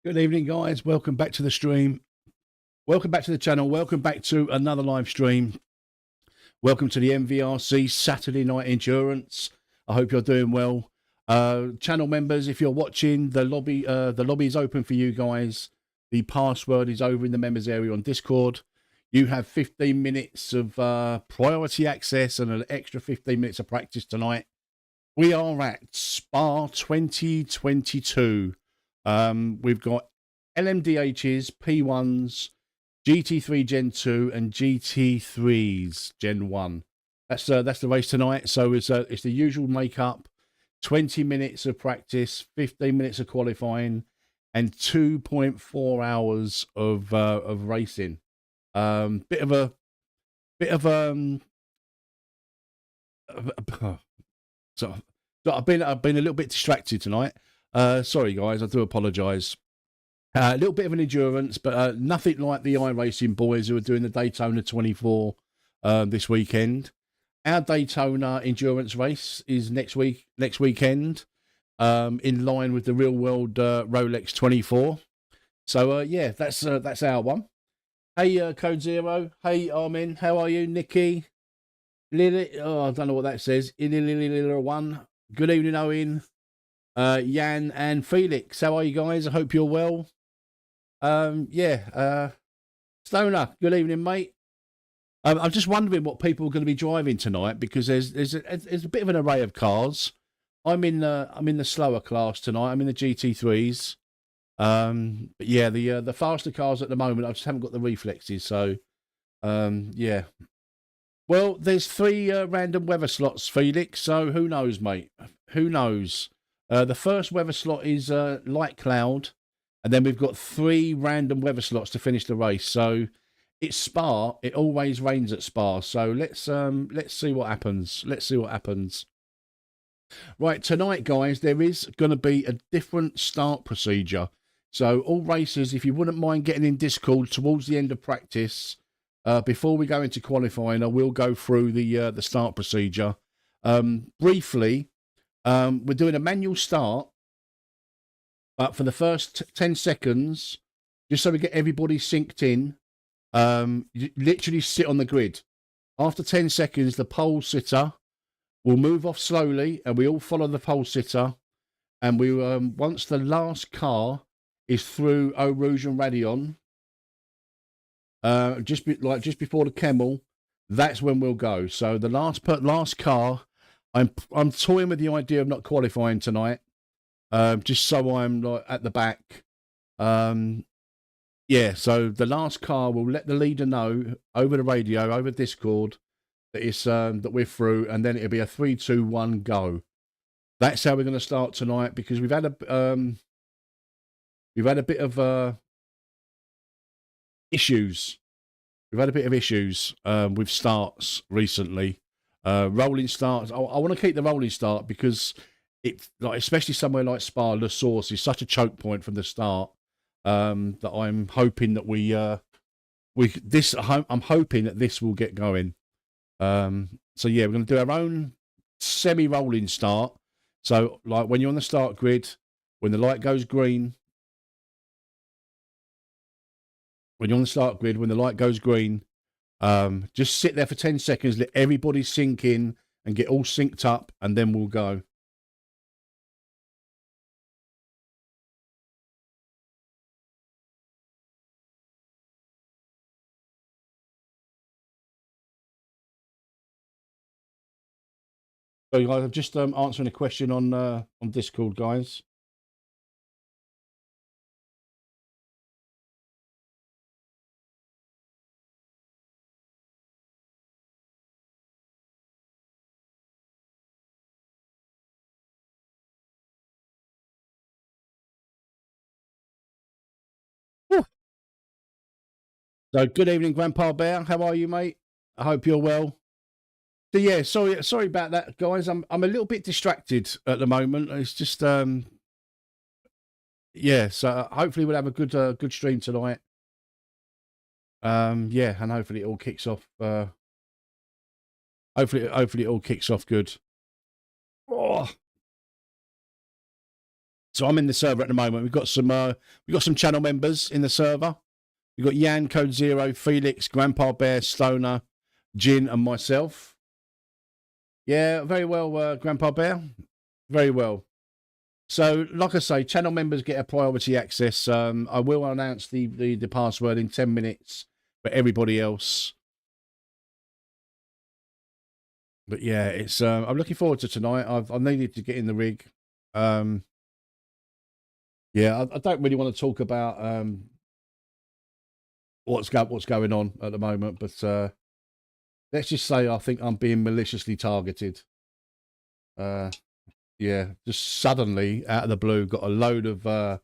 Good evening, guys. Welcome back to the stream. Welcome back to the channel. Welcome back to another live stream. Welcome to the MVRC Saturday Night Endurance. I hope you're doing well. Channel members, if you're watching, the lobby is open for you guys. The password is over in the members area on Discord. You have 15 minutes of priority access and an extra 15 minutes of practice tonight. We are at Spa 2022. We've got LMDh's, P1s, GT3 Gen 2 and GT3s Gen 1. That's the race tonight. So it's the usual makeup, 20 minutes of practice, 15 minutes of qualifying, and 2.4 hours of racing. So I've been a little bit distracted tonight. Sorry guys, I do apologise. A little bit of an endurance, but nothing like the iRacing boys who are doing the Daytona 24 this weekend. Our Daytona endurance race is next weekend, in line with the real world Rolex 24. So yeah, that's our one. Hey Code Zero, hey Armin, how are you? Nikki, Lily, oh I don't know what that says. One. Good evening, Owen. Jan and Felix, how are you guys? I hope you're well. Stoner, good evening, mate. I'm just wondering what people are going to be driving tonight, because there's a bit of an array of cars. I'm in the slower class tonight. I'm in the GT3s. But yeah, the faster cars at the moment, I just haven't got the reflexes. So, yeah. Well, there's 3 random weather slots, Felix. So who knows, mate? Who knows? The first weather slot is light cloud, and then we've got 3 random weather slots to finish the race. So it's Spa. It always rains at Spa. So let's see what happens. Let's see what happens. Right, tonight, guys, there is going to be a different start procedure. So all racers, if you wouldn't mind getting in Discord towards the end of practice, before we go into qualifying, I will go through the start procedure briefly. We're doing a manual start, but for the first 10 seconds, just so we get everybody synced in, you literally sit on the grid. After 10 seconds, the pole sitter will move off slowly, and we all follow the pole sitter. And we once the last car is through Eau Rouge and Radion, just before the Kemmel, that's when we'll go. So the last car. I'm toying with the idea of not qualifying tonight, just so I'm like at the back. Yeah, so the last car will let the leader know over the radio, over Discord, that it's that we're through, and then it'll be a 3, 2, 1 go. That's how we're going to start tonight, because we've had a bit of issues. We've had a bit of issues with starts recently. Rolling starts. I want to keep the rolling start, because it, like, especially somewhere like Spa, La Source is such a choke point from the start, that I'm hoping that I'm hoping that this will get going. So yeah, we're going to do our own semi-rolling start. So like when you're on the start grid, when the light goes green, when the light goes green, just sit there for 10 seconds, let everybody sink in and get all synced up, and then we'll go. So guys, I'm just answering a question on Discord, guys. So good evening, Grandpa Bear. How are you, mate? I hope you're well. So yeah, sorry about that, guys. I'm a little bit distracted at the moment. It's just yeah. So hopefully we'll have a good stream tonight. Yeah, and hopefully it all kicks off. Hopefully it all kicks off good. Oh. So I'm in the server at the moment. We've got some channel members in the server. We've got Yan, Code Zero, Felix, Grandpa Bear, Stoner, Jin, and myself. Yeah, very well, Grandpa Bear. Very well. So, like I say, channel members get a priority access. I will announce the password in 10 minutes for everybody else. But yeah, it's I'm looking forward to tonight. I've needed to get in the rig. Yeah, I don't really want to talk about what's going on at the moment, but let's just say I think I'm being maliciously targeted. Yeah, just suddenly out of the blue, got a load of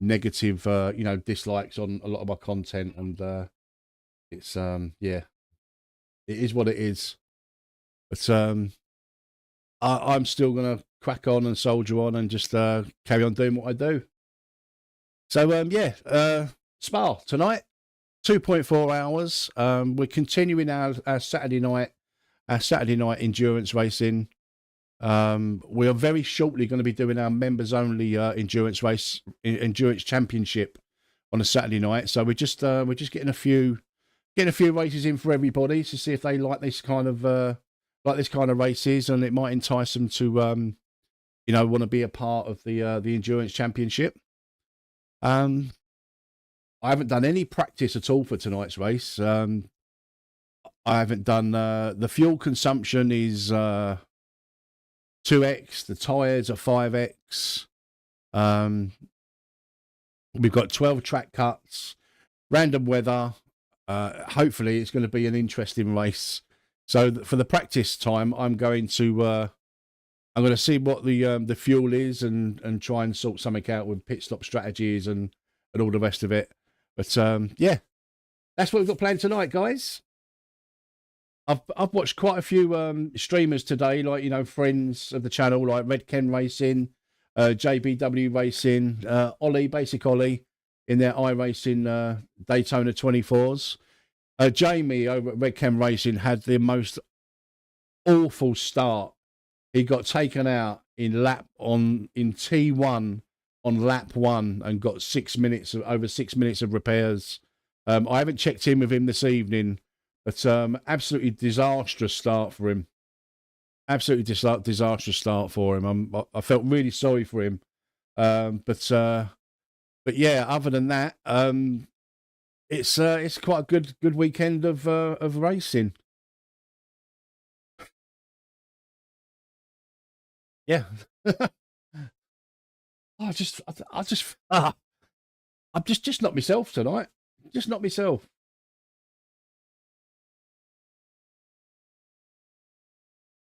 negative, dislikes on a lot of my content, and it's yeah, it is what it is. But I'm still gonna crack on and soldier on and just carry on doing what I do. So yeah, Spa tonight, 2.4 hours. We're continuing our Saturday night endurance racing. We are very shortly going to be doing our members only endurance championship on a Saturday night. So we're just getting a few races in for everybody to see if they like this kind of races, and it might entice them to want to be a part of the endurance championship. I haven't done any practice at all for tonight's race. I haven't done the fuel consumption is 2x, the tyres are 5x. We've got 12 track cuts, random weather. Hopefully it's going to be an interesting race. So for the practice time, I'm going to see what the fuel is and try and sort something out with pit stop strategies and all the rest of it. But yeah, that's what we've got planned tonight, guys. I've watched quite a few streamers today, like friends of the channel, like Red Ken Racing, JBW Racing, Ollie, Basic Ollie, in their iRacing Daytona 24s. Jamie over at Red Ken Racing had the most awful start. He got taken out in T1 on lap 1 and got over 6 minutes of repairs. I haven't checked in with him this evening, but absolutely disastrous start for him. Absolutely disastrous start for him. I felt really sorry for him. But yeah, other than that, it's quite a good weekend of racing. Yeah. I'm just not myself tonight. Just not myself.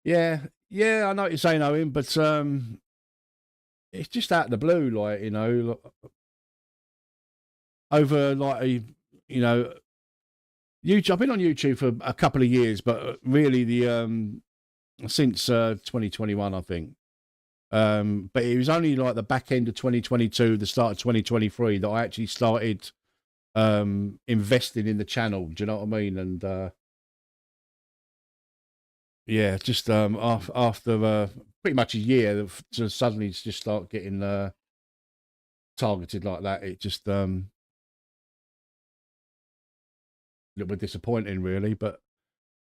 Yeah, I know what you're saying, Owen, but it's just out of the blue, over YouTube. I've been on YouTube for a couple of years, but really since 2021, I think. But it was only like the back end of 2022, the start of 2023 that I actually started investing in the channel. Do you know what I mean? And yeah, just after pretty much a year to suddenly just start getting targeted like that, it just a little bit disappointing, really. But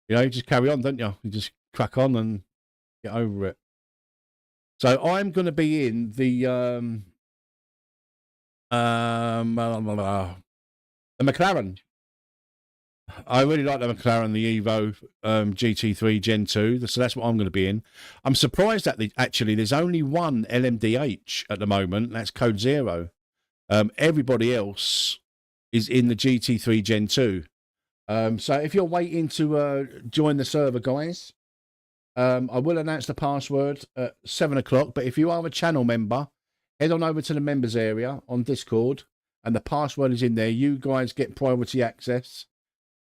you just carry on, don't you? You just crack on and get over it. So I'm going to be in the McLaren. I really like the McLaren, the Evo GT3 Gen 2. So that's what I'm going to be in. I'm surprised that actually there's only one LMDh at the moment. That's Code Zero. Everybody else is in the GT3 Gen 2. So if you're waiting to join the server, guys, I will announce the password at 7 o'clock. But if you are a channel member, head on over to the members area on Discord, and the password is in there. You guys get priority access.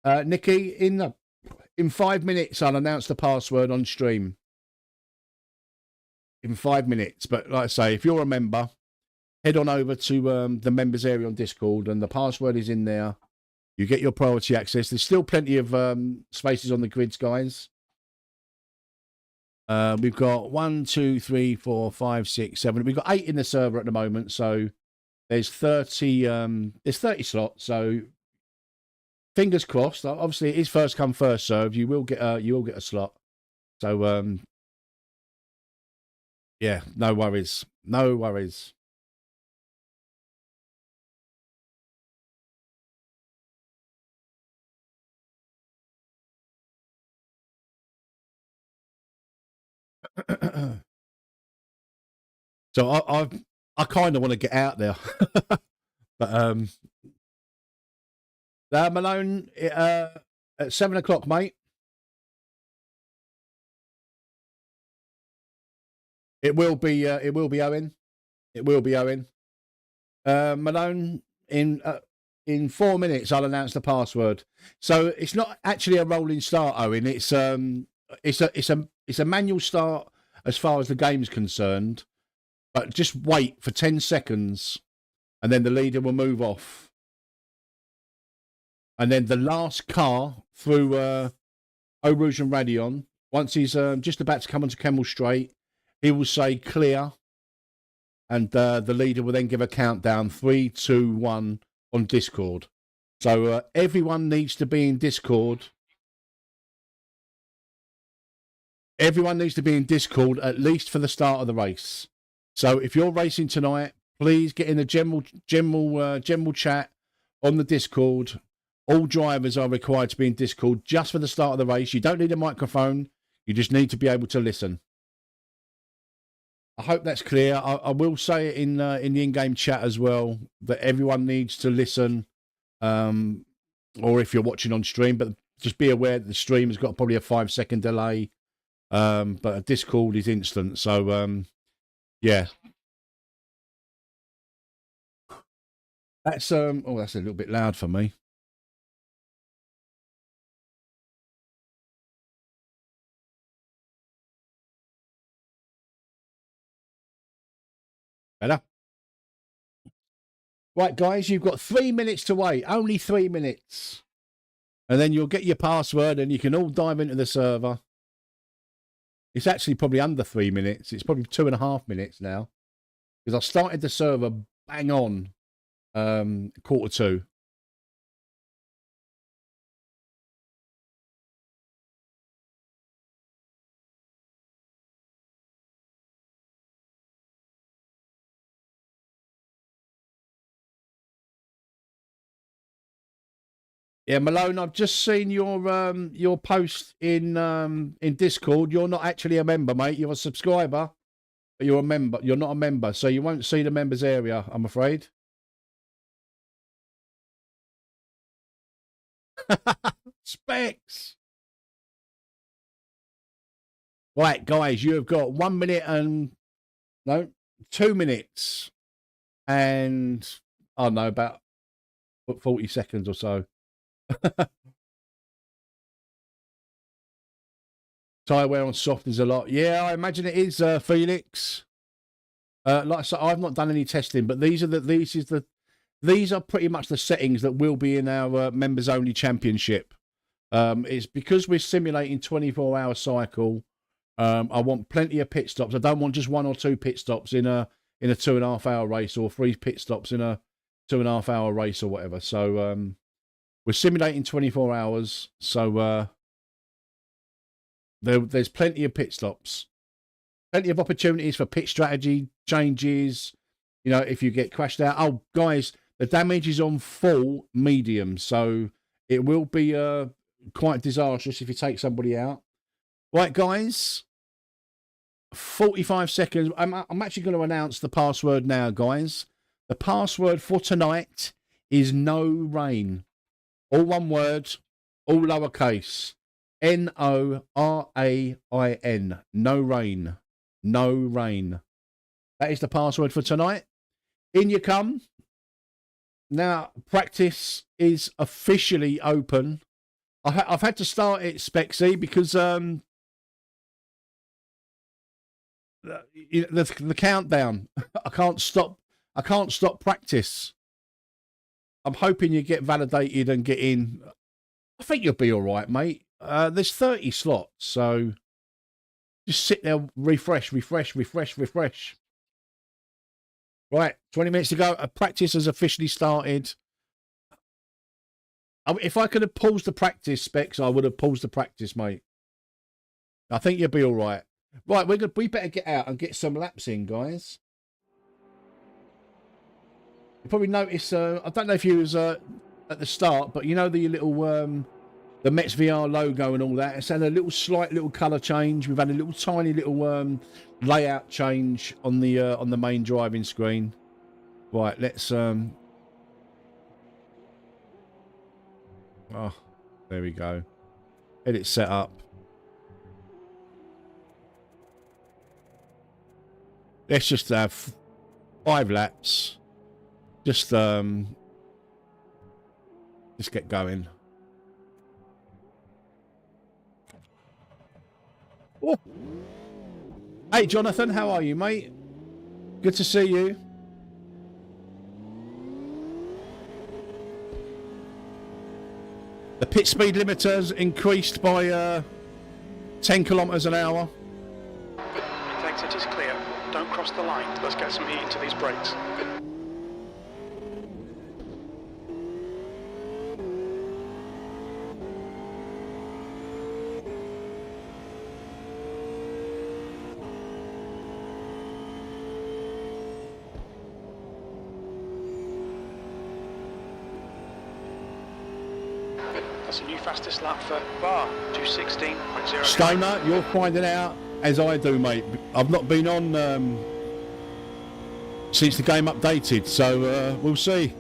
Nikki, in 5 minutes, I'll announce the password on stream. In 5 minutes. But like I say, if you're a member, head on over to the members area on Discord, and the password is in there. You get your priority access. There's still plenty of spaces on the grids, guys. We've got 1, 2, 3, 4, 5, 6, 7. We've got 8 in the server at the moment, so there's 30. There's 30 slots. So fingers crossed. Obviously, it is first come first serve. You will get a slot. So yeah, no worries, no worries. So I kind of want to get out there, but Malone, at 7 o'clock, mate. It will be Owen. It will be Owen. Malone, in 4 minutes, I'll announce the password. So it's not actually a rolling start, Owen. It's a manual start as far as the game's concerned. But just wait for 10 seconds, and then the leader will move off. And then the last car through Eau Rouge and Radion, once he's just about to come onto Kemmel Straight, he will say clear, and the leader will then give a countdown, 3, 2, 1 on Discord. So everyone needs to be in Discord. Everyone needs to be in Discord at least for the start of the race. So if you're racing tonight, please get in the general chat on the Discord. All drivers are required to be in Discord just for the start of the race. You don't need a microphone. You just need to be able to listen. I hope that's clear. I will say it in the in-game chat as well, that everyone needs to listen, or if you're watching on stream, but just be aware that the stream has got probably a 5-second delay, but a Discord is instant. So, yeah. That's that's a little bit loud for me. Better. Right, guys, you've got 3 minutes to wait. Only 3 minutes. And then you'll get your password and you can all dive into the server. It's actually probably under 3 minutes. It's probably 2.5 minutes now. Because I started the server bang on 1:45. Yeah, Malone, I've just seen your post in Discord. You're not actually a member, mate. You're a subscriber, but you're a member. You're not a member, so you won't see the members area, I'm afraid. Specs. Right, guys, you have got 1 minute and 2 minutes and I don't know, about 40 seconds or so. Tyre wear on soft is a lot. Yeah, I imagine it is, Felix. Like I said, I've not done any testing, but these are pretty much the settings that will be in our members only championship. It's because we're simulating 24-hour cycle. I want plenty of pit stops. I don't want just 1 or 2 pit stops in a 2.5-hour race, or 3 pit stops in a 2.5-hour race or whatever. So we're simulating 24 hours. So there's plenty of pit stops, plenty of opportunities for pit strategy changes. You know, if you get crashed out. Oh, guys, the damage is on full medium, so it will be quite disastrous if you take somebody out. Right, guys. 45 seconds. I'm actually going to announce the password now, guys. The password for tonight is no rain. All one word, all lowercase. NORAIN. No rain. No rain. That is the password for tonight. In you come. Now, practice is officially open. I've had to start it, Spexy, because the countdown. I can't stop practice. I'm hoping you get validated and get in. I think you'll be all right, mate. There's 30 slots, so Just sit there, refresh. Right, 20 minutes to go. Practice has officially started. If I could have paused the practice, Specs, I would have paused the practice, mate. I think you'll be all right. Right, we better get out and get some laps in, guys. You probably noticed, I don't know if you was at the start, but you know the little the Metzvr logo and all that. It's had a slight little colour change. We've had a little tiny little layout change on the main driving screen. Right, let's oh, there we go. Get it set up. Let's just have 5 laps. Just get going. Oh. Hey, Jonathan, how are you, mate? Good to see you. The pit speed limiter's increased by 10 kilometres an hour. Thanks, it is clear. Don't cross the line. Let's get some heat into these brakes. That's a new fastest lap for Bar, 2:16.0. Stoner, you're finding out as I do, mate. I've not been on since the game updated, so we'll see.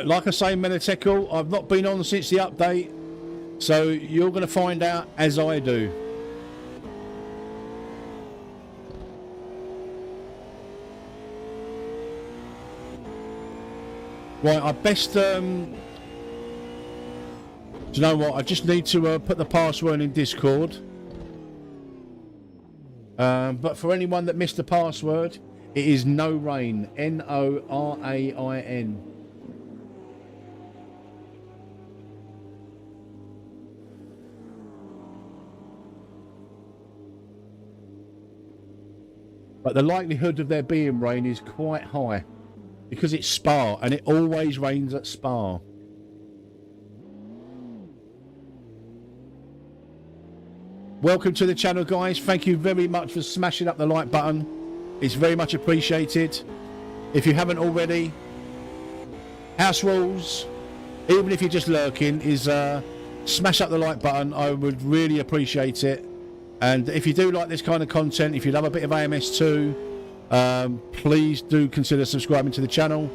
Like I say, Menetekel, I've not been on since the update, so you're going to find out as I do. Right, I best, do you know what, I just need to put the password in Discord. But for anyone that missed the password, it is No Rain, Norain. But the likelihood of there being rain is quite high because it's Spa and it always rains at Spa. Welcome to the channel, guys. Thank you very much for smashing up the like button. It's very much appreciated. If you haven't already, house rules, even if you're just lurking, is smash up the like button. I would really appreciate it. And if you do like this kind of content, if you love a bit of AMS2, please do consider subscribing to the channel.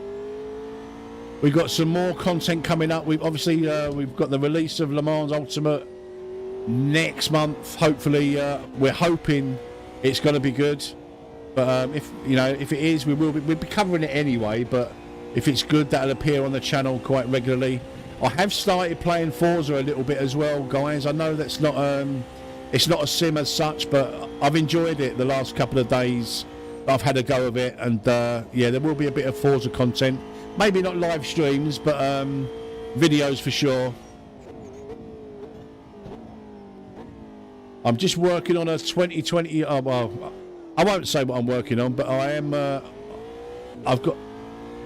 We've got some more content coming up. We've obviously we've got the release of Le Mans Ultimate next month. Hopefully, we're hoping it's going to be good. But if it is, we'll be covering it anyway. But if it's good, that'll appear on the channel quite regularly. I have started playing Forza a little bit as well, guys. I know that's not it's not a sim as such, but I've enjoyed it the last couple of days. I've had a go of it, and yeah, there will be a bit of Forza content. Maybe not live streams, but videos for sure. I'm just working on a 2020. Well, I won't say what I'm working on, but I am.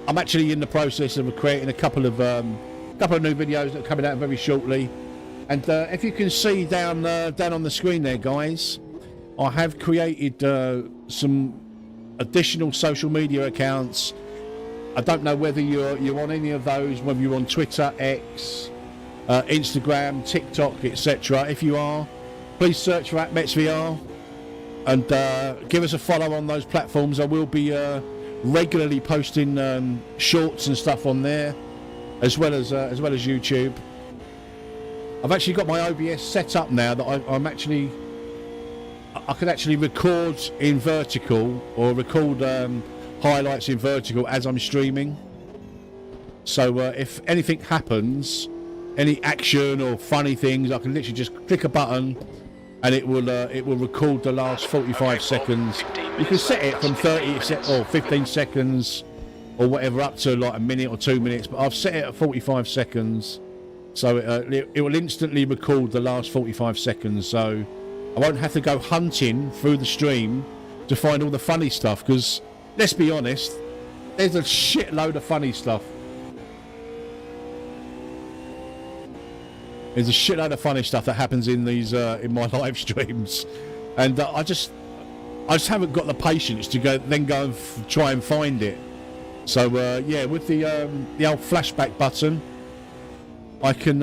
I'm actually in the process of creating a couple of new videos that are coming out very shortly. And if you can see down on the screen there, guys, I have created some additional social media accounts. I don't know whether you're on any of those, whether you're on Twitter, X, Instagram, TikTok, etc. If you are, please search for @Metzvr and give us a follow on those platforms. I will be regularly posting shorts and stuff on there, as well as YouTube. I've actually got my OBS set up now that I can actually record in vertical or record highlights in vertical as I'm streaming. So if anything happens, any action or funny things, I can literally just click a button and it will record the last 45 seconds. You can set it from 30 or 15 seconds or whatever up to like a minute or 2 minutes, but I've set it at 45 seconds, so it will instantly record the last 45 seconds, so I won't have to go hunting through the stream to find all the funny stuff, because let's be honest, there's a shitload of funny stuff. There's a shitload of funny stuff that happens in these in my live streams, and I just haven't got the patience to go and try and find it. So yeah, with the old flashback button, I can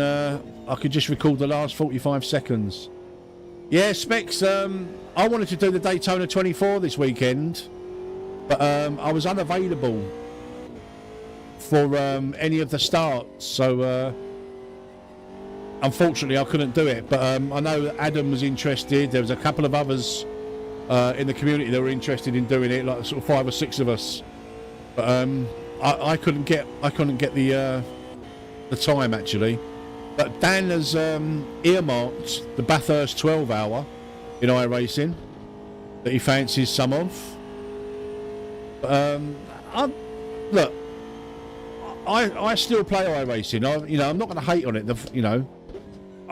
just record the last 45 seconds. Yeah, Specs. I wanted to do the Daytona 24 this weekend, but I was unavailable for any of the starts, so unfortunately I couldn't do it. But I know Adam was interested. There was a couple of others in the community that were interested in doing it, like sort of 5 or 6 of us. But I couldn't get the time actually. But Dan has earmarked the Bathurst 12 hour in iRacing that he fancies some of. Look, I still play iRacing. I'm not going to hate on it.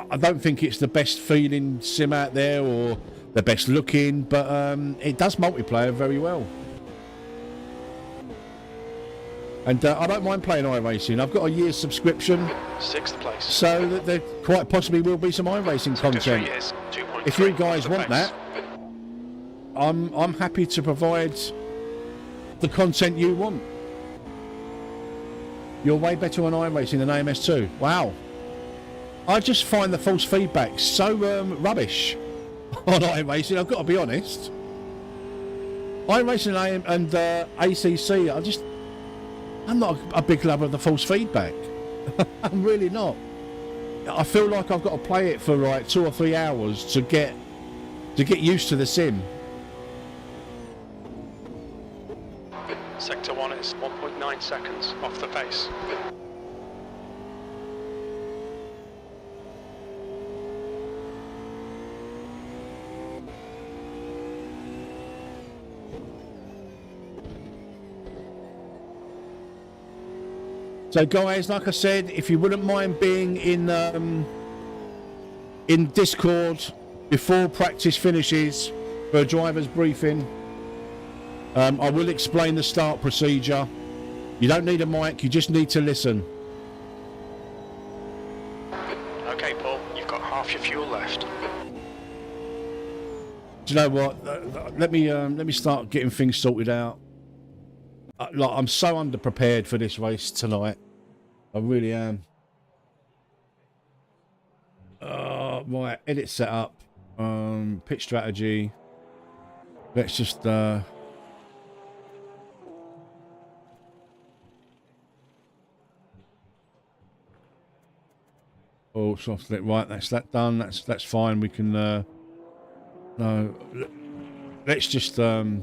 I don't think it's the best feeling sim out there or the best looking, but it does multiplayer very well. And I don't mind playing iRacing. I've got a year's subscription. 6th place. So that there quite possibly will be some iRacing content. If you guys want that, I'm happy to provide the content you want. You're way better on iRacing than AMS2. Wow. I just find the false feedback so rubbish on iRacing, I've got to be honest. iRacing and ACC, I'm not a big lover of the false feedback. I'm really not. I feel like I've got to play it for like 2 or 3 hours to get used to the sim. Sector 1 is 1.9 seconds off the pace. So guys, like I said, if you wouldn't mind being in Discord before practice finishes for a driver's briefing, I will explain the start procedure. You don't need a mic, you just need to listen. Okay, Paul, you've got half your fuel left. Do you know what? Let me start getting things sorted out. I'm so underprepared for this race tonight. I really am. Right, edit setup, pitch strategy. Let's just oh, soft lit. Right, that's that done. That's fine. We can no. Let's just oh.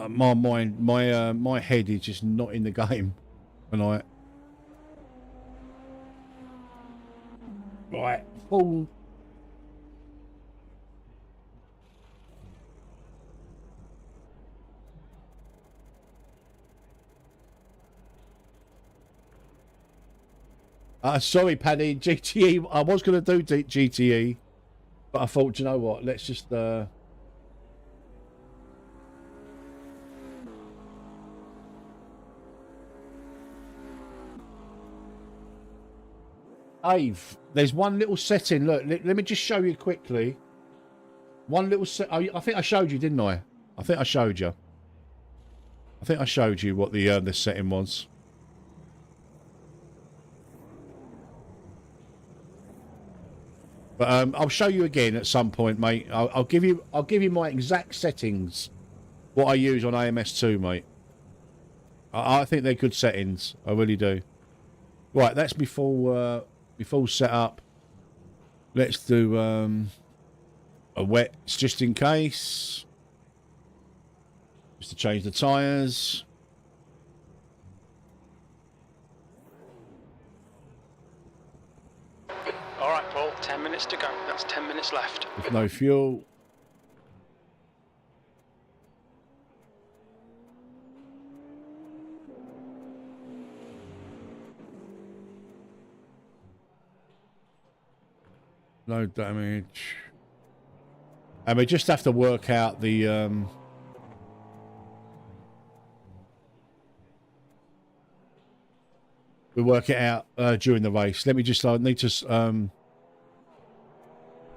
My mind, my head is just not in the game tonight. Right, full. Sorry, Paddy. GTE. I was going to do GTE, but I thought, you know what? Let's just. Dave, there's one little setting. Look, let me just show you quickly. One little set. I think I showed you, didn't I? I think I showed you. I think I showed you what the setting was. But I'll show you again at some point, mate. I'll give you my exact settings. What I use on AMS2, mate. I think they're good settings. I really do. Right, that's before set up. Let's do a wets just in case. Just to change the tyres. minutes to go. That's 10 minutes left. With no fuel. No damage. And we just have to work out the we work it out during the race. Let me just I need to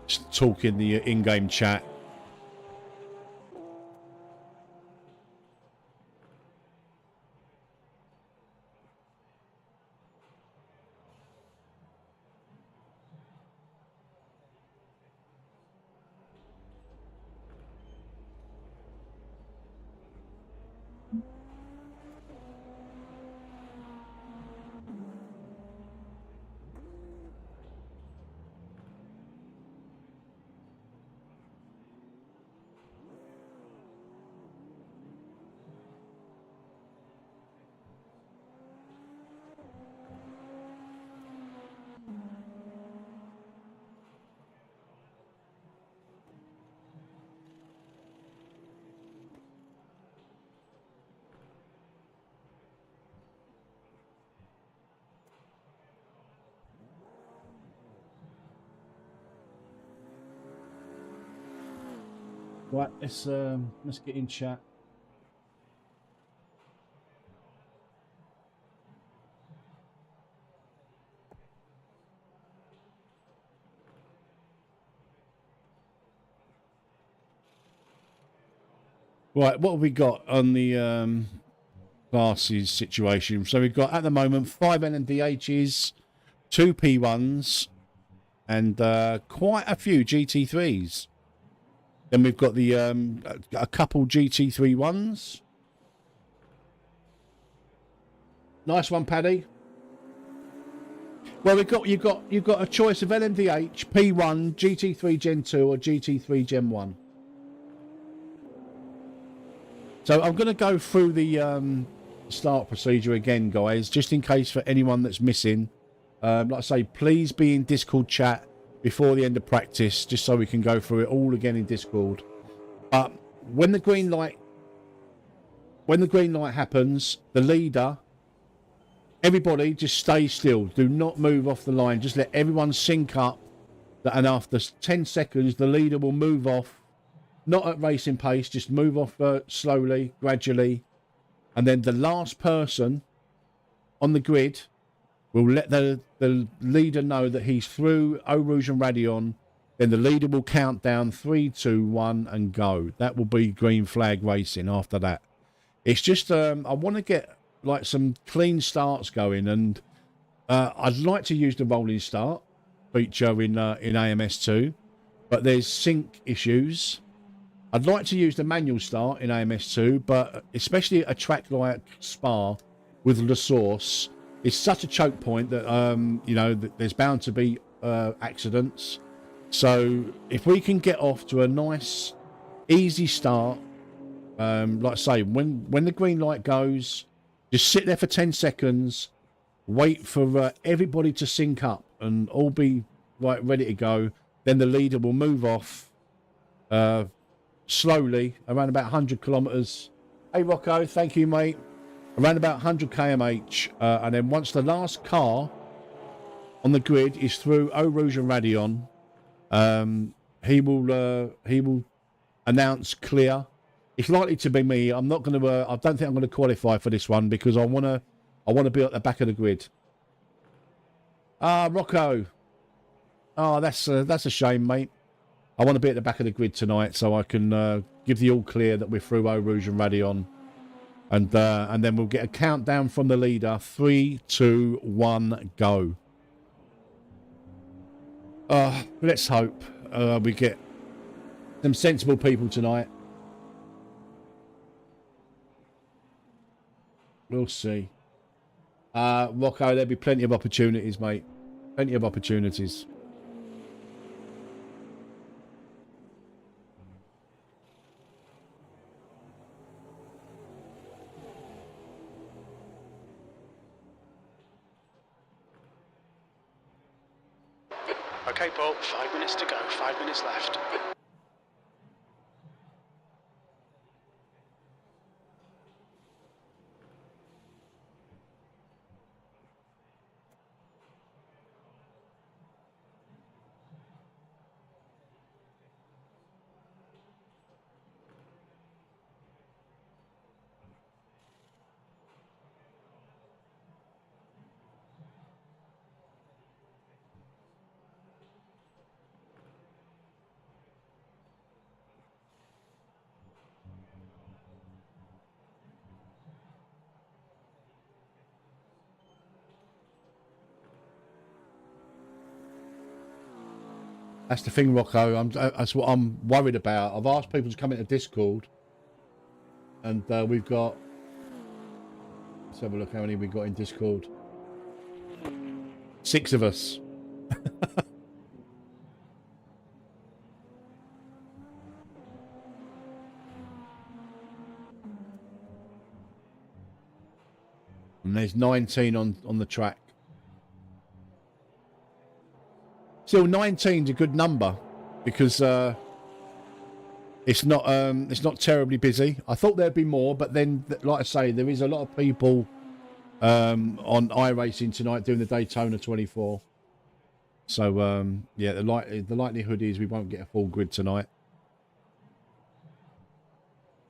just talk in the in-game chat. Right, let's get in chat. Right, what have we got on the classes situation? So we've got at the moment 5 LMDhs, 2 P1s, and quite a few GT3s. Then we've got the a couple GT3 ones. Nice one, Paddy. Well, you've got a choice of LMDh, P1, GT3 Gen 2, or GT3 Gen 1. So I'm going to go through the start procedure again, guys, just in case for anyone that's missing. Like I say, please be in Discord chat before the end of practice, just so we can go through it all again in Discord. But when the green light happens, the leader, everybody just stay still. Do not move off the line. Just let everyone sync up. And after 10 seconds, the leader will move off. Not at racing pace, just move off slowly, gradually. And then the last person on the grid will let the leader know that he's through Eau Rouge and Radion. Then the leader will count down 3, 2, 1 and go. That will be green flag racing after that. It's just, I want to get like some clean starts going. And I'd like to use the rolling start feature in AMS2. But there's sync issues. I'd like to use the manual start in AMS2, but especially a track like Spa with La Source, it's such a choke point that you know that there's bound to be accidents. So if we can get off to a nice, easy start, like I say, when the green light goes, just sit there for 10 seconds, wait for everybody to sync up and all be right ready to go. Then the leader will move off. Slowly, around about 100 kilometers. Hey Rocco, thank you, mate. Around about 100 kmh, and then once the last car on the grid is through Eau Rouge and Radion, he will announce clear. It's likely to be me. I'm not going to. I don't think I'm going to qualify for this one because I want to be at the back of the grid. Ah, Rocco. Oh, that's a shame, mate. I want to be at the back of the grid tonight so I can give the all clear that we're through Eau Rouge and Radion. And then we'll get a countdown from the leader. 3, 2, 1, go. Let's hope we get some sensible people tonight. We'll see. Rocco, there'll be plenty of opportunities, mate. Plenty of opportunities. Okay, Paul, 5 minutes to go, 5 minutes left. That's the thing, Rocco. That's what I'm worried about. I've asked people to come into Discord, and we've got. Let's have a look how many we got in Discord. 6 of us. And there's 19 on the track. Still, 19's a good number because it's not terribly busy. I thought there'd be more, but then, like I say, there is a lot of people on iRacing tonight doing the Daytona 24. So yeah, the likelihood is we won't get a full grid tonight.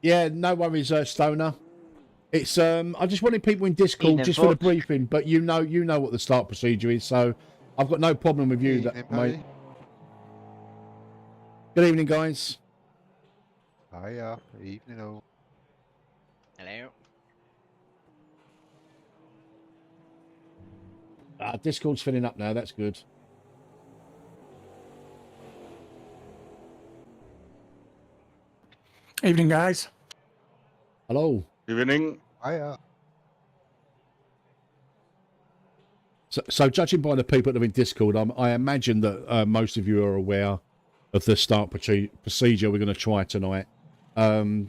Yeah, no worries, Stoner. It's I just wanted people in Discord just for the briefing, but you know what the start procedure is, so I've got no problem with you, mate. Good evening, guys. Hiya, evening all. Hello. Discord's filling up now, that's good. Evening, guys. Hello. Evening. Hiya. So judging by the people that are in Discord, I imagine that most of you are aware of the start procedure we're going to try tonight. When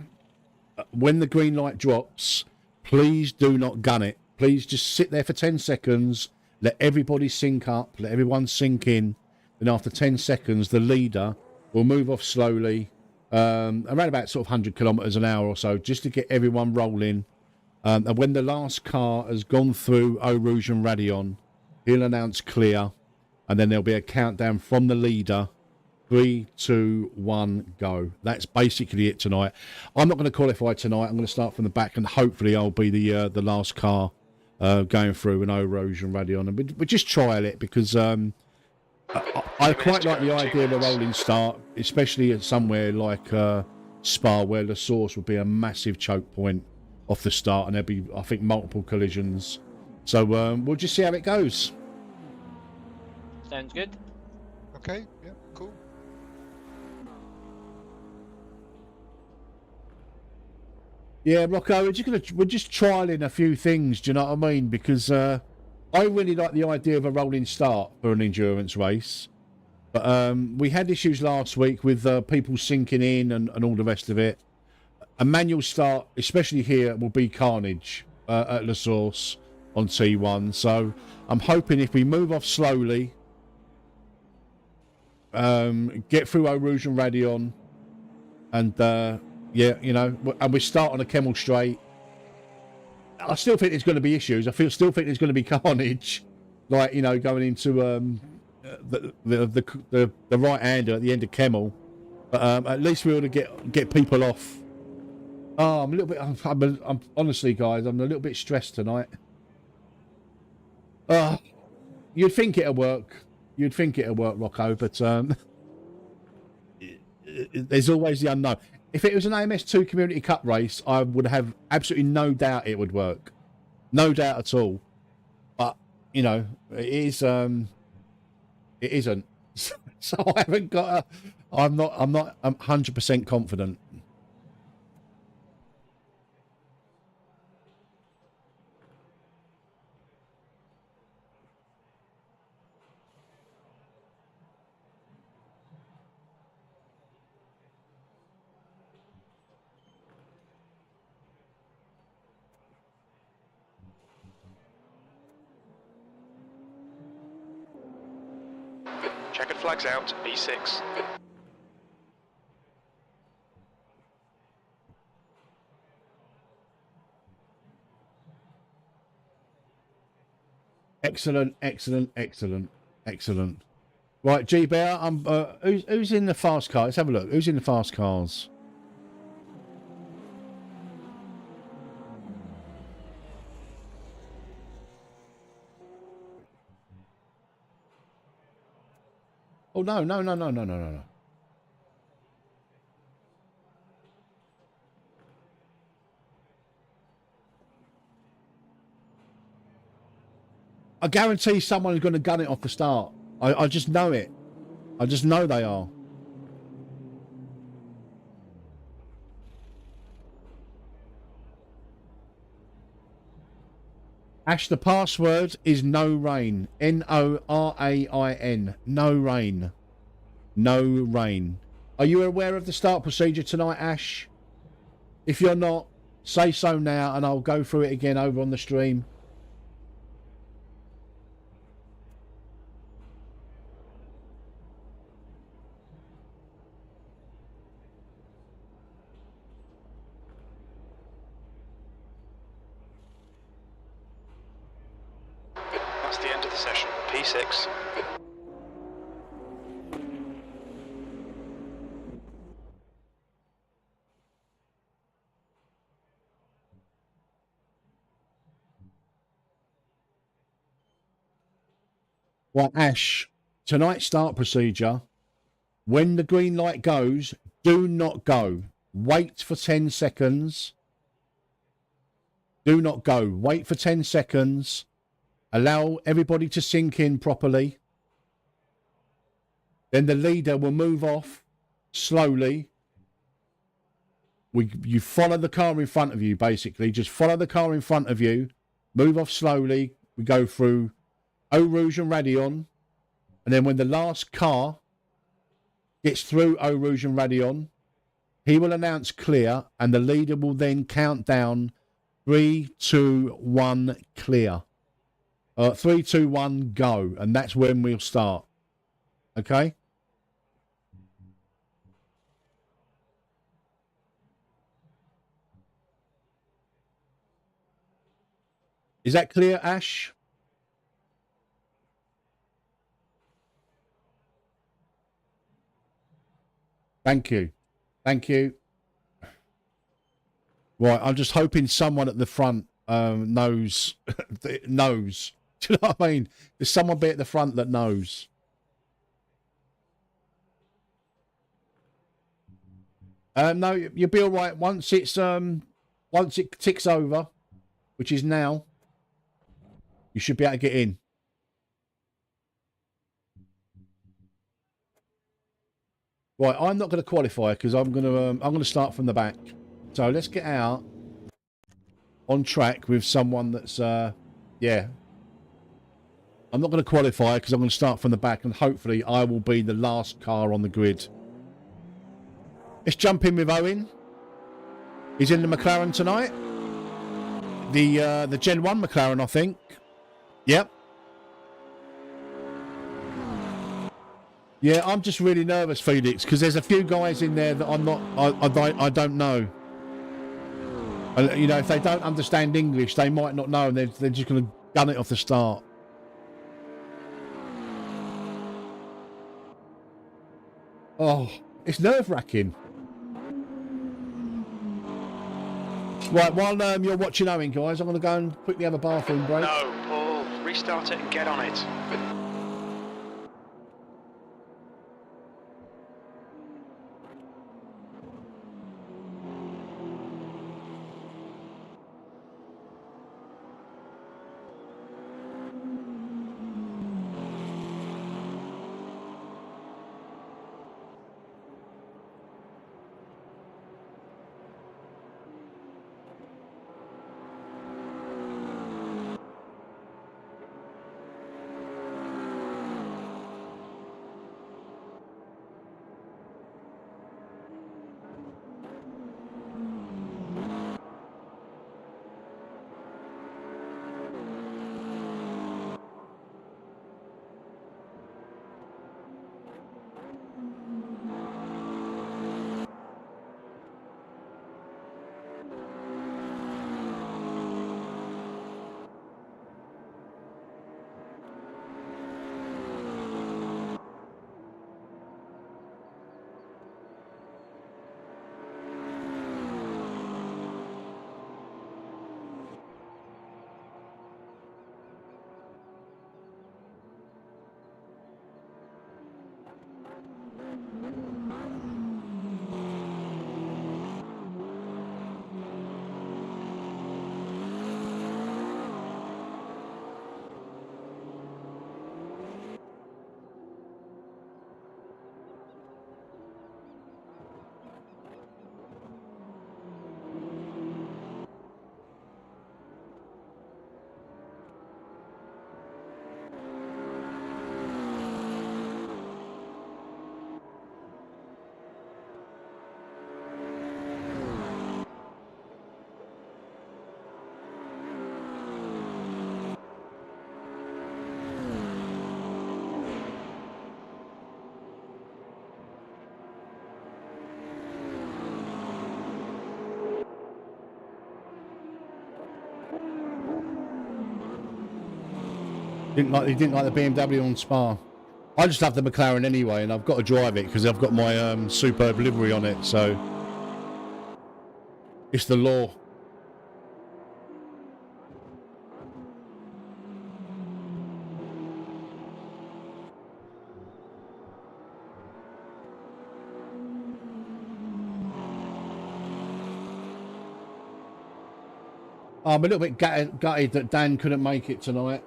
the green light drops, please do not gun it. Please just sit there for 10 seconds, let everybody sync up, let everyone sink in. Then after 10 seconds, the leader will move off slowly, around about sort of 100 kilometres an hour or so, just to get everyone rolling. And when the last car has gone through Eau Rouge and Radion, he'll announce clear, and then there'll be a countdown from the leader. 3, 2, 1, go. That's basically it tonight. I'm not going to qualify tonight. I'm going to start from the back, and hopefully I'll be the last car going through an Eau Rouge and Radion. And we just trial it because I quite like the idea of a rolling start, especially at somewhere like Spa, where the source would be a massive choke point off the start, and there'll be, I think, multiple collisions. So we'll just see how it goes. Sounds good. Okay, yeah, cool. Yeah, Rocco, we're just trialing a few things. Do you know what I mean? Because I really like the idea of a rolling start for an endurance race, but we had issues last week with people sinking in and all the rest of it. A manual start, especially here, will be carnage at La Source on T1. So I'm hoping if we move off slowly, get through Eau Rouge and Radion, and yeah, you know, and we start on a Kemmel straight. I still think there's going to be issues. Still think there's going to be carnage, like, you know, going into the right hander at the end of Kemmel. But at least we ought to get people off. Oh, I'm a little bit. I'm honestly, guys, I'm a little bit stressed tonight. You'd think it'll work. You'd think it'll work, Rocco, but there's always the unknown. If it was an AMS2 Community Cup race, I would have absolutely no doubt it would work. No doubt at all. But, you know, it is, it isn't. So I haven't got I'm not 100% confident. Checkered flags out, P6. Excellent, excellent, excellent, excellent. Right, G Bear, who's in the fast car? Let's have a look. Who's in the fast cars? Oh no, no, no, no, no, no, no, no. I guarantee someone's going to gun it off the start. I just know it. I just know they are. Ash, the password is no rain. Norain. No rain. No rain. Are you aware of the start procedure tonight, Ash? If you're not, say so now and I'll go through it again over on the stream. That's the end of the session, P6. Right, Ash, tonight's start procedure, when the green light goes, do not go. Wait for 10 seconds. Do not go. Wait for 10 seconds. Allow everybody to sink in properly. Then the leader will move off slowly. You follow the car in front of you, basically. Just follow the car in front of you. Move off slowly. We go through Eau Rouge and Radion. And then when the last car gets through Eau Rouge and Radion, he will announce clear, and the leader will then count down 3, 2, 1, clear. 3, 2, 1, go. And that's when we'll start. Okay? Is that clear, Ash? Thank you. Thank you. Right, I'm just hoping someone at the front knows. knows. Do you know what I mean? There's someone be at the front that knows. No, you'll be all right once it ticks over, which is now. You should be able to get in. Right, I'm not going to qualify because I'm going to start from the back. So let's get out on track with someone that's yeah. I'm not going to qualify because I'm going to start from the back, and hopefully I will be the last car on the grid. Let's jump in with Owen. He's in the McLaren tonight. The Gen 1 McLaren, I think. Yep. Yeah, I'm just really nervous, Felix, because there's a few guys in there that I don't know. And, you know, if they don't understand English, they might not know, and they're just going to gun it off the start. Oh, it's nerve-wracking. Right, while you're watching Owen, guys, I'm going to go and quickly have a bathroom break. No, Paul, restart it and get on it. He didn't like the BMW on Spa. I just love the McLaren anyway, and I've got to drive it because I've got my superb livery on it, so it's the law. I'm a little bit gutted that Dan couldn't make it tonight.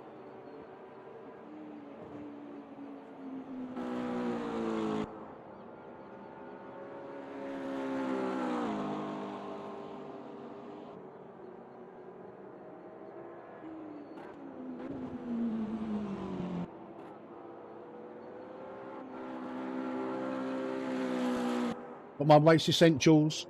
Got my race essentials.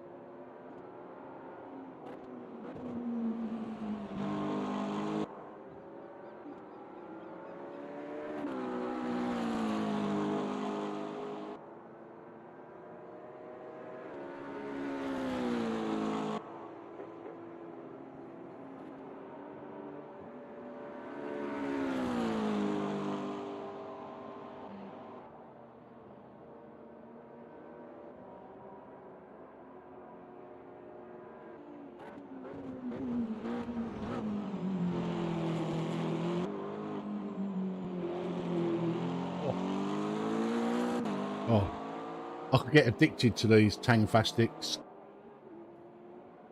Oh, I could get addicted to these Tangfastics.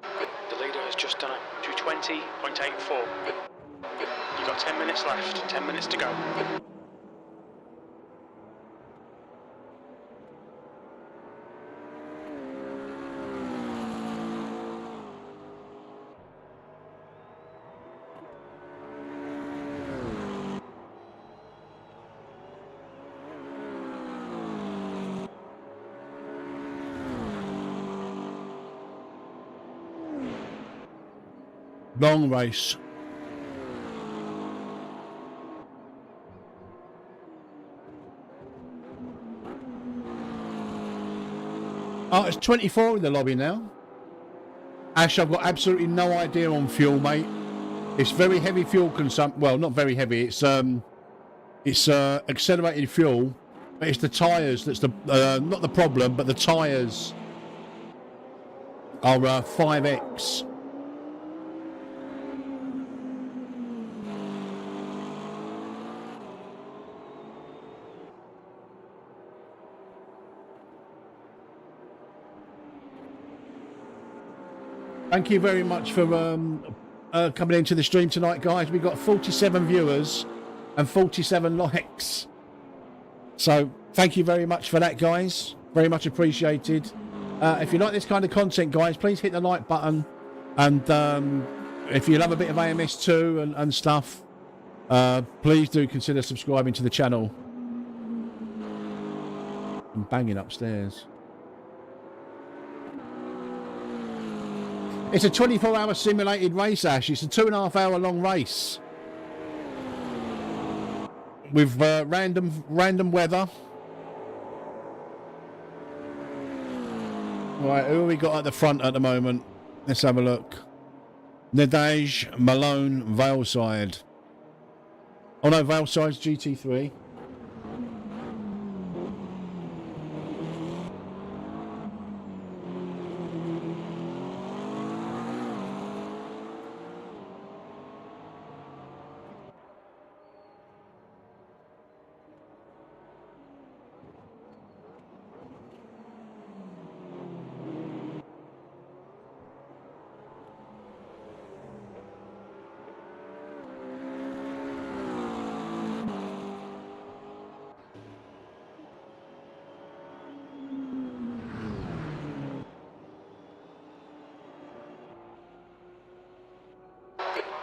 The leader has just done a 220.84. You've got 10 minutes left, 10 minutes to go. Long race. Oh, it's 24 in the lobby now. Ash, I've got absolutely no idea on fuel, mate. It's very heavy fuel consumption. Well, not very heavy. It's accelerated fuel, but it's the tyres that's the not the problem, but the tyres are 5x. Thank you very much for coming into the stream tonight, guys. We've got 47 viewers and 47 likes. So thank you very much for that, guys. Very much appreciated. If you like this kind of content, guys, please hit the like button. And if you love a bit of AMS2 and stuff, please do consider subscribing to the channel. I'm banging upstairs. It's a 24-hour simulated race, Ash. It's a 2.5-hour long race with random weather. Right, who have we got at the front at the moment? Let's have a look. LMDh, Malone, Valeside. Oh no, Valeside's GT3.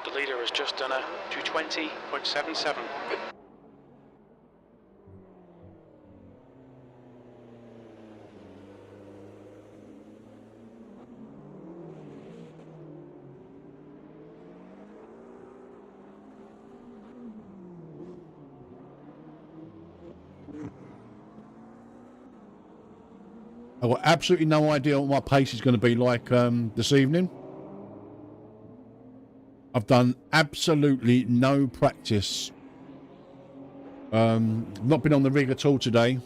The leader has just done a 220.77. I've got absolutely no idea what my pace is going to be like this evening. I've done absolutely no practice Not been on the rig at all today.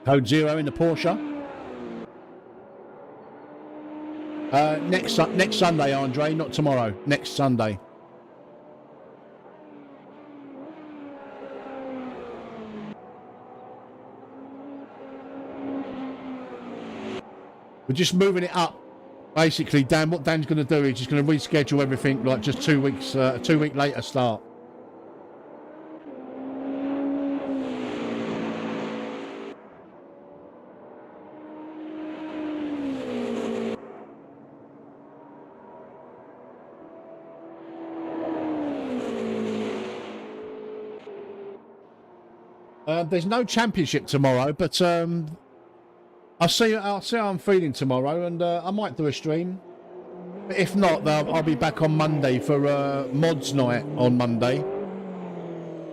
Code 0 in the Porsche. Next Sunday, Andre, not tomorrow. Next Sunday. We're just moving it up. Basically, Dan, what Dan's going to do is he's going to reschedule everything like just 2 weeks, 2 week later start. There's no championship tomorrow, but I'll see how I'm feeling tomorrow, and I might do a stream. But if not, I'll be back on Monday for mods night on Monday.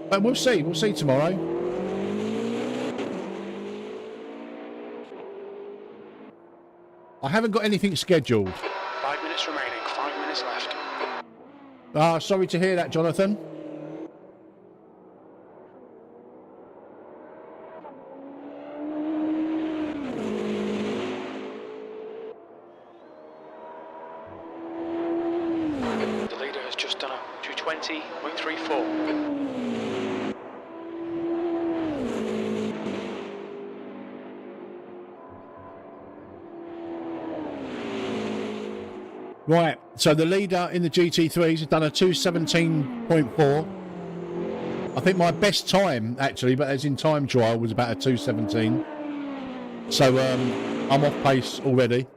But we'll see. We'll see tomorrow. I haven't got anything scheduled. 5 minutes remaining. 5 minutes left. Sorry to hear that, Jonathan. The leader has just done a 220.34. Right, so the leader in the GT3s has done a 2:17.4. I think my best time, actually, but as in time trial, was about a 2:17. So I'm off pace already.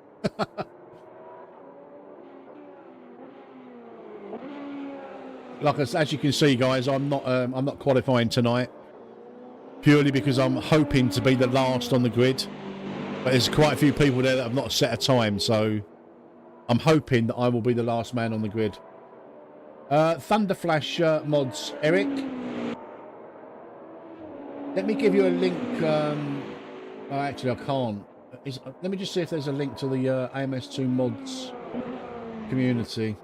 Like as you can see, guys, I'm not qualifying tonight purely because I'm hoping to be the last on the grid. But there's quite a few people there that have not set a time, so I'm hoping that I will be the last man on the grid. Thunderflash mods, Eric. Let me give you a link. Oh, actually, I can't. Let me just see if there's a link to the AMS2 mods community.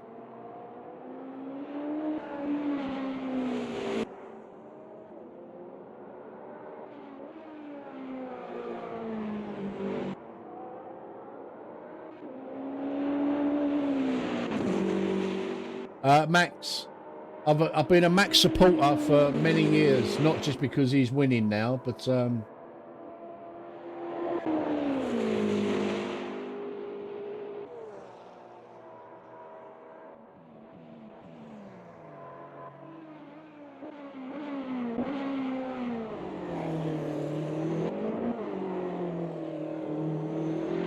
Max, I've been a Max supporter for many years, not just because he's winning now, but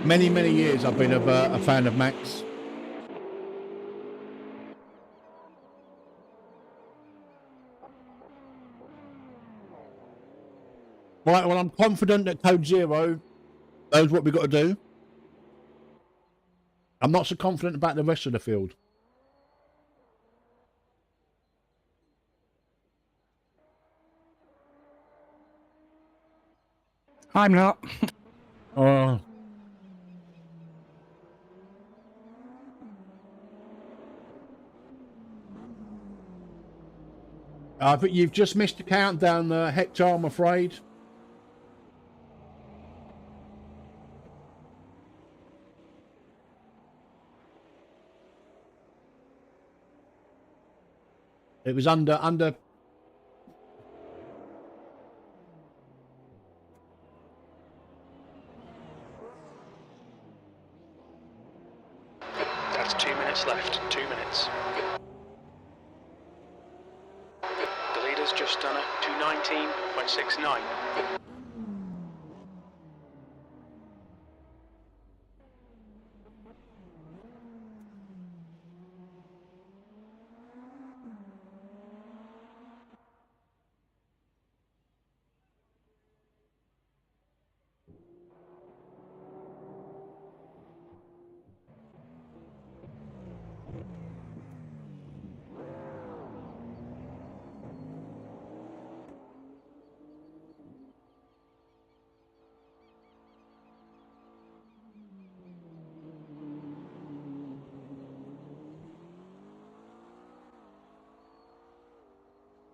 many years I've been a fan of Max. Right, well, I'm confident that Code 0 knows what we've got to do. I'm not so confident about the rest of the field. I'm not. But you've just missed the countdown, Hector, I'm afraid. It was under. That's 2 minutes left. 2 minutes. The leader's just done a 219.69.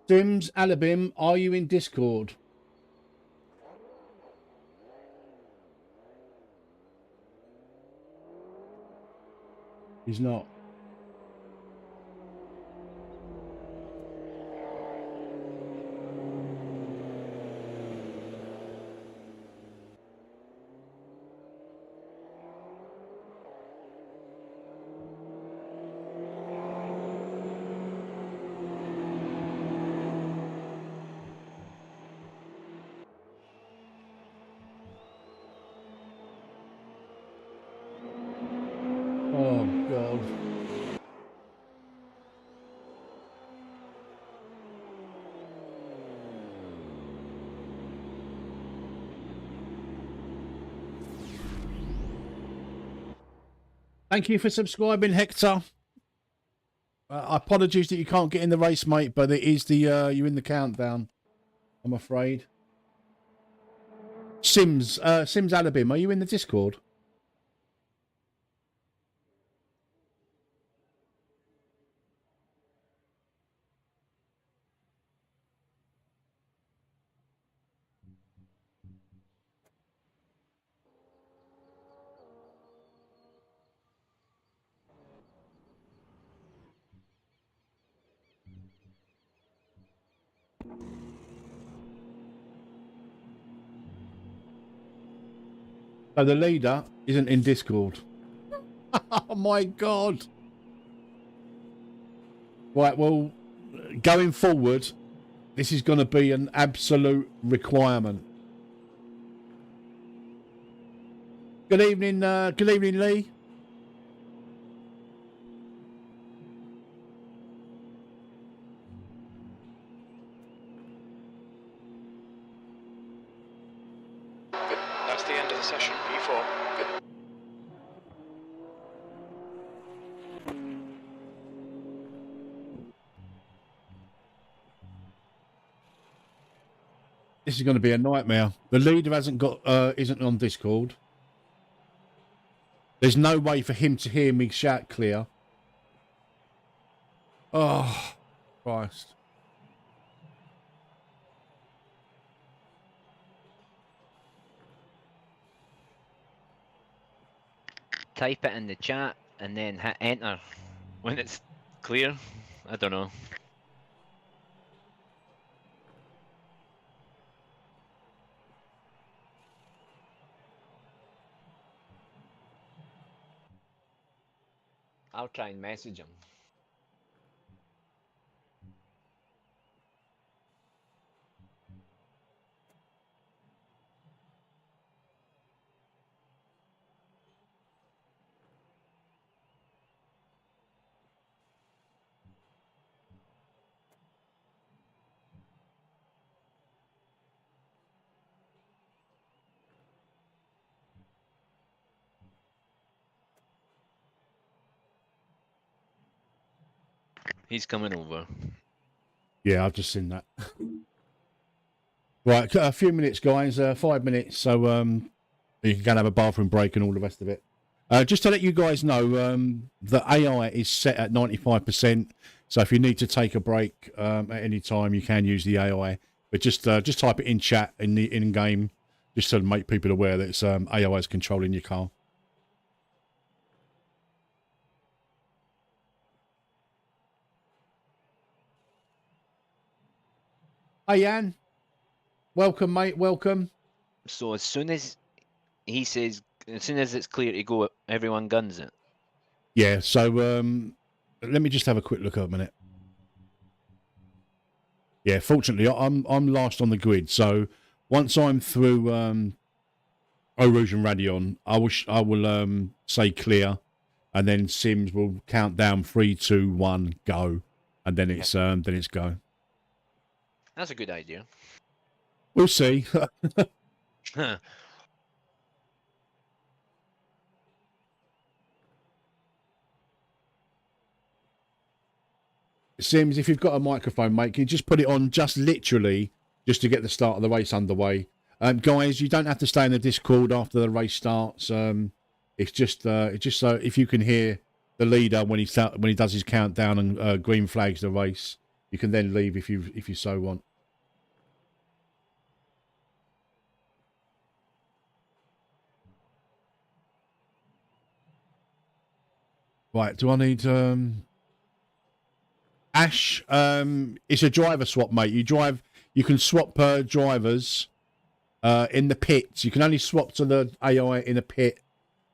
Sims Alabim, are you in Discord? He's not. Oh, God. Thank you for subscribing, Hector. Apologies that you can't get in the race, mate, but it is the you're in the countdown, I'm afraid. Sims Alabim, are you in the Discord? So the leader isn't in Discord. Oh my God. Right, well, going forward, this is going to be an absolute requirement. Good evening, Lee. That's the end of the session, P4. This is going to be a nightmare. The leader isn't on Discord. There's no way for him to hear me shout clear. Oh, Christ. Type it in the chat and then hit enter when it's clear. I don't know. I'll try and message him. He's coming over. Yeah, I've just seen that. Right, a few minutes, guys. 5 minutes, so you can go and have a bathroom break and all the rest of it. Just to let you guys know, the AI is set at 95%. So if you need to take a break at any time, you can use the AI. But just type it in chat in the in-game, just to make people aware that it's AI is controlling your car. Hey, Jan. Welcome, mate. Welcome. So as soon as he says, as soon as it's clear to go, everyone guns it. Yeah, so let me just have a quick look at a minute. Yeah, fortunately, I'm last on the grid. So once I'm through Eau Rouge and Radion, I will say clear, and then Sims will count down 3, 2, 1, go, and then it's go. That's a good idea. We'll see. Sims, if you've got a microphone, mate, can you just put it on just literally just to get the start of the race underway? Guys, you don't have to stay in the Discord after the race starts. It's just so if you can hear the leader when he does his countdown and green flags the race, You can then leave if you so want. Right, do I need Ash? It's a driver swap, mate. You can swap drivers in the pits. You can only swap to the AI in a pit.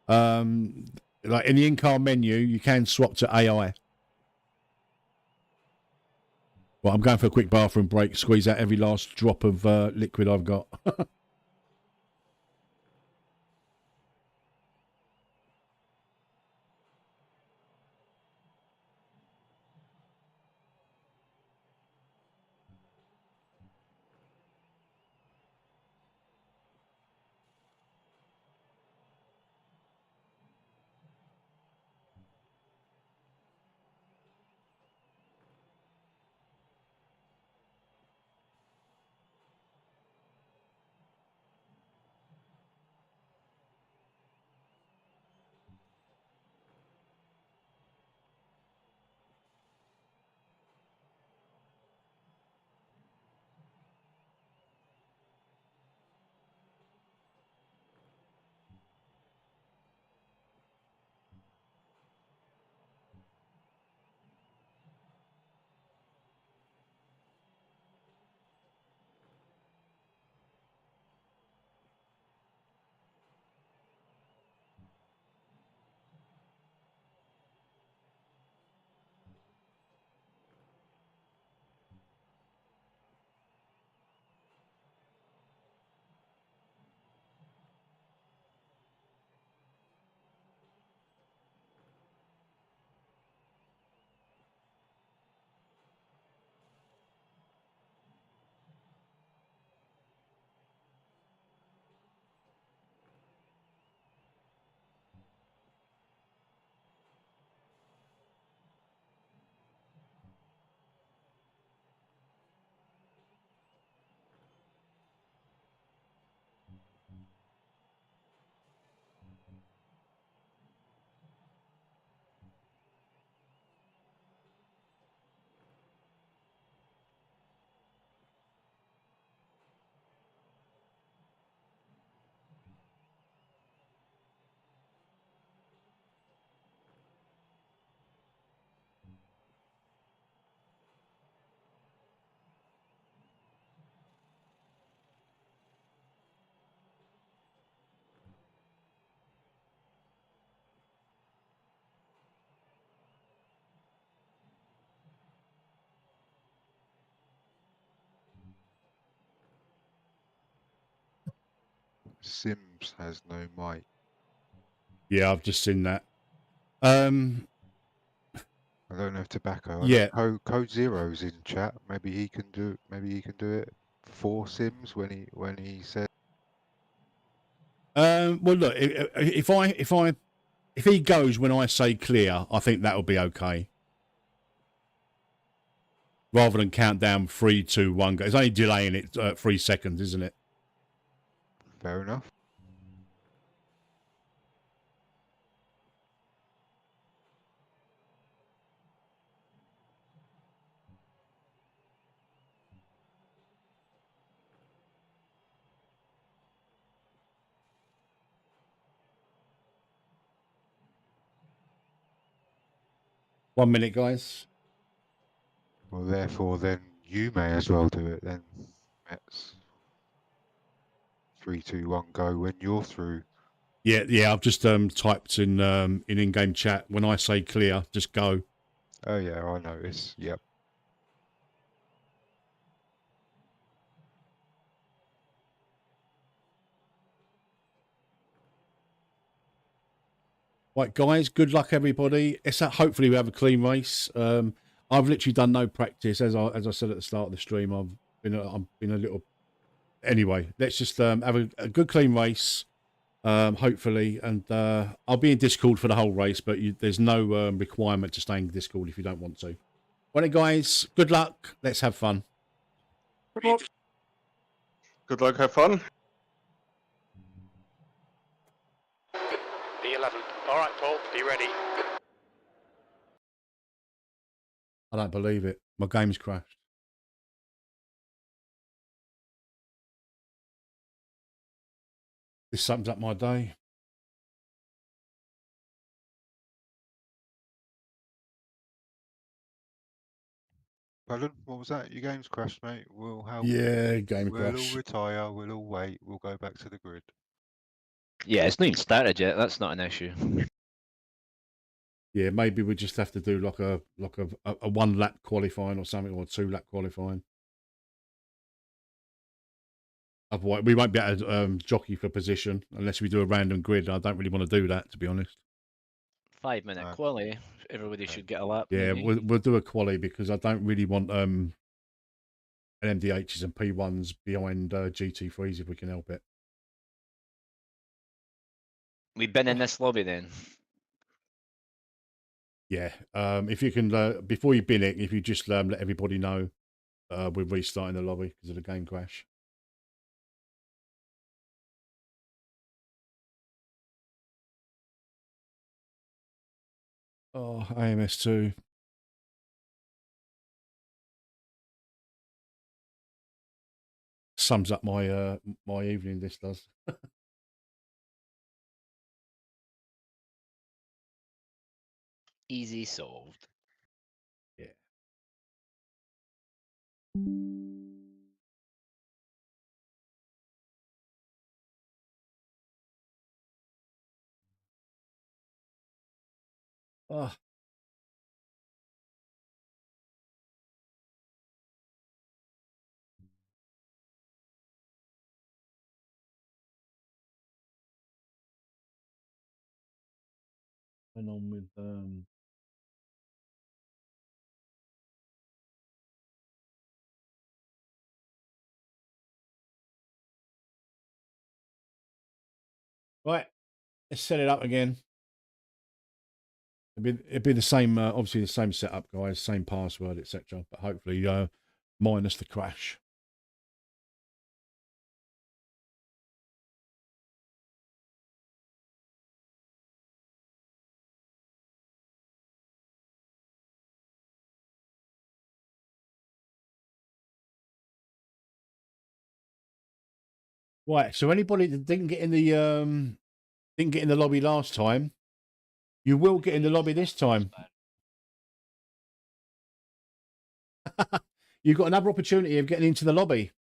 Like in the in-car menu, you can swap to AI. Well, I'm going for a quick bathroom break, squeeze out every last drop of liquid I've got. Sims has no mic. Yeah, I've just seen that. I don't know if Tobacco. I Yeah. know Code Zero's in chat. Maybe he can do. Maybe he can do it for Sims when he said. Well, look, if he goes when I say clear, I think that'll be okay. Rather than count down 3, 2, 1. It's only delaying it 3 seconds, isn't it? Fair enough. One minute, guys. Well, therefore, then you may as well do it then. Metz. 3, 2, 1, go when you're through. Yeah. I've just typed in in-game chat. When I say clear, just go. Oh yeah, I notice. Yep. Right, guys. Good luck, everybody. Hopefully we have a clean race. I've literally done no practice, as I said at the start of the stream. I've been a little. Anyway, let's just have a good clean race. Hopefully, and I'll be in Discord for the whole race, but there's no requirement to stay in Discord if you don't want to. Well, guys, good luck. Let's have fun. Good luck. Good luck, have fun. B11. All right, Paul, be ready. I don't believe it. My game's crashed. This sums up my day. Pardon? What was that? Your game's crashed, mate. We'll help. Yeah, game We'll crash. all retire. We'll all wait. We'll go back to the grid. Yeah, it's not even started yet. That's not an issue. Yeah, maybe we just have to do like a 1 lap qualifying or something, or 2 lap qualifying. Otherwise, we won't be able to jockey for position unless we do a random grid. I don't really want to do that, to be honest. 5-minute quali. Everybody should get a lap. Yeah, maybe. we'll do a quali because I don't really want LMDhs and P1s behind GT3s if we can help it. We've been in this lobby then. Yeah, if you can, before you bin it, if you just let everybody know we're restarting the lobby because of the game crash. Oh, AMS2. Sums up my my evening, this does. Easy solved. Yeah. Oh. Went on with right, let's set it up again. It'd be the same, obviously the same setup, guys, same password, etc. But hopefully, minus the crash. Right. So anybody that didn't get in the lobby last time, you will get in the lobby this time. You've got another opportunity of getting into the lobby.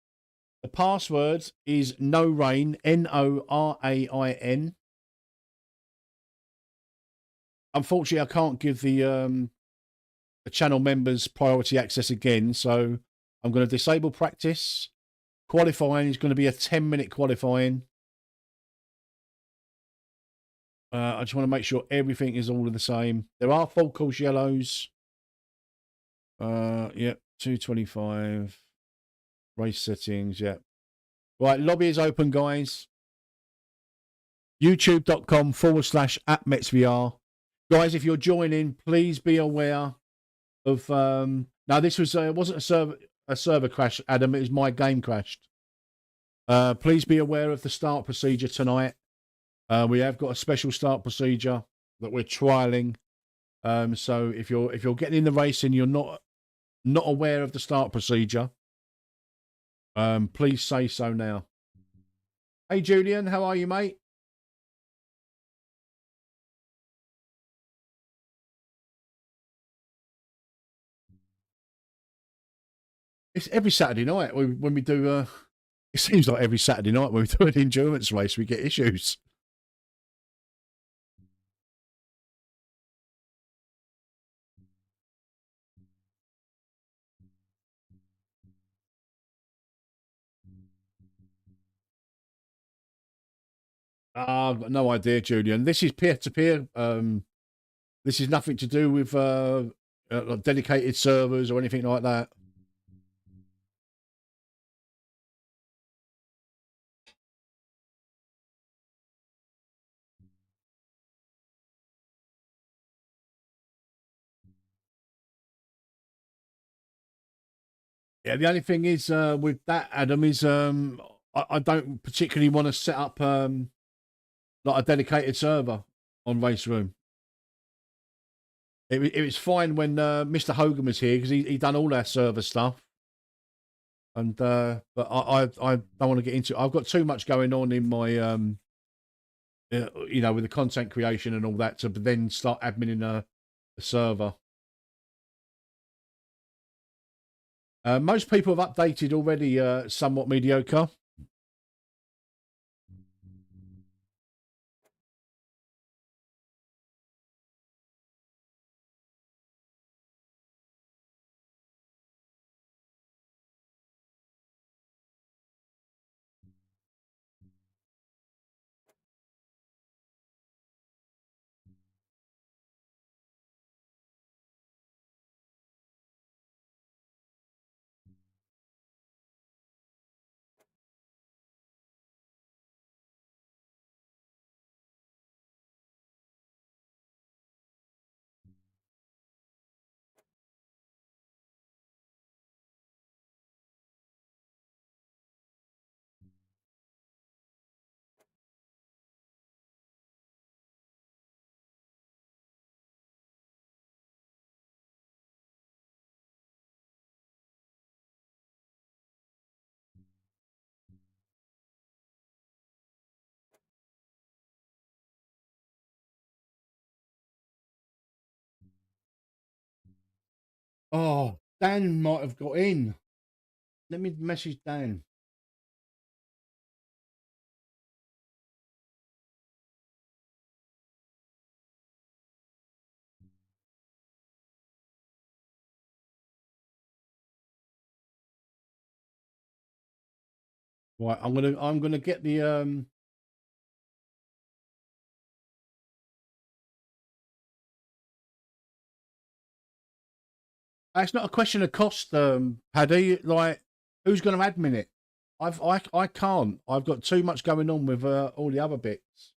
The password is NORAIN, NORAIN. Unfortunately, I can't give the channel members priority access again, so I'm going to disable practice. Qualifying is going to be a 10-minute qualifying. I just want to make sure everything is all the same. There are full course yellows. Yep, 225. Race settings, yep. Right, lobby is open, guys. YouTube.com/@Metzvr. Guys, if you're joining, please be aware of. Now, this was wasn't a server crash, Adam. It was my game crashed. Please be aware of the start procedure tonight. We have got a special start procedure that we're trialing. So if you're getting in the race and you're not aware of the start procedure, please say so now. Hey, Julian, how are you, mate? It's every Saturday night when we do. It seems like every Saturday night when we do an endurance race, we get issues. I've got no idea, Julian. This is peer-to-peer. This is nothing to do with like dedicated servers or anything like that. Yeah, the only thing is with that, Adam, is I don't particularly want to set up like a dedicated server on Race Room. It was fine when Mr. Hogan was here because he done all our server stuff. And but I don't want to get into it. I've got too much going on in my you know, with the content creation and all that to then start adminning a server. Most people have updated already. Somewhat mediocre. Oh, Dan might have got in. Let me message Dan. Right, I'm gonna get the It's not a question of cost, Paddy. Like, who's going to admin it? I can't. I've got too much going on with all the other bits.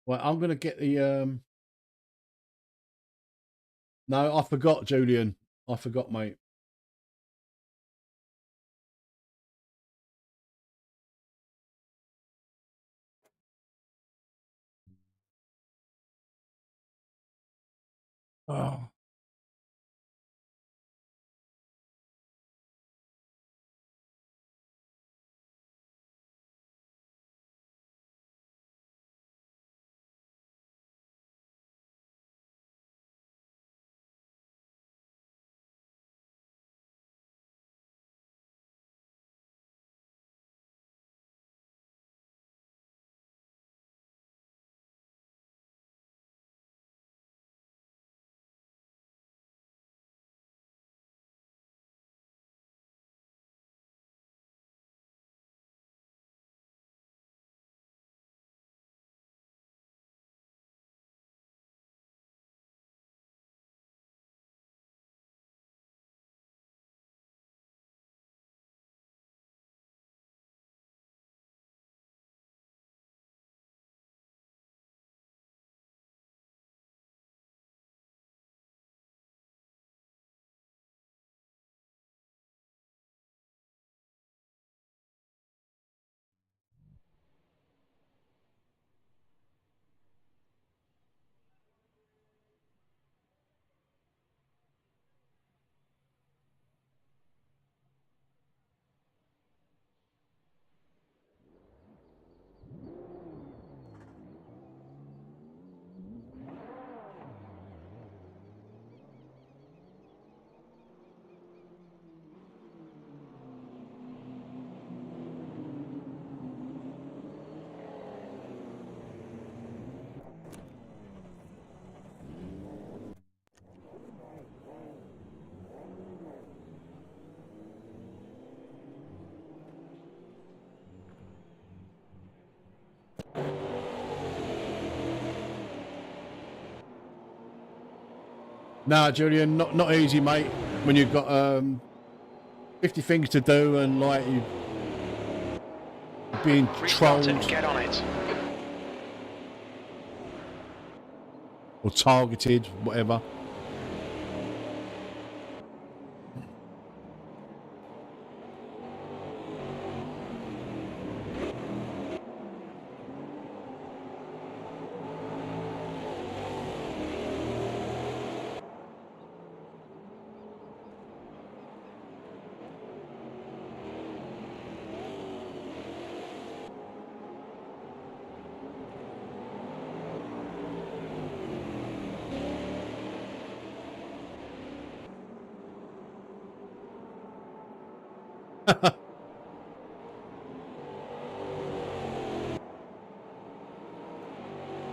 Well, I'm going to get the. No, I forgot, Julian. I forgot, mate. Oh. No, Julian, not easy, mate. When you've got 50 things to do and like you're being Restart trolled it and get on it. or targeted, whatever.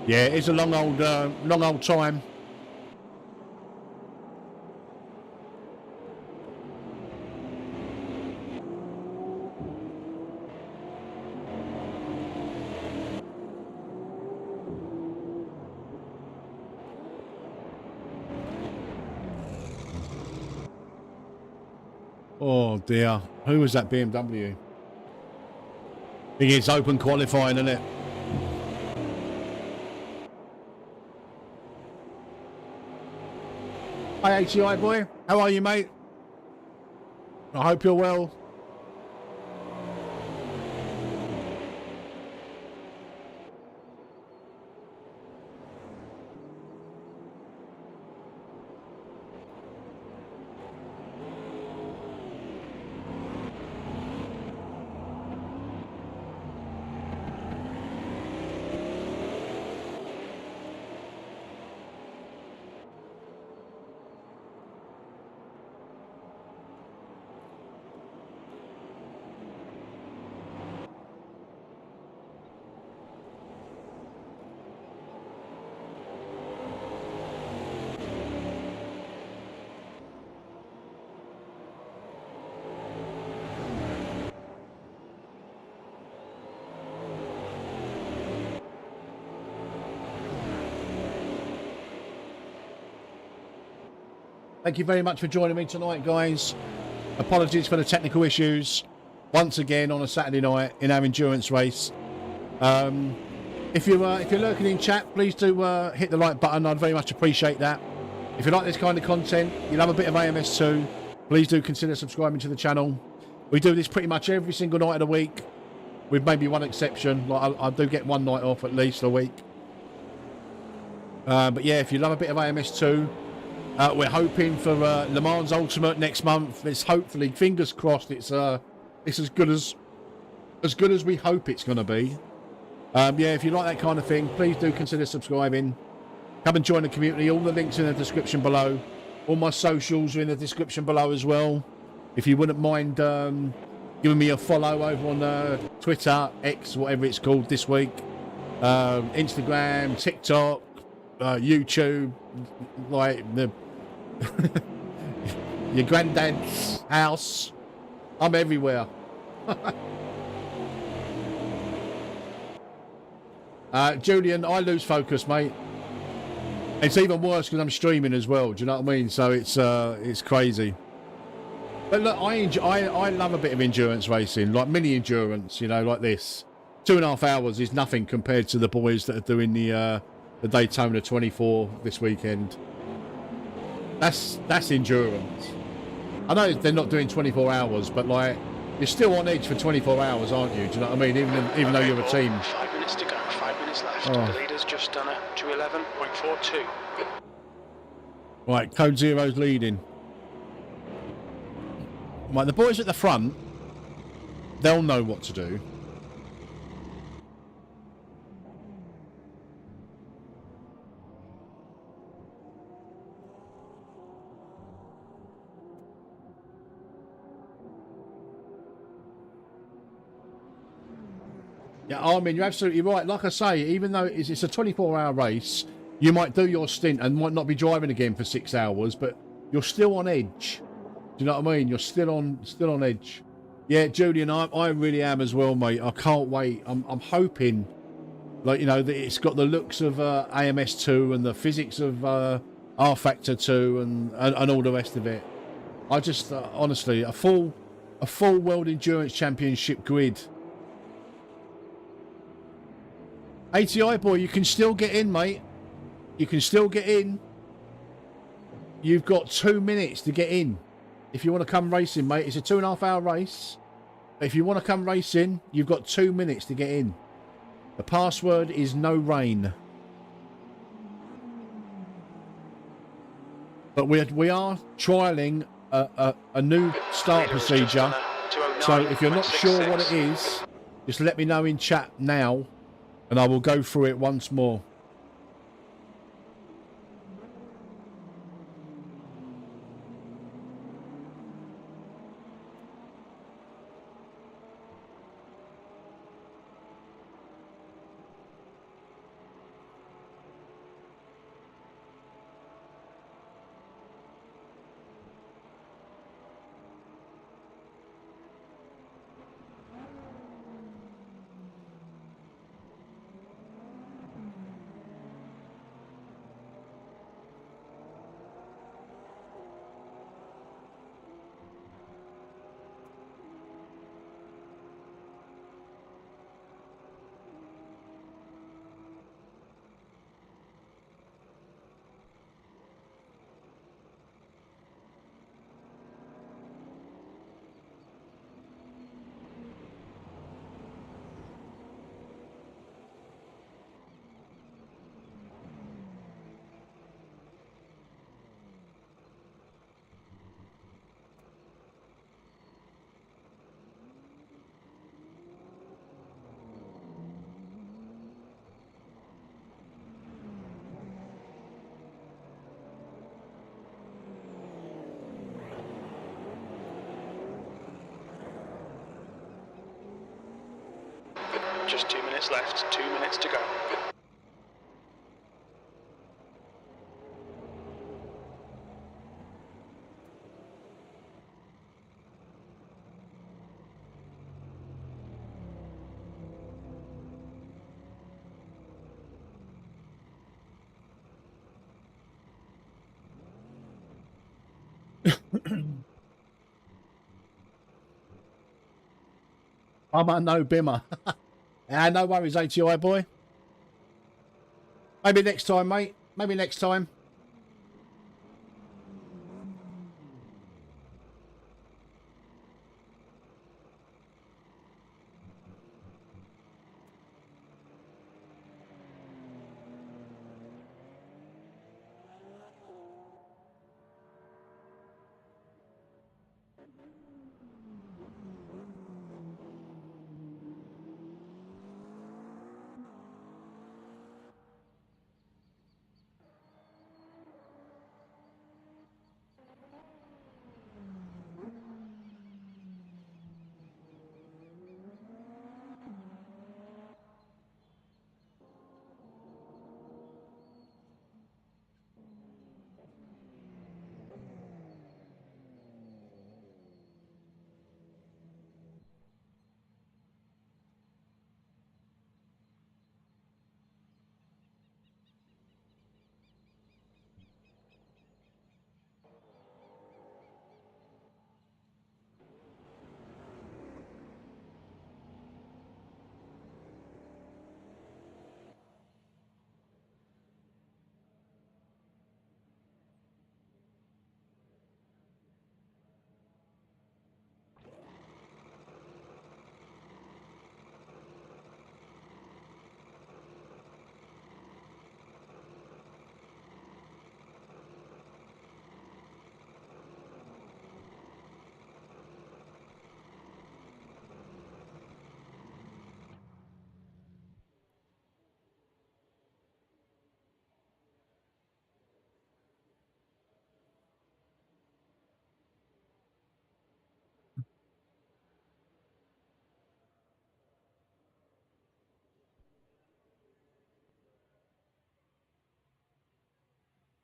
Yeah, it's a long old time. Oh dear, who was that BMW? I think it's open qualifying, isn't it? Hi HCI boy, how are you, mate? I hope you're well. Thank you very much for joining me tonight, guys. Apologies for the technical issues once again on a Saturday night in our endurance race. If you're lurking in chat, please do hit the like button. I'd very much appreciate that. If you like this kind of content, you love a bit of AMS2, please do consider subscribing to the channel. We do this pretty much every single night of the week, with maybe one exception. Like I do get one night off at least a week. But yeah, if you love a bit of AMS2, we're hoping for Le Mans Ultimate next month. It's hopefully, fingers crossed, it's as good as we hope it's going to be. Yeah, if you like that kind of thing, please do consider subscribing. Come and join the community. All the links in the description below. All my socials are in the description below as well. If you wouldn't mind giving me a follow over on Twitter, X, whatever it's called this week, Instagram, TikTok, YouTube, like the your granddad's house. I'm everywhere. Julian, I lose focus, mate. It's even worse because I'm streaming as well. Do you know what I mean? So it's crazy. But look, I love a bit of endurance racing, like mini endurance. You know, like this. 2.5 hours is nothing compared to the boys that are doing the Daytona 24 this weekend. That's endurance. I know they're not doing 24 hours, but like you're still on edge for 24 hours, aren't you? Do you know what I mean? Even though you're a team. 5 minutes to go. 5 minutes left. Oh. The leader's just done a 2:11.42. Right, Code Zero's leading. Right, the boys at the front, they'll know what to do. Yeah, Armin, you're absolutely right. Like I say, even though it's a 24-hour race, you might do your stint and might not be driving again for 6 hours, but you're still on edge. Do you know what I mean? You're still on edge. Yeah, Julian, I really am as well, mate. I can't wait. I'm hoping, like, you know, that it's got the looks of AMS2 and the physics of R Factor 2 and all the rest of it. I just honestly a full World Endurance Championship grid. ATI boy, you can still get in, mate. You can still get in. You've got 2 minutes to get in. If you want to come racing, mate, it's a 2.5 hour race. If you want to come racing, you've got 2 minutes to get in. The password is no rain. But we are trialling a new start procedure. So if you're not sure what it is, just let me know in chat now, and I will go through it once more. Just 2 minutes left, 2 minutes to go. I'm a no bimmer. No worries, ATI boy. Maybe next time, mate. Maybe next time.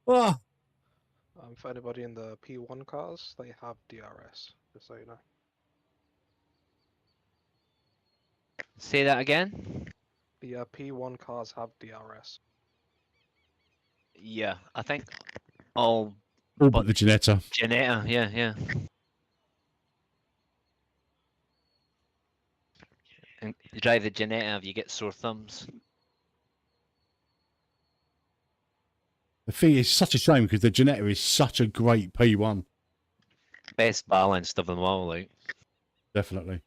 Oh, For anybody in the P1 cars, they have DRS, just so you know. Say that again? The P1 cars have DRS. Yeah, I think All All but the Ginetta. Ginetta, yeah. And you drive the Ginetta, you get sore thumbs. The thing is such a shame because the Ginetta is such a great P1. Best balanced of them all, like. Definitely.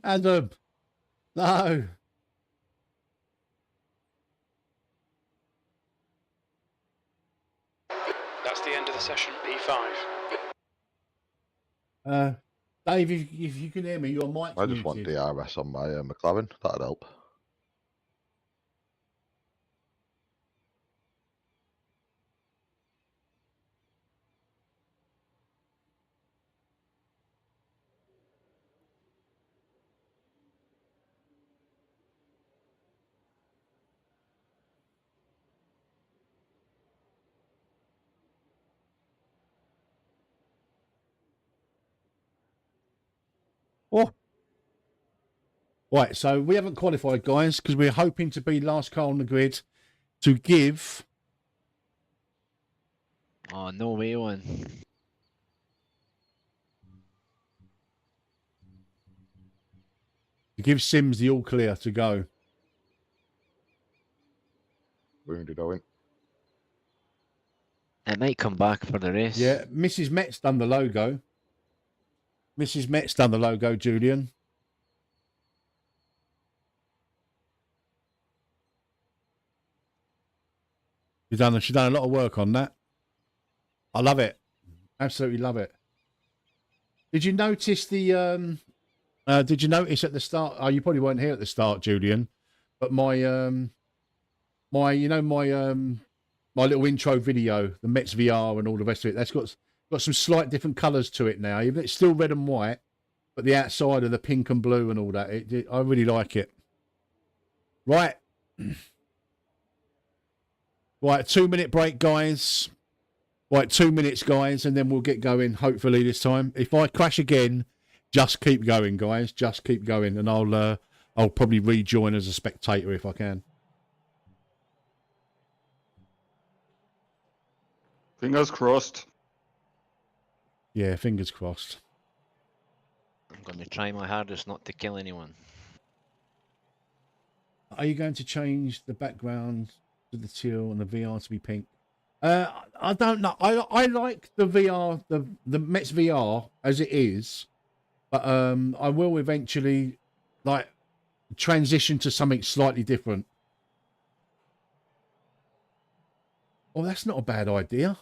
Adam, no. That's the end of the session, P5. Dave, if you can hear me, your mic's I just want muted. DRS on my McLaren. That'd help. Oh. Right, so we haven't qualified, guys, because we're hoping to be last car on the grid to give... Oh, no way, one. To give Sims the all clear to go. Wounded Owen. It might come back for the race. Yeah, Mrs. Metz done the logo. Mrs. Metz done the logo, Julian. She's done a lot of work on that. I love it. Absolutely love it. Did you notice the did you notice at the start, oh, you probably weren't here at the start, Julian, but my my little intro video, the Metzvr and all the rest of it, that's got some slight different colours to it now. It's still red and white, but the outside of the pink and blue and all that, I really like it. Right. Right, 2-minute break, guys. Right, 2 minutes, guys, and then we'll get going, hopefully, this time. If I crash again, just keep going, guys. Just keep going, and I'll probably rejoin as a spectator if I can. Fingers crossed. Yeah, fingers crossed. I'm going to try my hardest not to kill anyone. Are you going to change the background to the teal and the VR to be pink? I don't know. I like the VR, the Metzvr as it is, but I will eventually like transition to something slightly different. Oh, that's not a bad idea.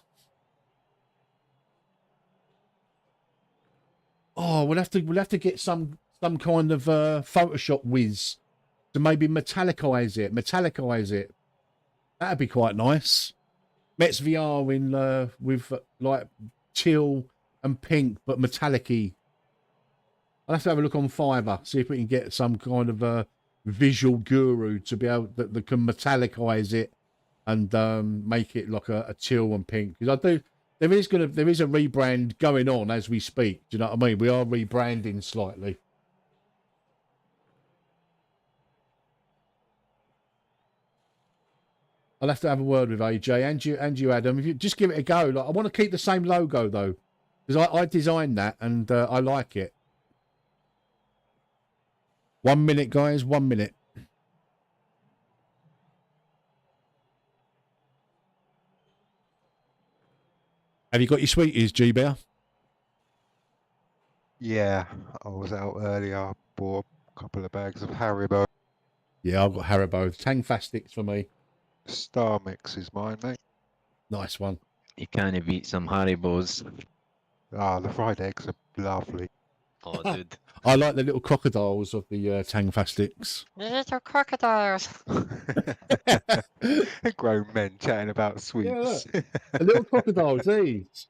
Oh, we'll have to get some kind of Photoshop whiz to maybe metallicize it. That'd be quite nice. Metzvr in with like teal and pink, but metallic-y. I'll have to have a look on Fiverr, see if we can get some kind of a visual guru to be able that can metallicize it and make it like a teal and pink. Because there is a rebrand going on as we speak. Do you know what I mean? We are rebranding slightly. I'll have to have a word with AJ and you, Adam. If you just give it a go. Like, I want to keep the same logo though, because I designed that and I like it. 1 minute, guys. 1 minute. Have you got your sweeties, G-Bear? Yeah, I was out earlier. I bought a couple of bags of Haribo. Yeah, I've got Haribo. Tangfastics for me. Star Mix is mine, mate. Nice one. You can't beat some Haribos. Ah, the fried eggs are lovely. Oh, dude. I like the little crocodiles of the Tangfastics. Little crocodiles. Grown men chatting about sweets. The little crocodiles, these.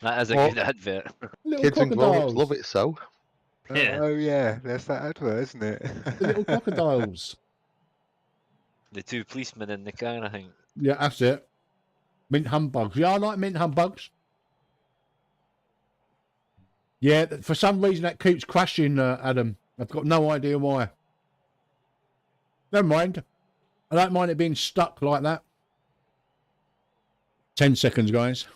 That is a Well, good advert. Little Kids and grown-ups crocodiles. love it so. Yeah. Oh yeah, there's that advert, isn't it? The little crocodiles. The two policemen in the car, I think. Yeah, that's it. Mint humbugs. Yeah, I like mint humbugs. Yeah, for some reason that keeps crashing, Adam. I've got no idea why. Never mind. I don't mind it being stuck like that. 10 seconds, guys.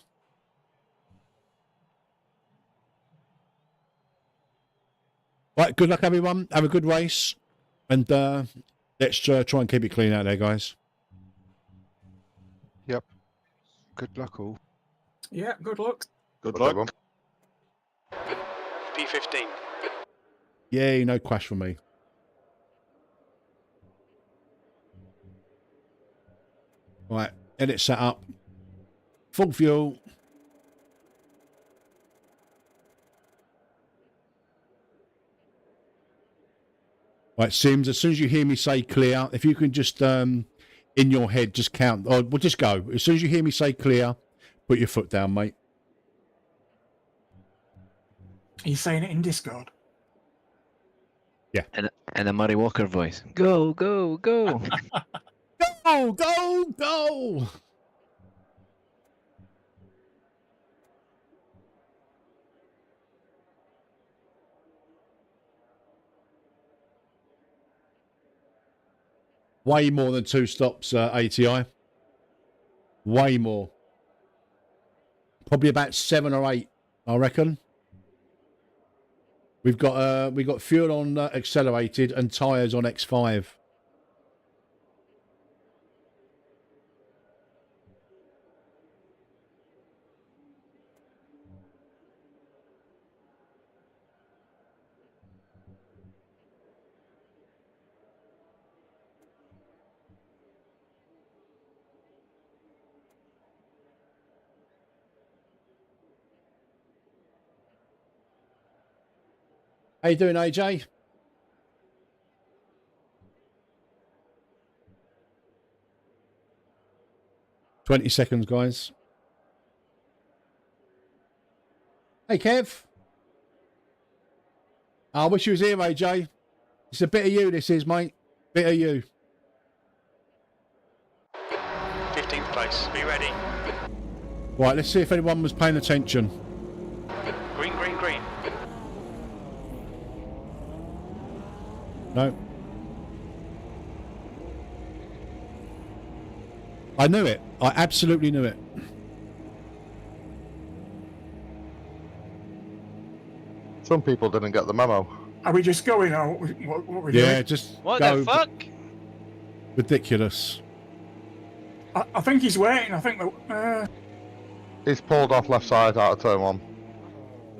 Right, good luck, everyone. Have a good race. And let's try and keep it clean out there, guys. Yep. Good luck, all. Yeah, good luck. Good Okay, luck. everyone. P15. Yay, no crash for me. Right, edit set up. Full fuel. Right, Sims, as soon as you hear me say clear, if you can just, in your head, just count. Or we'll just go. As soon as you hear me say clear, put your foot down, mate. Are you saying it in Discord? And a Murray Walker voice. Go, go, go. Go, go, go! Way more than 2 stops, ATI. Way more. Probably about 7 or 8, I reckon. We've got fuel on accelerated and tyres on X5. How you doing, AJ? "20 seconds, guys." Hey, Kev. I wish you was here, AJ. It's a bit of you, this is, mate. Bit of you. 15th place. Be ready. Right, let's see if anyone was paying attention. Green, green, green. No. I knew it. I absolutely knew it. Some people didn't get the memo. Are we just going or what we Yeah, doing? just What go. the fuck? Ridiculous. I think he's waiting. I think that, He's pulled off left side out of turn 1.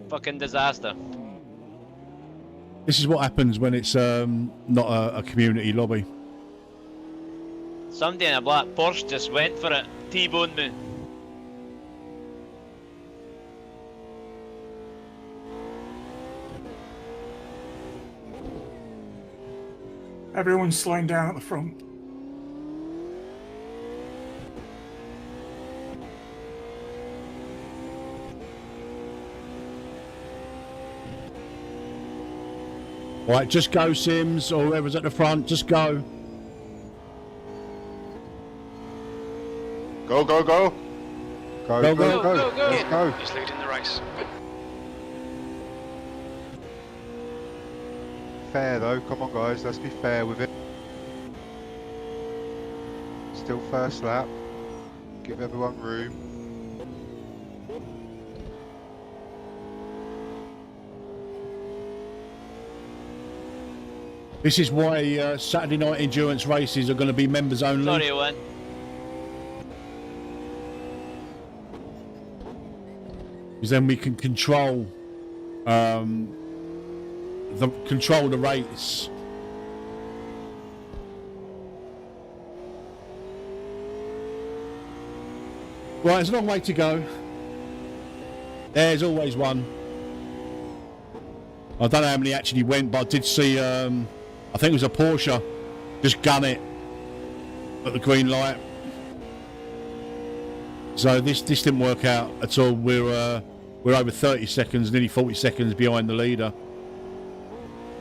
Fucking disaster. This is what happens when it's not a community lobby. Somebody in a black Porsche just went for it. T-boned me. everyone's slowing down at the front. Right, just go, Sims, or whoever's at the front, just go. Go, go, go. Go, Go, go, go, go. go, go. Let's go. He's leading the race. Fair though, come on guys, let's be fair with it. Still first lap. Give everyone room. This is why Saturday night endurance races are going to be members only. Sorry, Owen. Because then we can control the race. Right, there's a long way to go. There's always one. I don't know how many actually went, but I did see, I think it was a Porsche, just gun it at the green light. So this didn't work out at all. We're over 30 seconds, nearly 40 seconds behind the leader.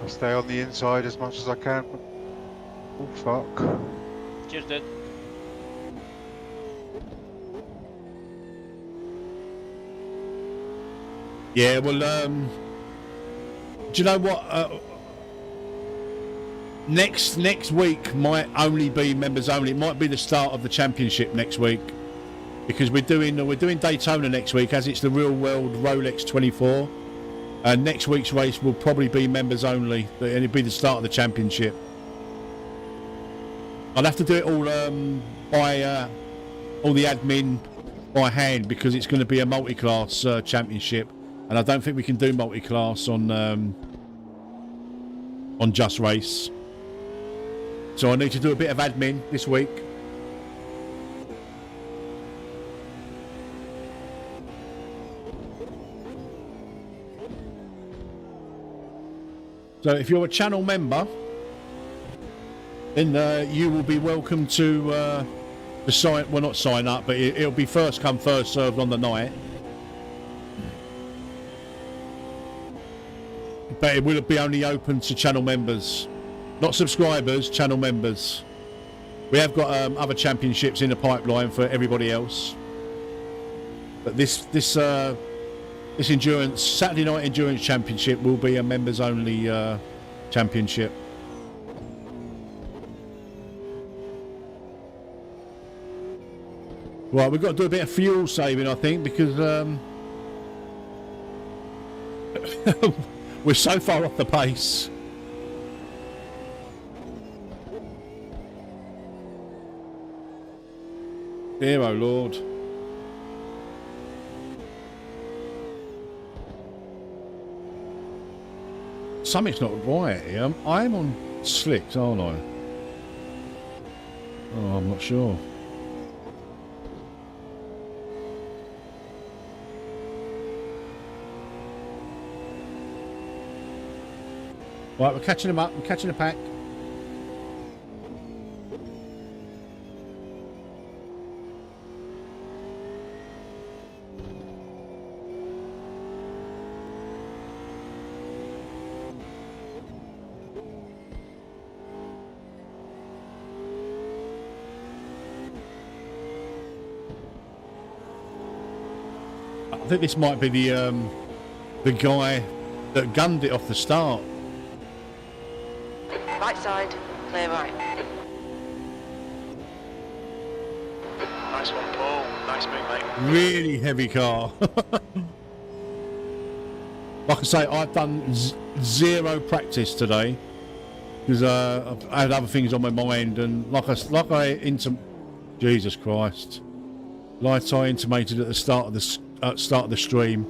I'll stay on the inside as much as I can. Oh fuck. Cheers, dude. Yeah, well, Do you know what? Next week might only be members only. It might be the start of the championship next week, because we're doing Daytona next week, as it's the real world Rolex 24. And next week's race will probably be members only, and it'll be the start of the championship. I'll have to do it all by all the admin by hand, because it's going to be a multi-class championship, and I don't think we can do multi-class on Just Race. So I need to do a bit of admin this week. So if you're a channel member, then you will be welcome to sign. Well, not sign up, but it'll be first come, first served on the night. But it will be only open to channel members, not subscribers. Channel members. We have got other championships in the pipeline for everybody else, but this endurance Saturday night endurance championship will be a members only championship. Right, we've got to do a bit of fuel saving, I think, because we're so far off the pace. Dear oh Lord. Something's not right here. I'm on slicks, aren't I? Oh, I'm not sure. Right, we're catching them up. We're catching the pack. I think this might be the guy that gunned it off the start. Right side, clear right. Nice one, Paul. Nice move, mate. Really heavy car. Like I say, I've done zero practice today because I've had other things on my mind, and Jesus Christ, like I intimated at the start of the stream,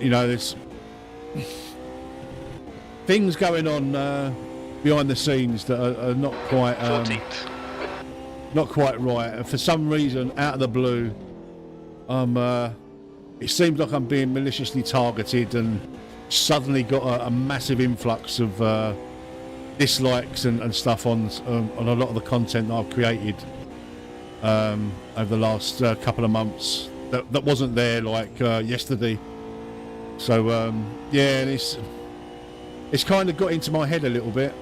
there's things going on behind the scenes that are not quite right, and for some reason, out of the blue, it seems like I'm being maliciously targeted, and suddenly got a massive influx of dislikes and stuff on a lot of the content that I've created over the last couple of months that wasn't there like yesterday. So yeah, and it's kind of got into my head a little bit.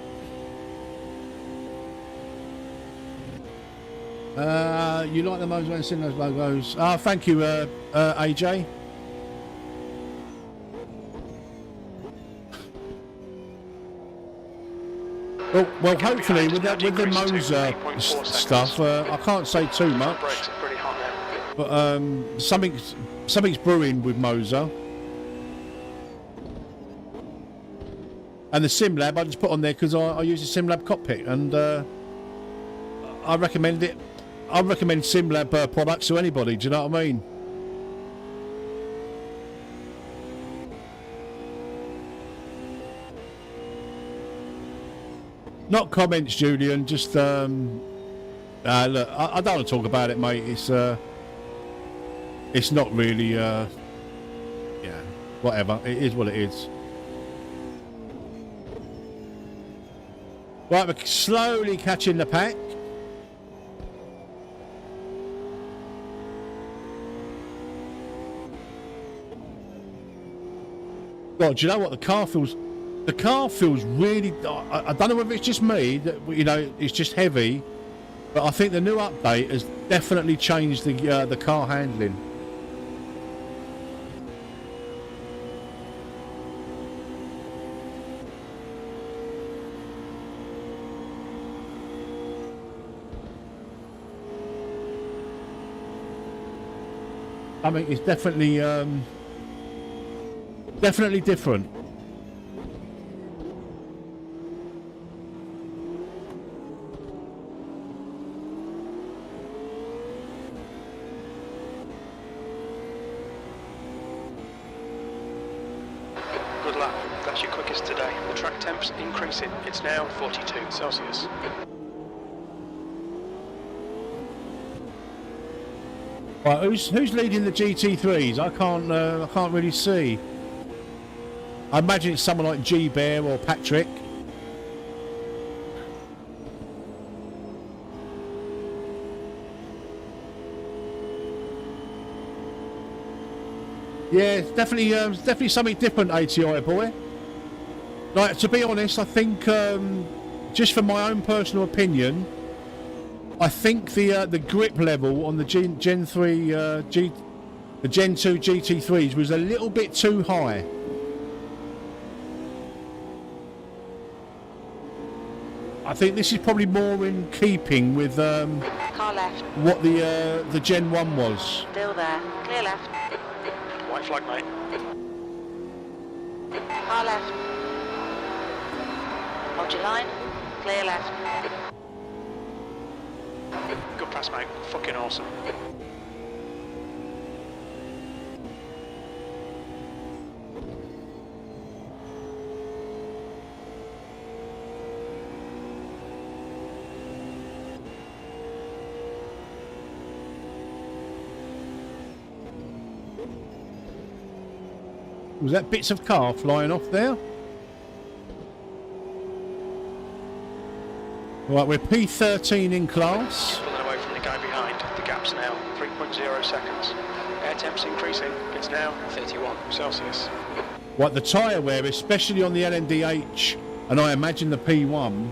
You like the Motor and seeing those logos? Thank you, AJ. Well, hopefully with the Moser stuff, I can't say too much. But something's brewing with Moser. And the SimLab, I just put on there because I use the SimLab cockpit, and I recommend it. I recommend SimLab products to anybody. Do you know what I mean? Not comments, Julian. Just look, I don't want to talk about it, mate. It's not really. Yeah, whatever. It is what it is. Right, we're slowly catching the pack. God, do you know what? The car feels really. I don't know whether it's just me that it's just heavy, but I think the new update has definitely changed the car handling. I mean, it's definitely definitely different. Good lap. That's your quickest today. The track temp's increasing. It's now 42 Celsius. Right, who's leading the GT3s? I can't really see. I imagine it's someone like G Bear or Patrick. Yeah, it's definitely something different, ATI boy. Like, to be honest, I think just from my own personal opinion, I think the grip level on the Gen 3 the Gen 2 GT3s was a little bit too high. I think this is probably more in keeping with Car left. what the Gen 1 was. Still there. Clear left. White flag, mate. Car left. Hold your line. Clear left. Good pass, mate. Fucking awesome. Was that bits of car flying off there? Right, we're P13 in class. Pulling away from the guy behind. The gap's now 3.0 seconds. Air temp's increasing. It's now 31 Celsius. Right, the tyre wear, especially on the LMDh, and I imagine the P1,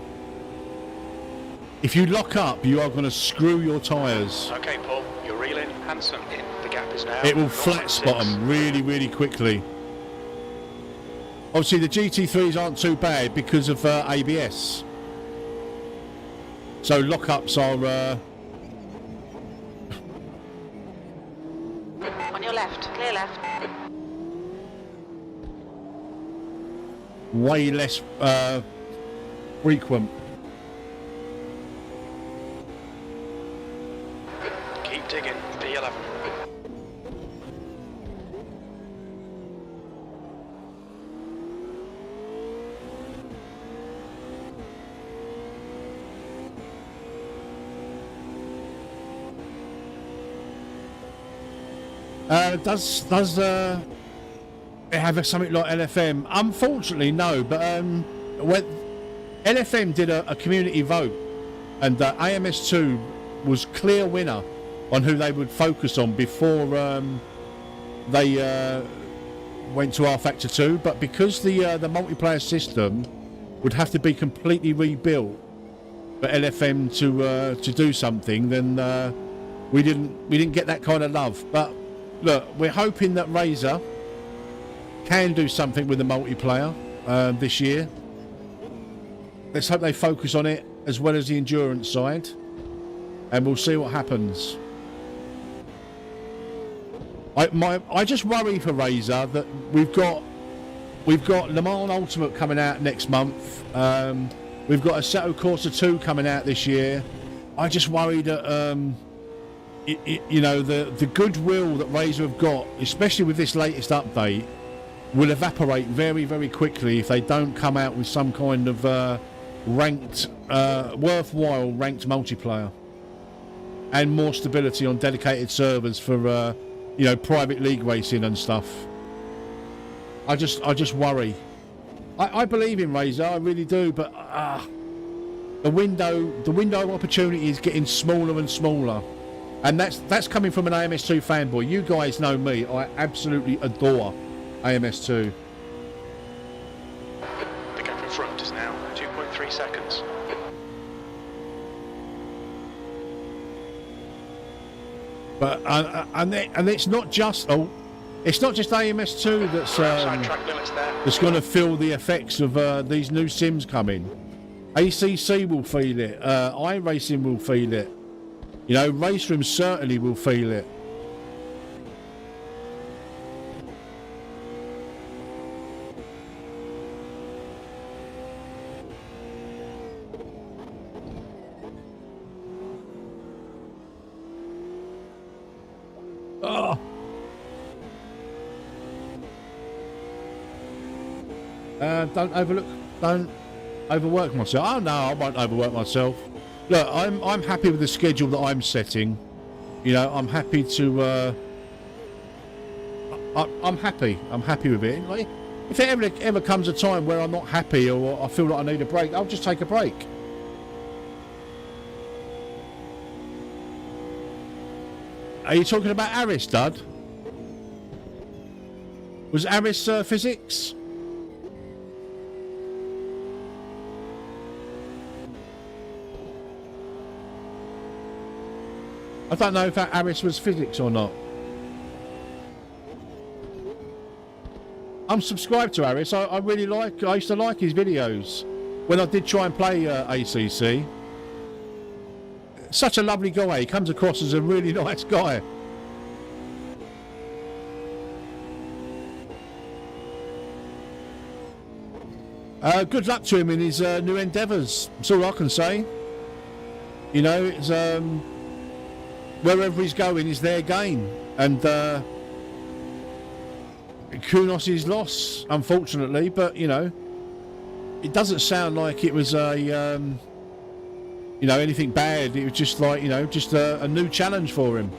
if you lock up, you are going to screw your tyres. Okay, Paul, you're reeling. Handsome in. The gap is now. It will flat spot them really, really quickly. Obviously, the GT3s aren't too bad because of ABS. So lockups are On your left. Clear left. way less frequent. Keep digging. P11. Does it have something like LFM? Unfortunately, no. But when LFM did a community vote, and AMS2 was clear winner on who they would focus on before they went to R-Factor 2. But because the multiplayer system would have to be completely rebuilt for LFM to do something, then we didn't get that kind of love. But look, we're hoping that Razor can do something with the multiplayer this year. Let's hope they focus on it as well as the endurance side, and we'll see what happens. I just worry for Razor that we've got Le Mans Ultimate coming out next month. We've got Assetto Corsa 2 coming out this year. I just worry that you know, the goodwill that Razor have got, especially with this latest update, will evaporate very, very quickly if they don't come out with some kind of ranked, worthwhile ranked multiplayer and more stability on dedicated servers for you know, private league racing and stuff. I just worry. I believe in Razor, I really do, but the window of opportunity is getting smaller and smaller. And that's coming from an AMS2 fanboy. You guys know me. I absolutely adore AMS2. The gap in front is now 2.3 seconds. But and it's not just AMS2 that's going to feel the effects of these new sims coming. ACC will feel it. iRacing will feel it. You know, Race Room certainly will feel it. Don't overwork myself. Oh no, I won't overwork myself. Look, I'm happy with the schedule that I'm setting. You know, I'm happy to. I'm happy. I'm happy with it. Like, if there ever comes a time where I'm not happy or I feel like I need a break, I'll just take a break. Are you talking about Aris, Dud? Was Aris physics? I don't know if that Aris was physics or not. I'm subscribed to Aris. I really like. I used to like his videos when I did try and play ACC. Such a lovely guy. He comes across as a really nice guy. Good luck to him in his new endeavours. That's all I can say. You know, it's wherever he's going is their game, and Kunos's loss, unfortunately. But you know, it doesn't sound like it was a you know, anything bad. It was just like, you know, just a new challenge for him.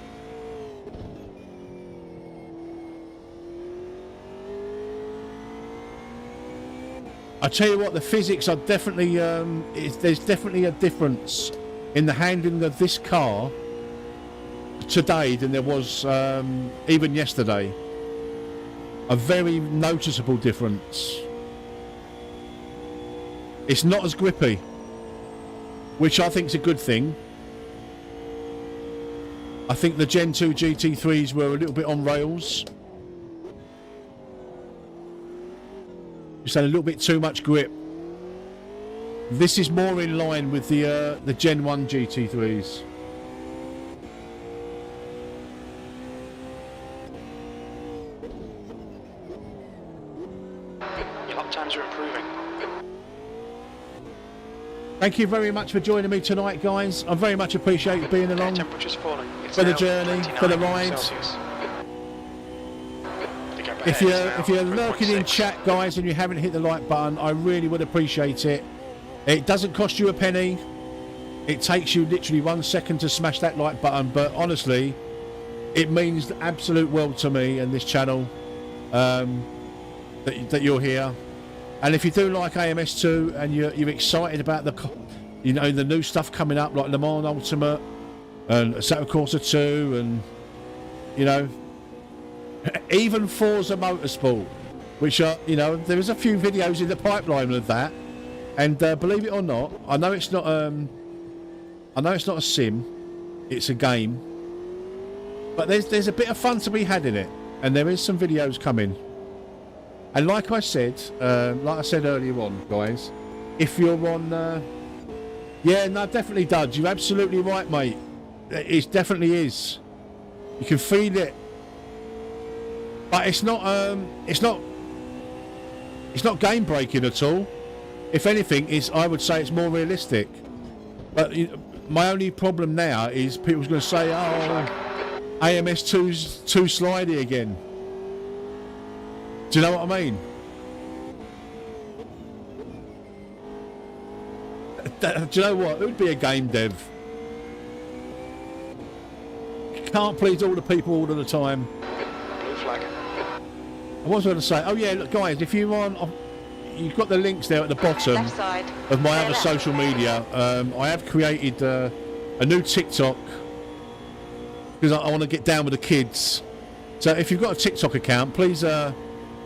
I tell you what, the physics are definitely there's definitely a difference in the handling of this car today than there was even yesterday. A very noticeable difference. It's not as grippy, which I think is a good thing. I think the Gen 2 GT3s were a little bit on rails. Just had a little bit too much grip. This is more in line with the Gen 1 GT3s. Your lap times are improving. Thank you very much for joining me tonight, guys. I very much appreciate you being along Temperature's falling. It's for the now journey, 29 for the ride. Celsius. The gap If ahead is you're now lurking in 3.6. chat, guys, and you haven't hit the like button, I really would appreciate it. It doesn't cost you a penny. It takes you literally 1 second to smash that like button, but honestly, it means the absolute world to me and this channel that you're here. And if you do like AMS2 and you're excited about the new stuff coming up, like Le Mans Ultimate and Assetto Corsa 2, and you know, even Forza Motorsport, which are, you know, there is a few videos in the pipeline of that. And believe it or not, I know it's not a sim, it's a game, but there's a bit of fun to be had in it, and there is some videos coming. And like I said earlier on, guys, if you're on, yeah, no, definitely does. You're absolutely right, mate. It definitely is. You can feel it, but it's not game breaking at all. If anything, I would say it's more realistic. But my only problem now is people's going to say, "Oh, AMS2's too slidey again." Do you know what I mean? Do you know what? It would be a game dev. Can't please all the people all of the time. Blue flag. I was going to say, oh yeah, look, guys, if you want, you've got the links there at the bottom Left side. of my Clear other left. social media. I have created a new TikTok because I want to get down with the kids. So if you've got a TikTok account, please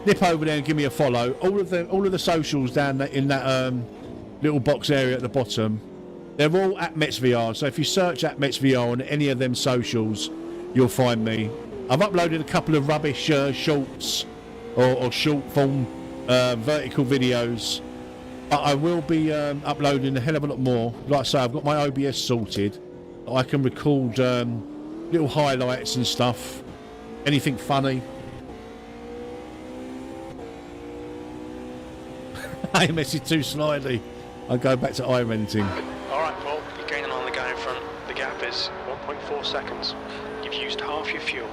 nip over there and give me a follow. All of the socials down in that little box area at the bottom, they're all at Metzvr. So if you search at Metzvr on any of them socials, you'll find me. I've uploaded a couple of rubbish shorts or short form vertical videos, but I will be uploading a hell of a lot more. Like I say, I've got my OBS sorted. I can record little highlights and stuff, anything funny. AMS is too slidey. I go back to iRenting. Alright, Paul, you're gaining on the guy in front. The gap is 1.4 seconds. You've used half your fuel.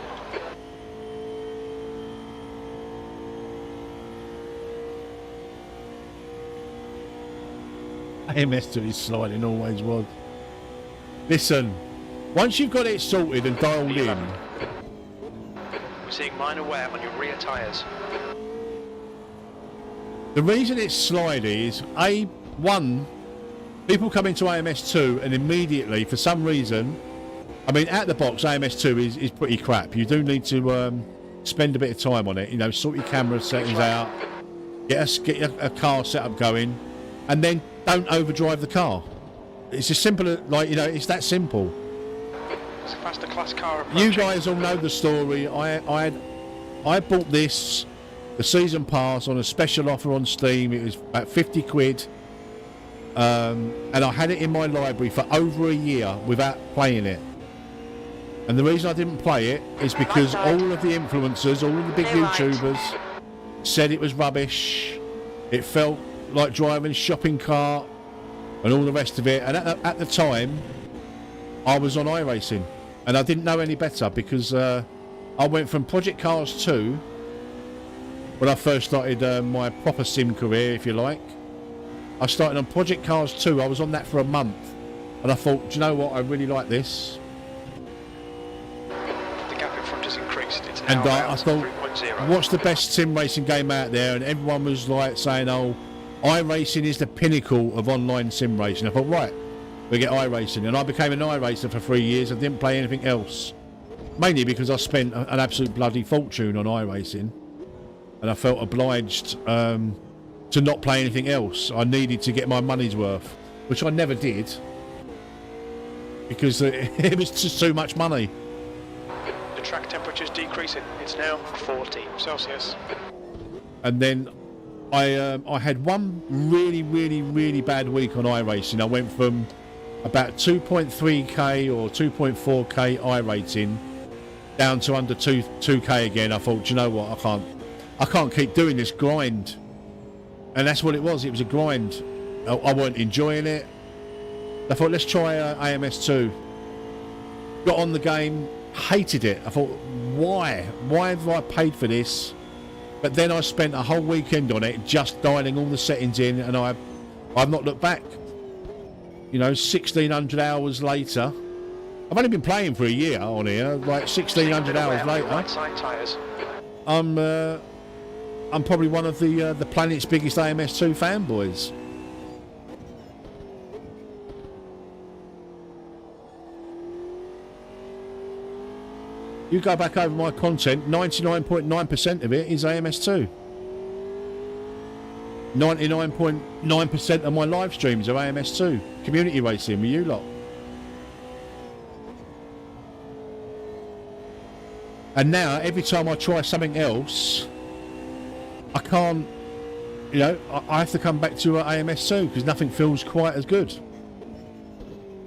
AMS2 is sliding, always was. Listen, once you've got it sorted and dialed in, We're seeing minor wear on your rear tyres. the reason it's sliding is one, people come into AMS2 and immediately, for some reason, I mean, out the box, AMS2 is pretty crap. You do need to spend a bit of time on it. You know, sort your camera settings out, get a car setup going, and then don't overdrive the car. It's as simple as, like, you know, it's that simple. It's a faster class car approaching. You guys all know the story. I bought this, the season pass, on a special offer on Steam. It was about 50 quid. And I had it in my library for over a year without playing it. And the reason I didn't play it is because all of the influencers, all of the big YouTubers said it was rubbish. It felt like driving a shopping cart and all the rest of it. And at the time, I was on iRacing. And I didn't know any better because I went from Project Cars 2, when I first started my proper sim career, if you like. I started on Project Cars 2. I was on that for a month. And I thought, do you know what? I really like this. The gap in front has increased. It's And now I thought, 3.0. what's the best sim racing game out there? And everyone was like saying, oh, iRacing is the pinnacle of online sim racing. I thought, right, we get iRacing. And I became an iRacer for 3 years. I didn't play anything else. Mainly because I spent an absolute bloody fortune on iRacing. And I felt obliged to not play anything else. I needed to get my money's worth, which I never did. Because it was just too much money. The track temperature is decreasing. It's now 40 Celsius. And then I had one really bad week on iRacing. I went from about 2.3k or 2.4k iRating down to under 2k again. I thought, do you know what, I can't keep doing this grind. And that's what it was. It was a grind. I weren't enjoying it. I thought, let's try AMS2. Got on the game, hated it. I thought, why have I paid for this? But then I spent a whole weekend on it, just dialing all the settings in, and I've not looked back. You know, 1,600 hours later. I've only been playing for a year on here. Like 1,600 hours later, Right side tyres. I'm probably one of the planet's biggest AMS2 fanboys. You go back over my content, 99.9% of it is AMS2. 99.9% of my live streams are AMS2. Community racing with you lot. And now, every time I try something else, I can't, you know, I have to come back to AMS2 because nothing feels quite as good.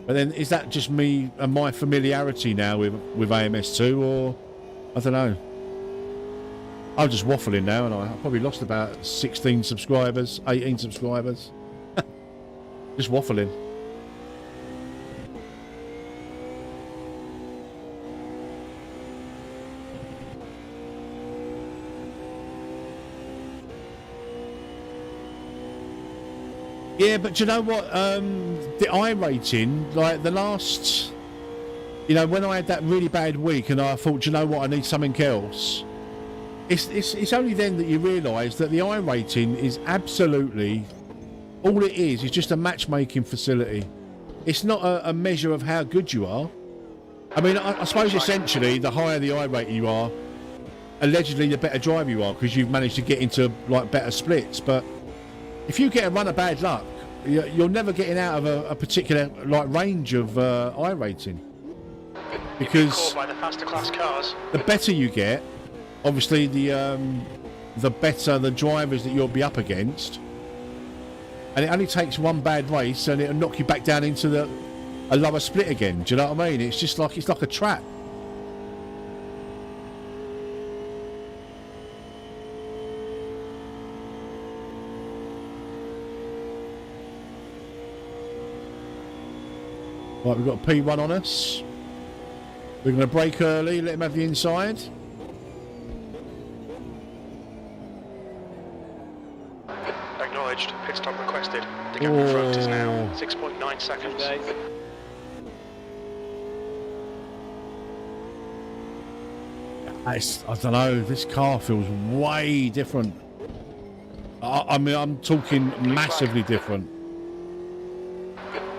But then, is that just me and my familiarity now with AMS2, or I don't know? I'm just waffling now, and I probably lost about 16 subscribers, 18 subscribers. Just waffling. Yeah, but do you know what? The iRating, like the last, you know, when I had that really bad week and I thought, do you know what, I need something else. It's only then that you realise that the iRating is absolutely, all it is just a matchmaking facility. It's not a measure of how good you are. I mean, I suppose essentially the higher the iRating you are, allegedly the better driver you are because you've managed to get into like better splits. But if you get a run of bad luck, you're never getting out of a particular like range of iRating, because By the faster class cars. the better you get, obviously the better the drivers that you'll be up against, and it only takes one bad race and it'll knock you back down into a lower split again. Do you know what I mean? It's just like, it's like a trap. Right, we've got a P1 on us. We're going to brake early, let him have the inside. Acknowledged. Pit stop requested. gap in front is now 6.9 seconds. I don't know, this car feels way different. I mean, I'm talking massively different.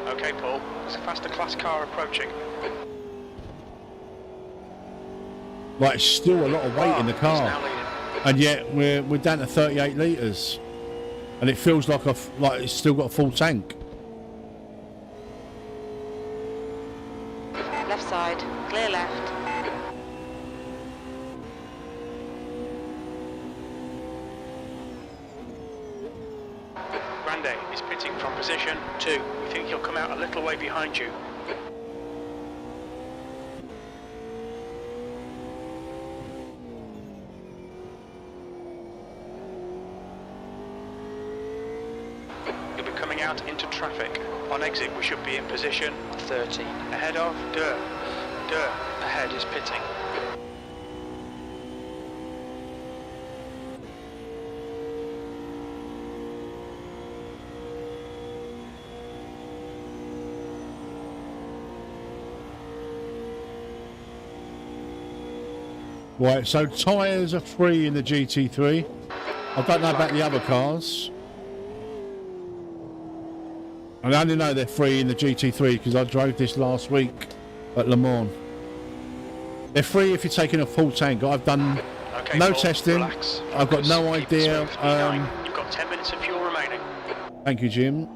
Okay, Paul, there's a faster class car approaching. Like, it's still a lot of weight in the He's car, now leading. and yet we're down to 38 litres, and it feels like it's still got a full tank. Left side, clear left. Grande is pitting from position 2. We think he'll come out a little way behind you. You'll be coming out into traffic. On exit we should be in position 13. Ahead of Durr. Durr ahead is pitting. Right, so tyres are free in the GT3. I don't know about the other cars. I only know they're free in the GT3 because I drove this last week at Le Mans. They're free if you're taking a full tank. I've done Okay, no Paul, testing. relax. I've got no Keep the idea. swings, B9. You've got 10 minutes of fuel remaining. Thank you, Jim.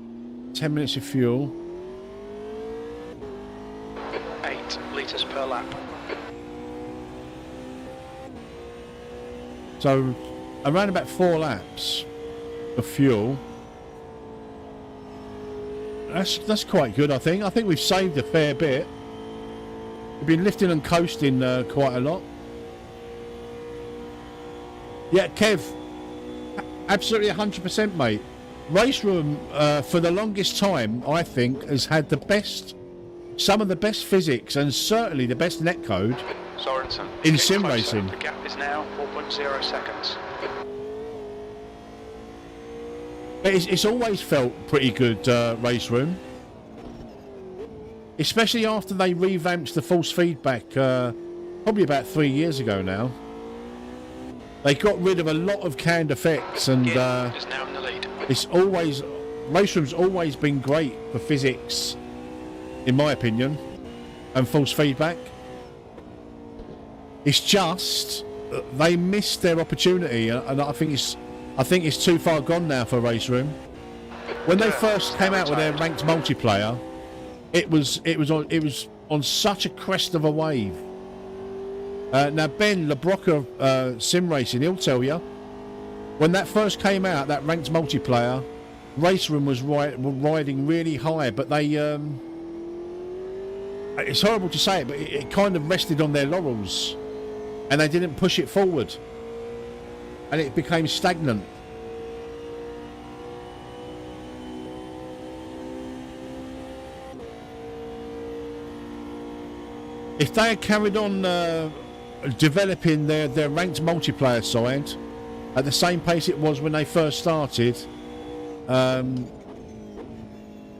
10 minutes of fuel. 8 litres per lap. So around about 4 laps of fuel. That's quite good, I think. I think we've saved a fair bit. We've been lifting and coasting quite a lot. Yeah, Kev, absolutely 100%, mate. Race Room, for the longest time, I think, has had some of the best physics and certainly the best netcode Sorensen. in Getting sim closer. racing. The gap is now 4.0 seconds. It's always felt pretty good, Race Room. Especially after they revamped the false feedback, probably about 3 years ago now. They got rid of a lot of canned effects, and Is now in the lead. Race Room's always been great for physics, in my opinion, and false feedback. It's just they missed their opportunity, and I think it's too far gone now for Race Room. When they first came out with their ranked multiplayer, it was on such a crest of a wave. Now Ben LeBrock of Sim Racing, he'll tell you, when that first came out, that ranked multiplayer, Race Room was riding really high, but they it's horrible to say it, but it kind of rested on their laurels, and they didn't push it forward, and it became stagnant. If they had carried on developing their ranked multiplayer side at the same pace it was when they first started,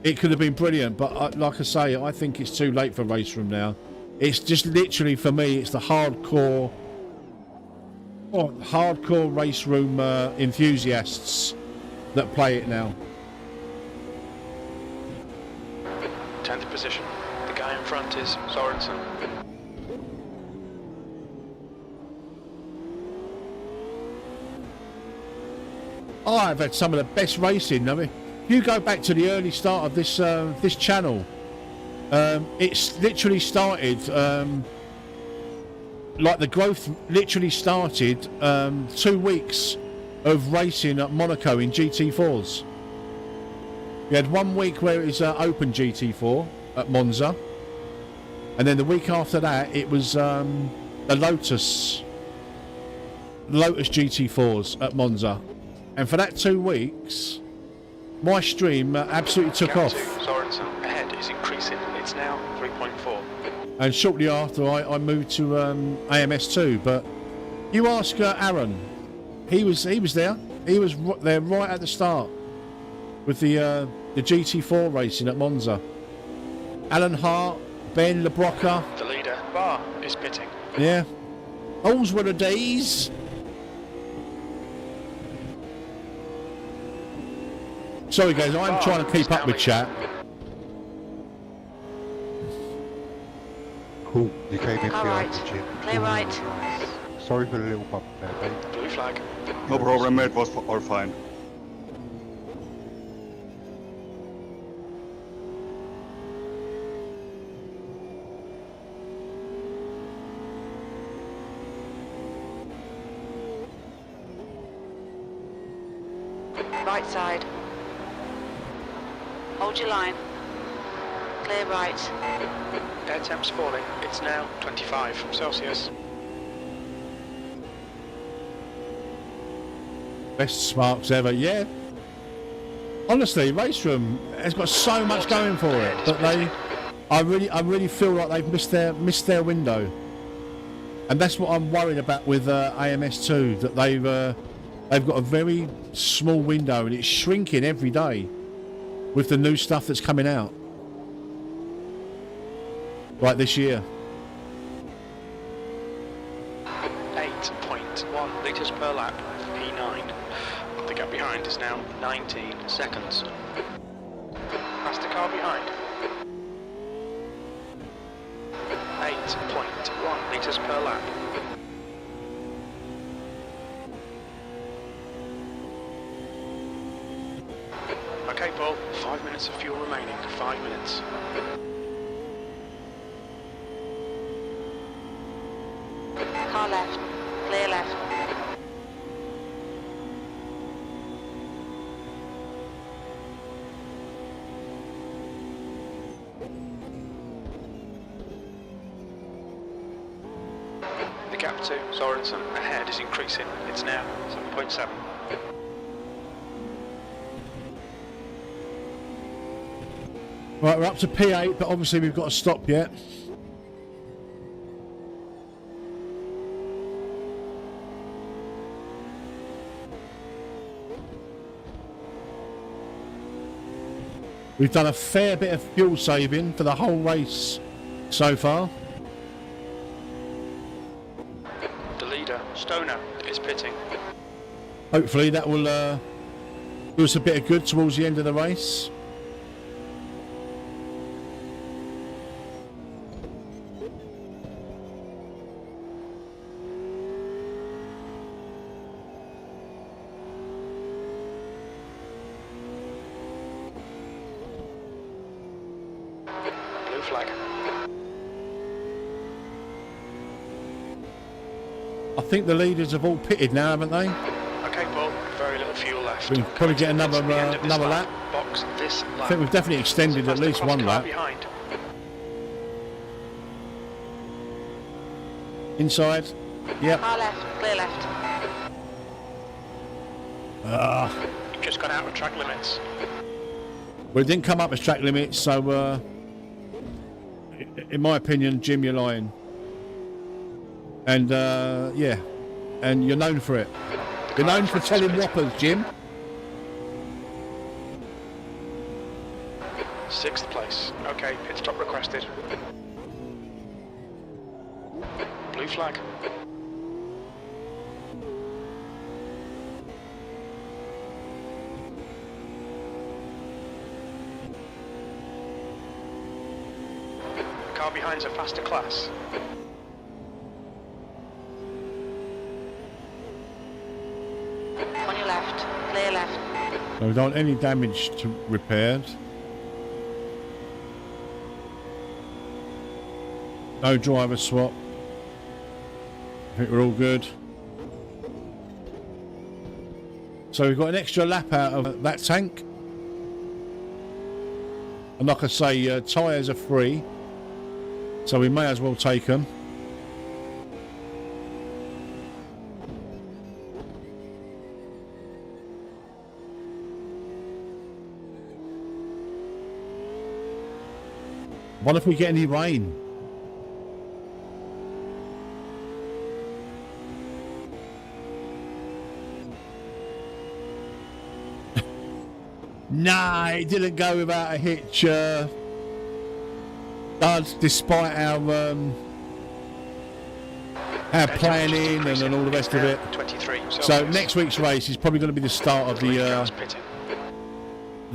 it could have been brilliant. But like I say, I think it's too late for Race Room now. It's just literally, for me, it's the hardcore Race Room enthusiasts that play it now. 10th position. The guy in front is Sorensen. I've had some of the best racing. I mean, if you go back to the early start of this this channel, it's literally started, like the growth literally started 2 weeks of racing at Monaco in GT4s. You had 1 week where it was open GT4 at Monza, and then the week after that it was the Lotus GT4s at Monza. And for that 2 weeks, my stream absolutely took Gap off. to Sorensen ahead is increasing. It's now 3.4. And shortly after, I moved to AMS2. But you ask Aaron, he was there. He was there right at the start with the the GT4 racing at Monza. Alan Hart, Ben LeBroca. The leader, Bar, is pitting. Yeah. Those were the days. Sorry guys, I'm trying to keep up with chat. Cool, you came in Car behind right. the Jim. Clear right. Sorry for the little bump there, mate. Blue flag. No problem, mate. Was all fine. Right side. Hold your line. Clear right. Air temp's falling. It's now 25 Celsius. Best sparks ever, yeah. Honestly, Race Room has got so much going for it, but I really feel like they've missed their window, and that's what I'm worried about with AMS2. That they've got a very small window, and it's shrinking every day with the new stuff that's coming out, like this year. 8.1 litres per lap. P9. The gap behind is now 19 seconds. Past the car behind. 8.1 litres per lap. Okay, Paul. 5 minutes of fuel remaining. 5 minutes. Car left. Clear left. The gap to Sorensen ahead is increasing. It's now 7.7. Right, we're up to P8, but obviously we've got to stop yet. We've done a fair bit of fuel saving for the whole race so far. The leader, Stoner, is pitting. Hopefully that will do us a bit of good towards the end of the race. Blue flag. I think the leaders have all pitted now, haven't they? Okay, Paul. Very little fuel left. We'll probably get another another lap. Box this lap. I think we've definitely extended at least one lap. Behind. Inside. Yep. Car left. Clear left. You've just gone out of track limits. Well, it didn't come up as track limits, so in my opinion, Jim, you're lying. And yeah, and you're known for it. You're known for telling whoppers, Jim. 6th place. Okay, pit stop requested. Blue flag. The car behind's a faster class. On your left. Clear left. So we don't want any damage to repaired. No driver swap. I think we're all good. So we've got an extra lap out of that tank. And like I say, tyres are free. So we may as well take them. What if we get any rain? Nah, it didn't go without a hitch. Despite our planning and all the rest of it. 23. So next week's race is probably going to be the start of the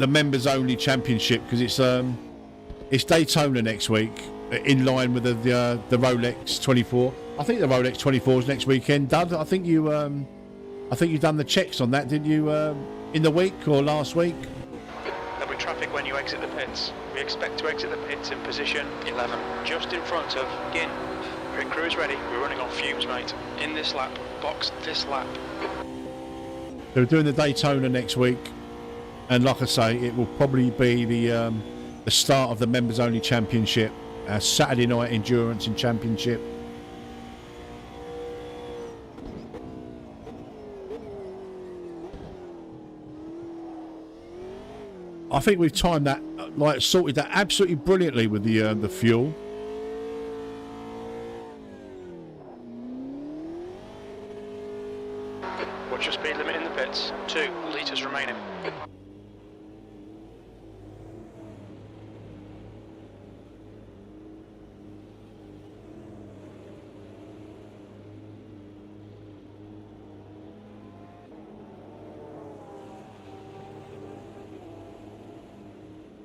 members only championship, because it's Daytona next week, in line with the Rolex 24. I think the Rolex 24 is next weekend. Dud, I think you've done the checks on that, didn't you? In the week or last week? There'll be traffic when you exit the pits. We expect to exit the pits in position 11, just in front of Ginn. Pit crew is ready. We're running on fumes, mate. In this lap, box this lap. So we're doing the Daytona next week, and like I say, it will probably be the start of the members only championship, our Saturday night endurance and championship. I think we've timed that, sorted that absolutely brilliantly with the fuel. What's your speed limit in the pits? 2 litres remaining.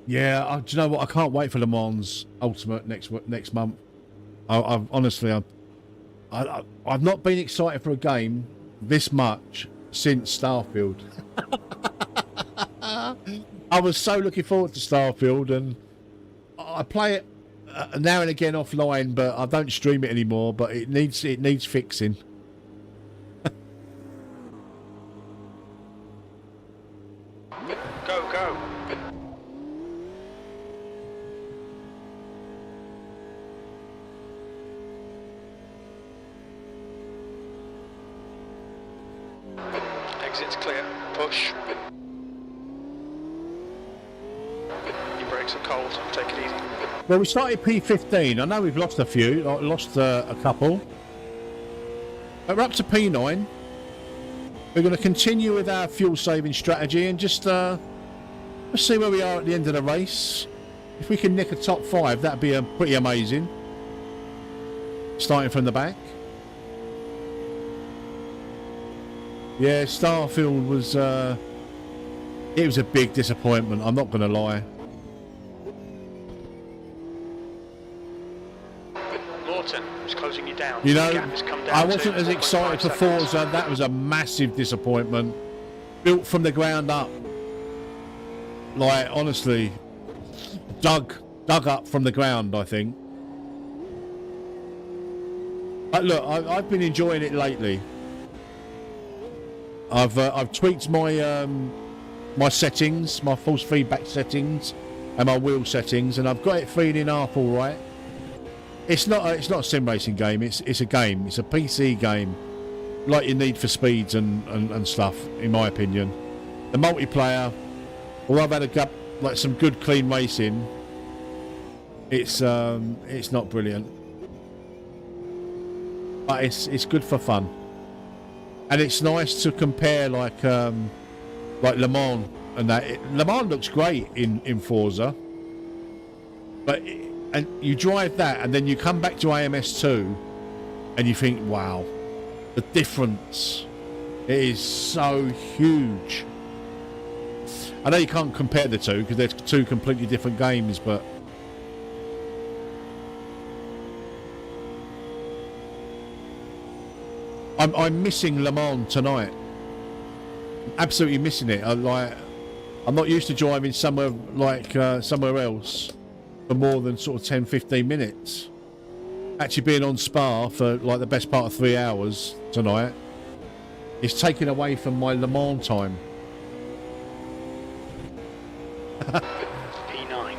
Yeah, do you know what? I can't wait for Le Mans Ultimate next month. I've honestly, I've not been excited for a game this much since Starfield. I was so looking forward to Starfield, and I play it now and again offline, but I don't stream it anymore. But it needs fixing. Go. Exit's clear. Push. Your brakes are cold. Take it easy. Well, we started P15. I know we've lost a few. Lost a couple. But we're up to P9. We're going to continue with our fuel-saving strategy and just let's see where we are at the end of the race. If we can nick a top 5, that'd be pretty amazing. Starting from the back. Yeah, Starfield was it was a big disappointment, I'm not going to lie. Morton is closing you down. You know, The gap has come down I wasn't to as excited for 4.5 seconds. Forza. That was a massive disappointment. Built from the ground up. Like, honestly, dug up from the ground, I think. But look, I've been enjoying it lately. I've tweaked my my settings, my force feedback settings, and my wheel settings, and I've got it feeling half all right. It's not a sim racing game. It's a game. It's a PC game, like you need for speeds and stuff, in my opinion. The multiplayer, although I've had some good clean racing, it's not brilliant, but it's good for fun. And it's nice to compare like Le Mans and that. Le Mans looks great in Forza, and you drive that and then you come back to AMS2 and you think, wow, the difference, it is so huge. I know you can't compare the two because they're two completely different games, but I'm missing Le Mans tonight. Absolutely missing it. I'm not used to driving somewhere somewhere else for more than sort of 10-15 minutes. Actually being on Spa for like the best part of 3 hours tonight is taken away from my Le Mans time. P9.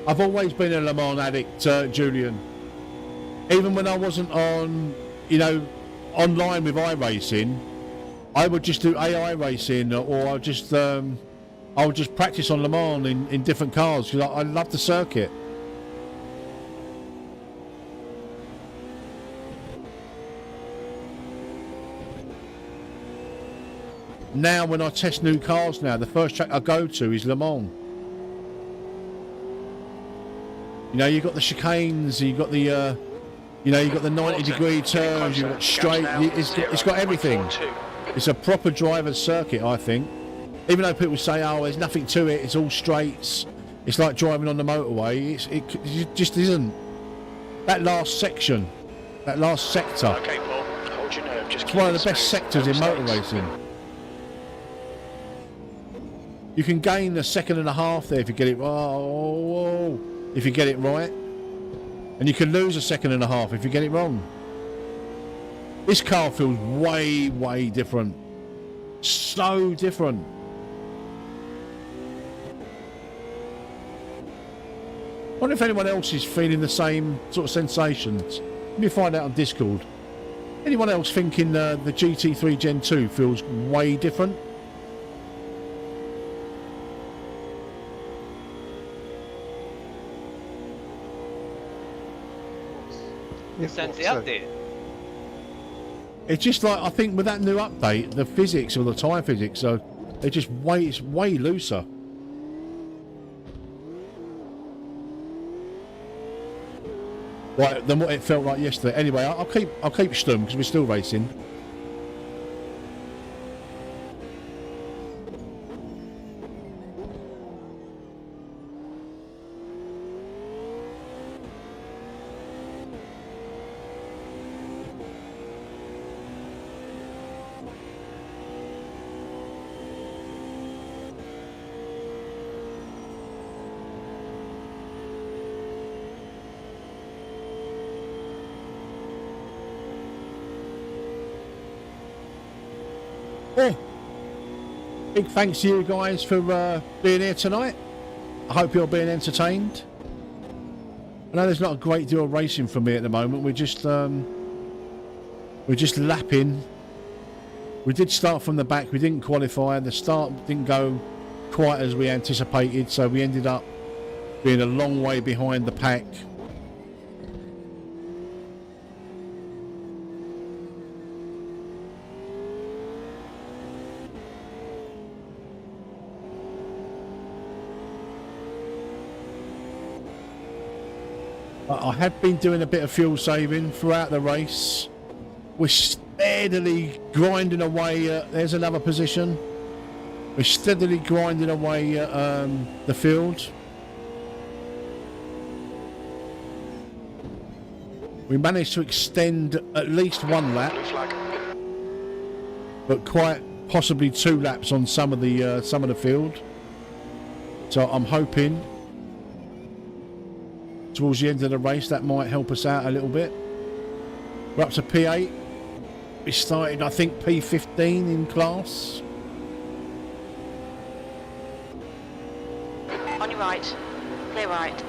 I've always been a Le Mans addict, Julian. Even when I wasn't on, you know, online with iRacing, I would just do AI racing, or I would just practice on Le Mans in different cars because I love the circuit. Now, when I test new cars now, the first track I go to is Le Mans. You know, you've got the chicanes, you've got the, you know, you've got the 90-degree turns, you've got straight, it's got everything. It's a proper driver's circuit, I think. Even though people say, oh, there's nothing to it, it's all straights, it's like driving on the motorway, it just isn't. That last section, that last sector, Okay, Paul, hold your nerve. Just it's one of the best sectors in motor racing. You can gain a second and a half there if you get it if you get it right, and you can lose a second and a half if you get it wrong. This car feels way different, so different. I wonder if anyone else is feeling the same sort of sensations. Let me find out on Discord. Anyone else thinking the GT3 Gen 2 feels way different? Since the update. It's just like, I think with that new update, the physics or the tyre physics, so it's way looser. Right, than what it felt like yesterday. Anyway, I'll keep stum because we're still racing. Oh, big thanks to you guys for being here tonight. I hope you're being entertained. I know there's not a great deal of racing from me at the moment. We're just lapping. We did start from the back. We didn't qualify. The start didn't go quite as we anticipated, so we ended up being a long way behind the pack. I have been doing a bit of fuel saving throughout the race. We're steadily grinding away at, there's another position. We're steadily grinding away at the field. We managed to extend at least one lap, but quite possibly 2 laps on some of the field. So I'm hoping towards the end of the race that might help us out a little bit. We're up to P8. We started, I think, P15 in class. On your right. Clear right.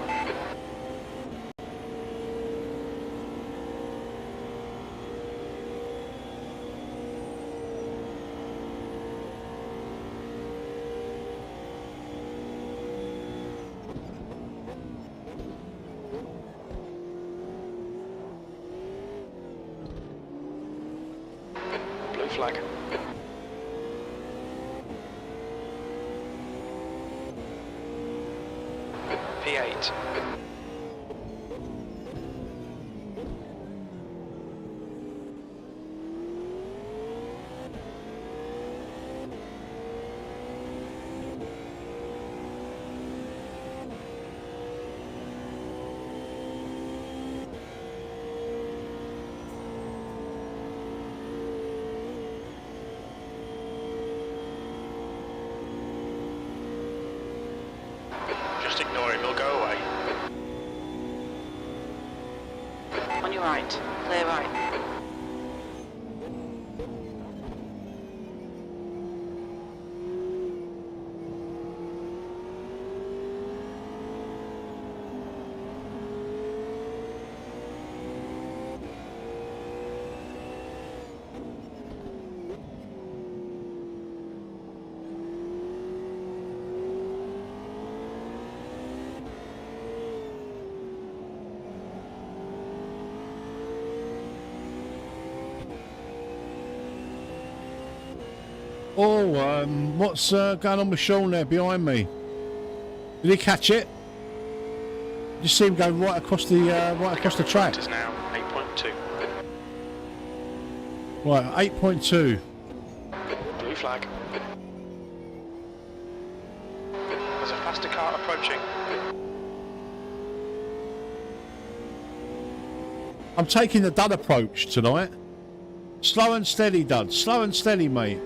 Flag. P8. Just ignore him, he'll go away. On your right. Clear right. Oh, what's going on with Sean there behind me? Did he catch it? You see him go right across the track. Is now 8.2. Right, 8.2. Blue flag. There's a faster car approaching. I'm taking the dud approach tonight. Slow and steady, Dud. Slow and steady, mate.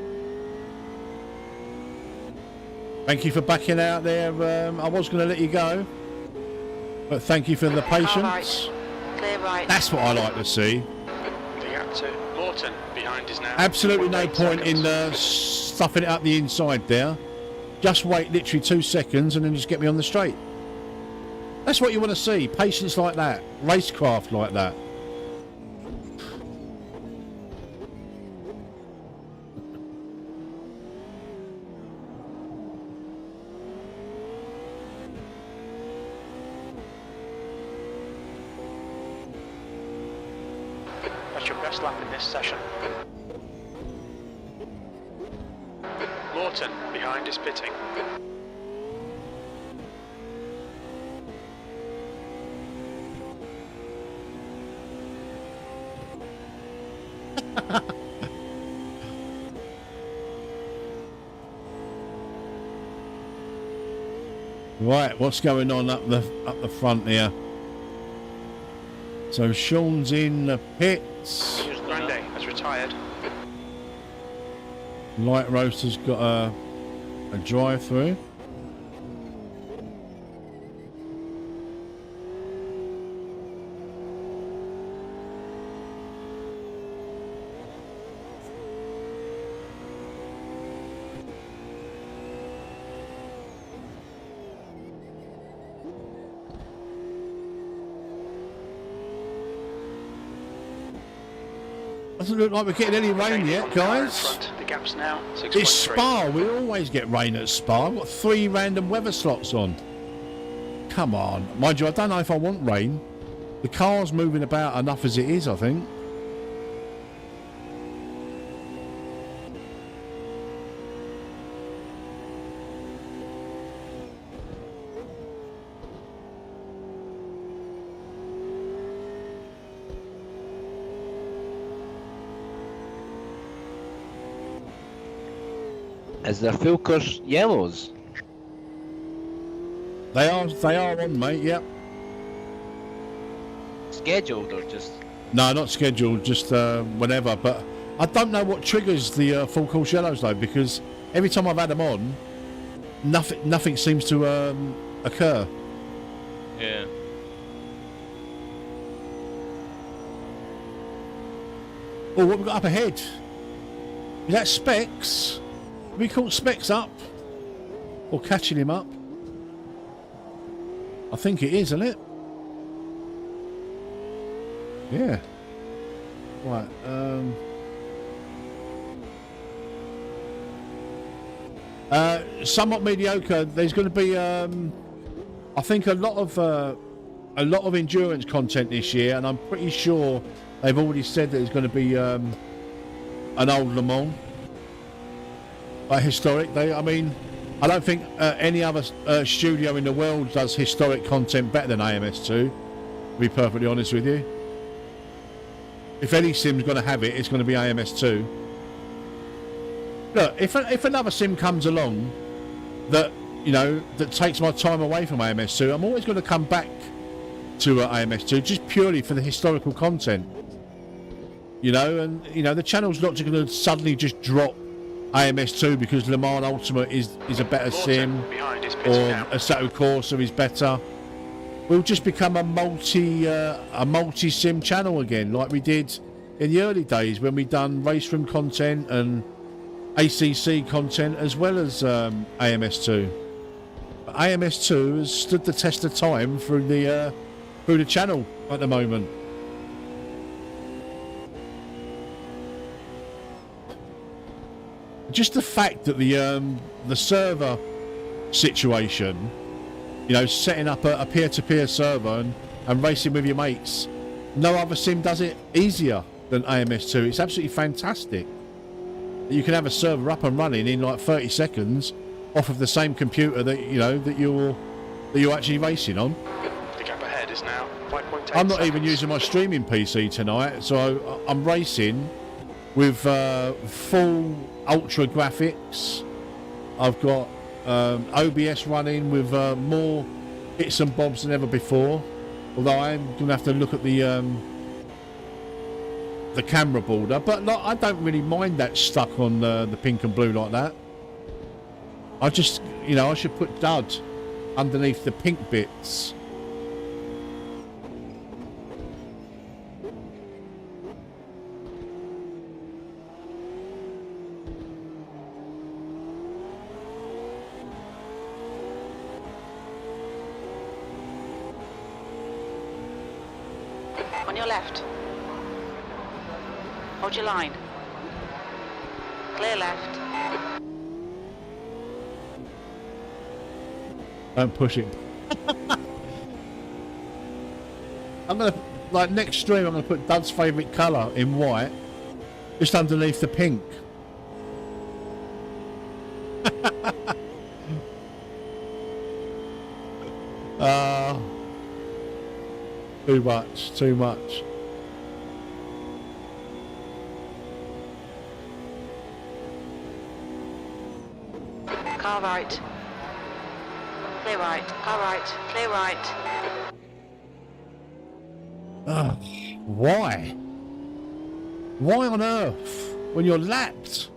Thank you for backing out there. I was going to let you go, but thank you for the patience. Right. Clear right. That's what I like to see. The gap to Morton behind is now. Absolutely no 2.8 point in seconds. stuffing it up the inside there. Just wait literally 2 seconds and then just get me on the straight. That's what you want to see. Patience like that. Racecraft like that. That's your best lap in this session. Morton behind is pitting. Right, what's going on up the front here? So Sean's in the pits. Grande has retired. Light Roaster's got a drive through. Doesn't look like we're getting any rain yet, guys. The gap's now 6.3. It's Spa. We always get rain at Spa. I've got 3 random weather slots on. Come on. Mind you, I don't know if I want rain. The car's moving about enough as it is, I think. Is there full course yellows? They are on, mate, yep. Scheduled or just? No, not scheduled, just whenever. But I don't know what triggers the full course yellows, though, because every time I've had them on, nothing seems to occur. Yeah. Oh, what we got up ahead? Is that Specs? Have we caught Specs up? Or catching him up? I think it is, isn't it? Yeah. Right, somewhat mediocre. There's going to be, I think, a lot of endurance content this year, and I'm pretty sure they've already said that there's going to be an old Le Mans. Historic. I mean, I don't think any other studio in the world does historic content better than AMS2, to be perfectly honest with you. If any sim's going to have it, it's going to be AMS2. Look, if another sim comes along that, you know, that takes my time away from AMS2, I'm always going to come back to AMS2 just purely for the historical content. You know, and, you know, the channel's not just going to suddenly just drop AMS2 because Le Mans Ultimate is a better sim, or Assetto Corsa is better. We'll just become a multi sim channel again, like we did in the early days when we done race room content and ACC content as well as AMS2. But AMS2 has stood the test of time through the channel at the moment. Just the fact that the server situation, you know, setting up a peer-to-peer server and racing with your mates, no other sim does it easier than AMS2. It's absolutely fantastic. You can have a server up and running in like 30 seconds off of the same computer that that you're actually racing on. The gap ahead is now 5.8 I'm not even seconds. using my streaming PC tonight, so I'm racing with full ultra graphics. I've got OBS running with more bits and bobs than ever before. Although I am going to have to look at the camera border, but like, I don't really mind that stuck on the pink and blue like that. I just, I should put dud underneath the pink bits. On your left. Hold your line. Clear left. Don't push it. I'm gonna, like, next stream I'm gonna put Dud's favourite colour in white, just underneath the pink. Too much, too much. Car right. Clear right. Car right. Clear right. Why? Why on earth? When you're lapped?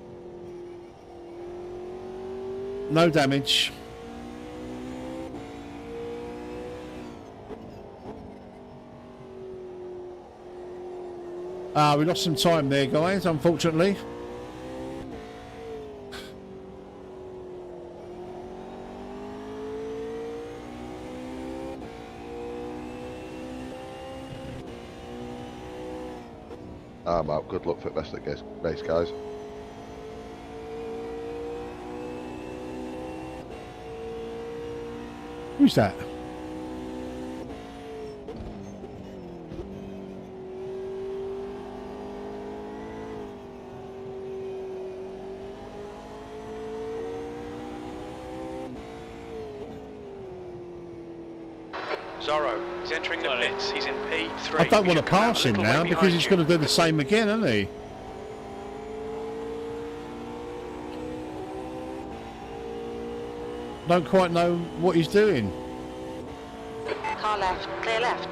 No damage. We lost some time there, guys, unfortunately. I'm out. Good luck for the rest of the race, guys. Who's that? Zorro is entering the pits. He's in P3. I don't He want to should come out pass a him little now way because behind he's you. going to do the same again, isn't he? Don't quite know what he's doing. Car left. Clear left.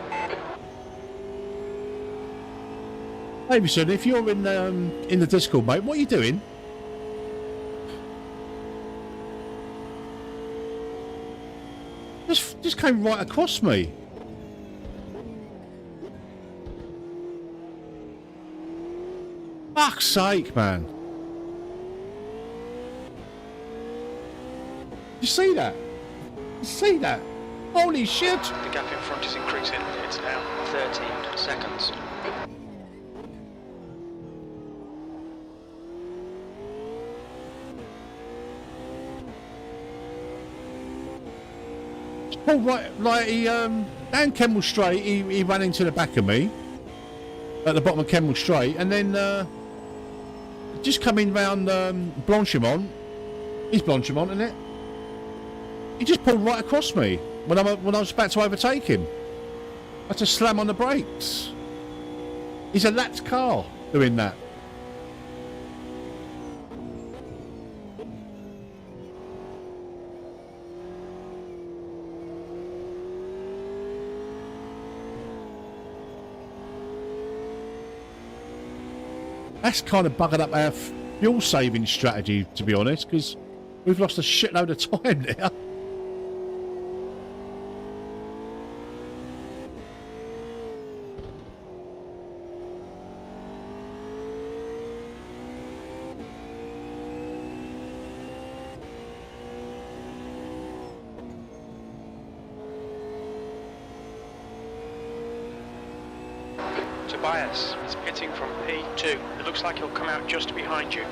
Davison, if you're in the Discord, mate, what are you doing? Just came right across me. Fuck's sake, man. You see that? You see that? Holy shit! The gap in front is increasing. It's now 13 seconds. Oh, right, like he, down Kemmel Straight, he ran into the back of me at the bottom of Kemmel Straight, and then just coming round Blanchimont. He's Blanchimont, isn't it? He just pulled right across me when I was about to overtake him. I had to slam on the brakes. He's a lapped car doing that. That's kind of buggered up our fuel saving strategy, to be honest, because we've lost a shitload of time there. Tobias is pitting from P2. It looks like he'll come out just behind you.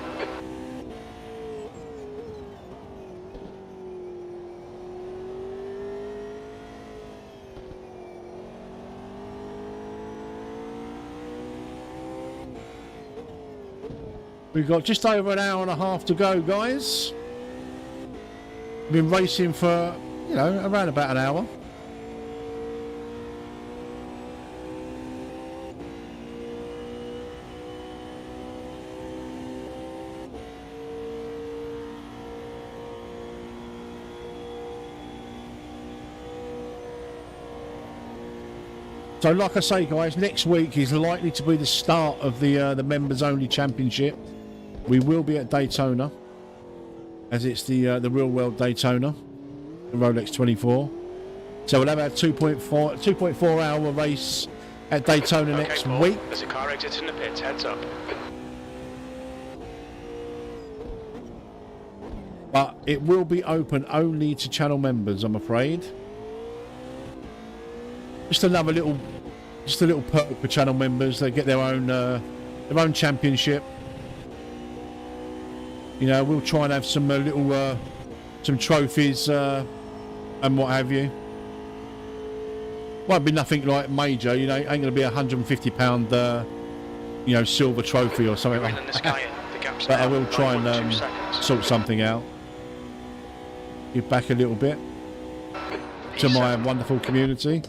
We've got just over an hour and a half to go, guys. Been racing for, you know, around about an hour. So, like I say, guys, next week is likely to be the start of the members-only championship. We will be at Daytona, as it's the real world Daytona, the Rolex 24. So we'll have our 2.4 hour race at Daytona next Paul, week. There's a car exiting the pits. Heads up. But it will be open only to channel members, I'm afraid. Just a little perk for channel members. They get their own championship. You know, we'll try and have some some trophies and what have you. Won't be nothing like major. You know, it ain't going to be £150 you know, silver trophy or something like that. But I will try and sort something out. Give back a little bit to my wonderful community.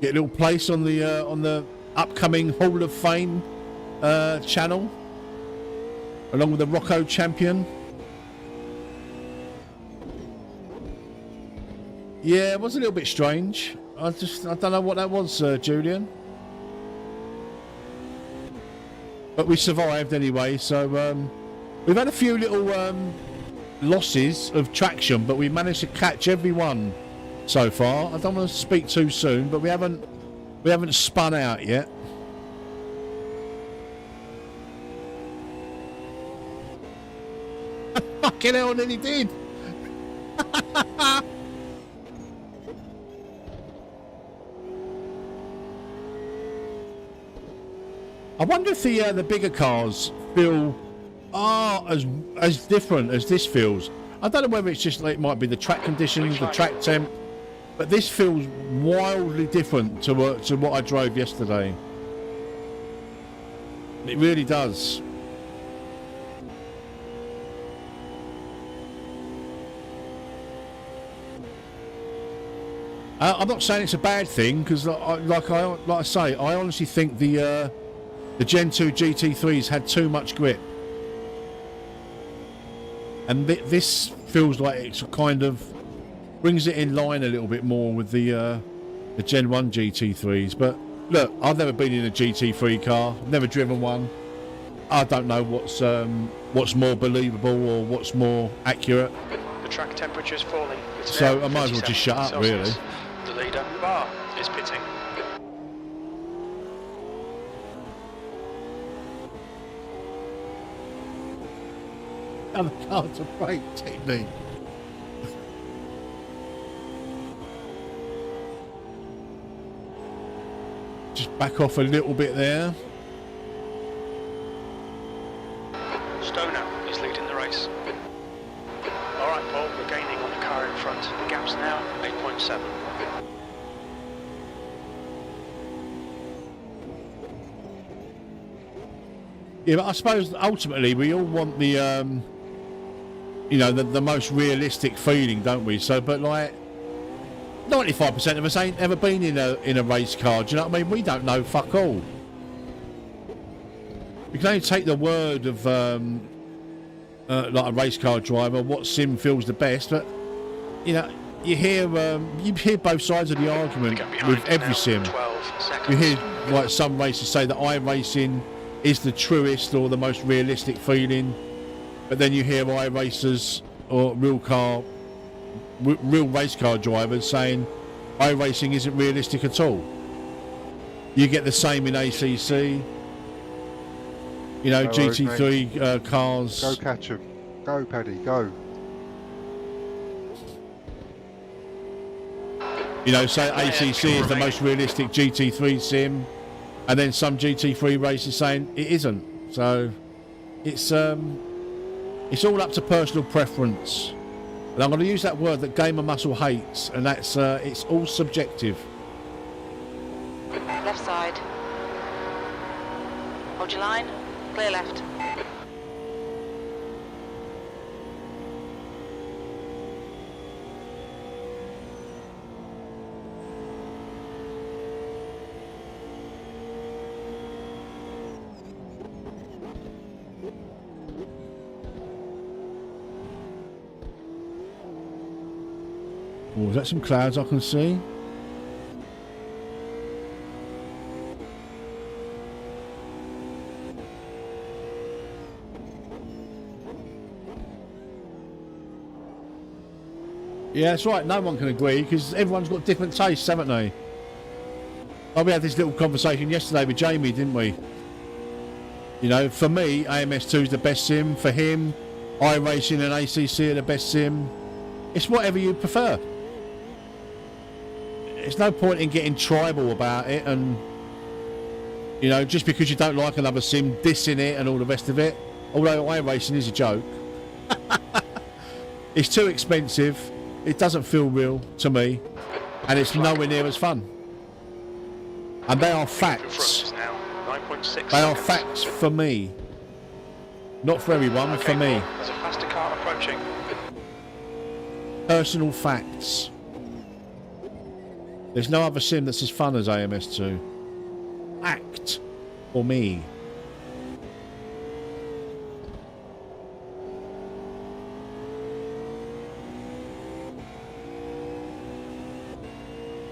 Get a little place on the upcoming Hall of Fame channel, along with the Rocco champion. Yeah, it was a little bit strange. I don't know what that was, Julian. But we survived anyway. So we've had a few little losses of traction, but we managed to catch everyone so far. I don't want to speak too soon, but we haven't spun out yet. Fucking hell, nearly did. I wonder if the bigger cars feel as different as this feels. I don't know whether it's just like it might be the track conditions, the track temp, but this feels wildly different to what I drove yesterday. It really does. I'm not saying it's a bad thing, because like I say, I honestly think the Gen 2 GT3s had too much grip, and this feels like it's kind of brings it in line a little bit more with the Gen 1 GT3s. But look, I've never been in a GT3 car, never driven one. I don't know what's more believable or what's more accurate. The track temperature is falling. It's So now I might as well just shut up, 57 really. Celsius. The leader, Bar, is pitting. And the car's a brake technique. Just back off a little bit there. Stoner is leading the race. Alright Paul, we're gaining on the car in front. The gap's now 8.7. Yeah, but I suppose ultimately we all want the you know, the most realistic feeling, don't we? So, but like 95% of us ain't ever been in a race car. Do you know what I mean? We don't know fuck all. You can only take the word of like a race car driver, what sim feels the best. But you know, you hear both sides of the argument with every sim. You hear like some racers say that iRacing is the truest or the most realistic feeling, but then you hear iRacers or real race car drivers saying iRacing isn't realistic at all. You get the same in ACC. You know, No worries, GT3 cars. Go catch him. Go, Paddy, go. You know, say ACC is the most realistic GT3 sim, and then some GT3 racers saying it isn't. So it's all up to personal preference. And I'm going to use that word that Gamer Muscle hates, and that's it's all subjective. Left side. Hold your line. Clear left. Oh, is that some clouds I can see? Yeah, that's right. No one can agree because everyone's got different tastes, haven't they? Oh, we had this little conversation yesterday with Jamie, didn't we? You know, for me, AMS2 is the best sim. For him, iRacing and ACC are the best sim. It's whatever you prefer. There's no point in getting tribal about it and, you know, just because you don't like another sim, dissing it and all the rest of it. Although iRacing is a joke. It's too expensive. It doesn't feel real to me. And it's nowhere near as fun. And they are facts. They are facts for me. Not for everyone, for me. There's a faster car approaching. Personal facts. There's no other sim that's as fun as AMS2. Act for me.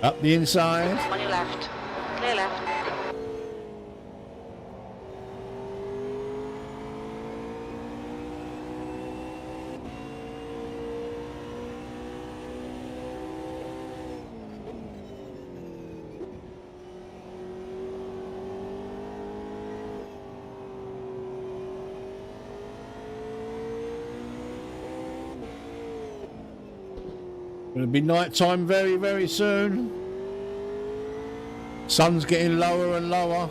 Up the inside. On your left. Clear left. It'll be night time very, very soon. Sun's getting lower and lower.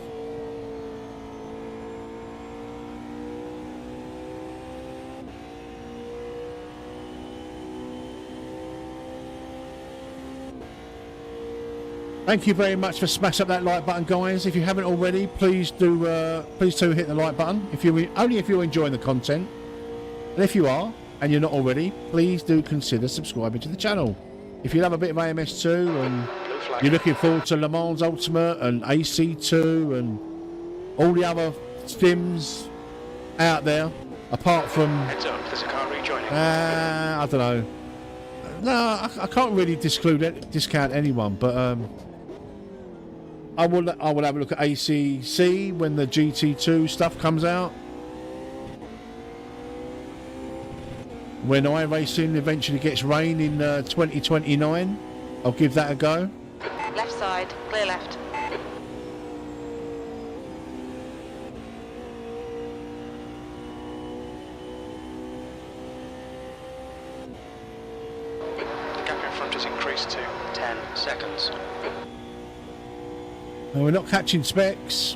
Thank you very much for smashing up that like button, guys. If you haven't already, please do hit the like button. Only if you're enjoying the content, and if you are and you're not already, please do consider subscribing to the channel. If you love a bit of AMS2 and you're looking forward to Le Mans Ultimate and AC2 and all the other sims out there, apart from Heads up, there's a car rejoining. I don't know. No, I can't really discount anyone, but I will have a look at ACC when the GT2 stuff comes out. When iRacing eventually gets rain in 2029, I'll give that a go. Left side. Clear left. The gap in front has increased to 10 seconds. And we're not catching specs.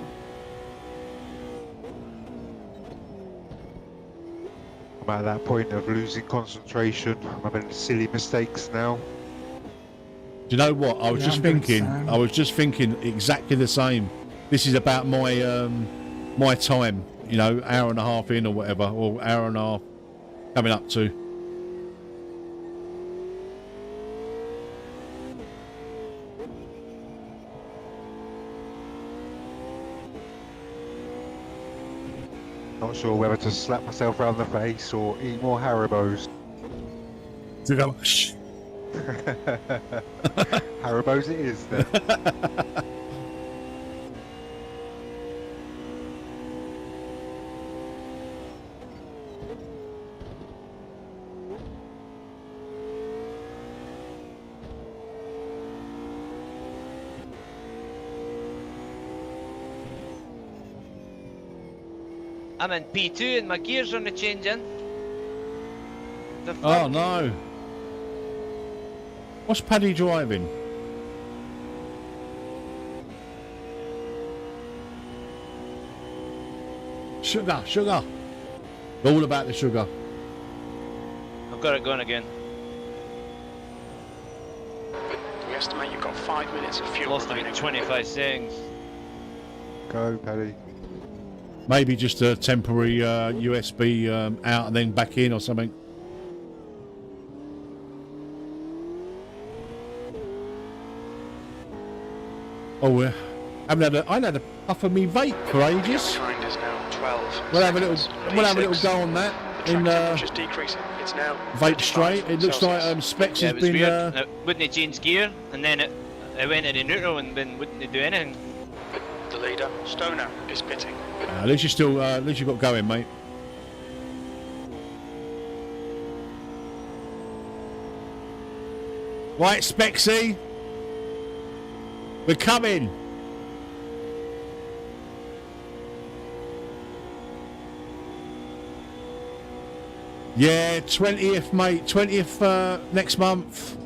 I'm at that point of losing concentration. I'm having silly mistakes now. Do you know what? I was just thinking exactly the same. This is about my my time, you know, hour and a half in or whatever, or hour and a half coming up to. Not sure whether to slap myself around the face or eat more Haribos. Haribos it is then. I'm in P2 and my gears are not changing. Oh no! What's Paddy driving? Sugar, sugar. All about the sugar. I've got it going again. We estimate you've got 5 minutes of fuel Lost remaining. about 25 seconds. Go, Paddy. Maybe just a temporary USB out and then back in or something. Oh, I haven't had a puff of me vape for ages. Behind is now 12. We'll have a little go on that in just decreasing. It's now vape straight. It looks like Specs Yeah, has it was been. weird. It wouldn't change gear, and then it went into neutral, and then wouldn't do anything. the leader. Stoner is pitting. At least you've got going, mate. Right, Spexy. We're coming. Yeah, 20th, mate. 20th next month.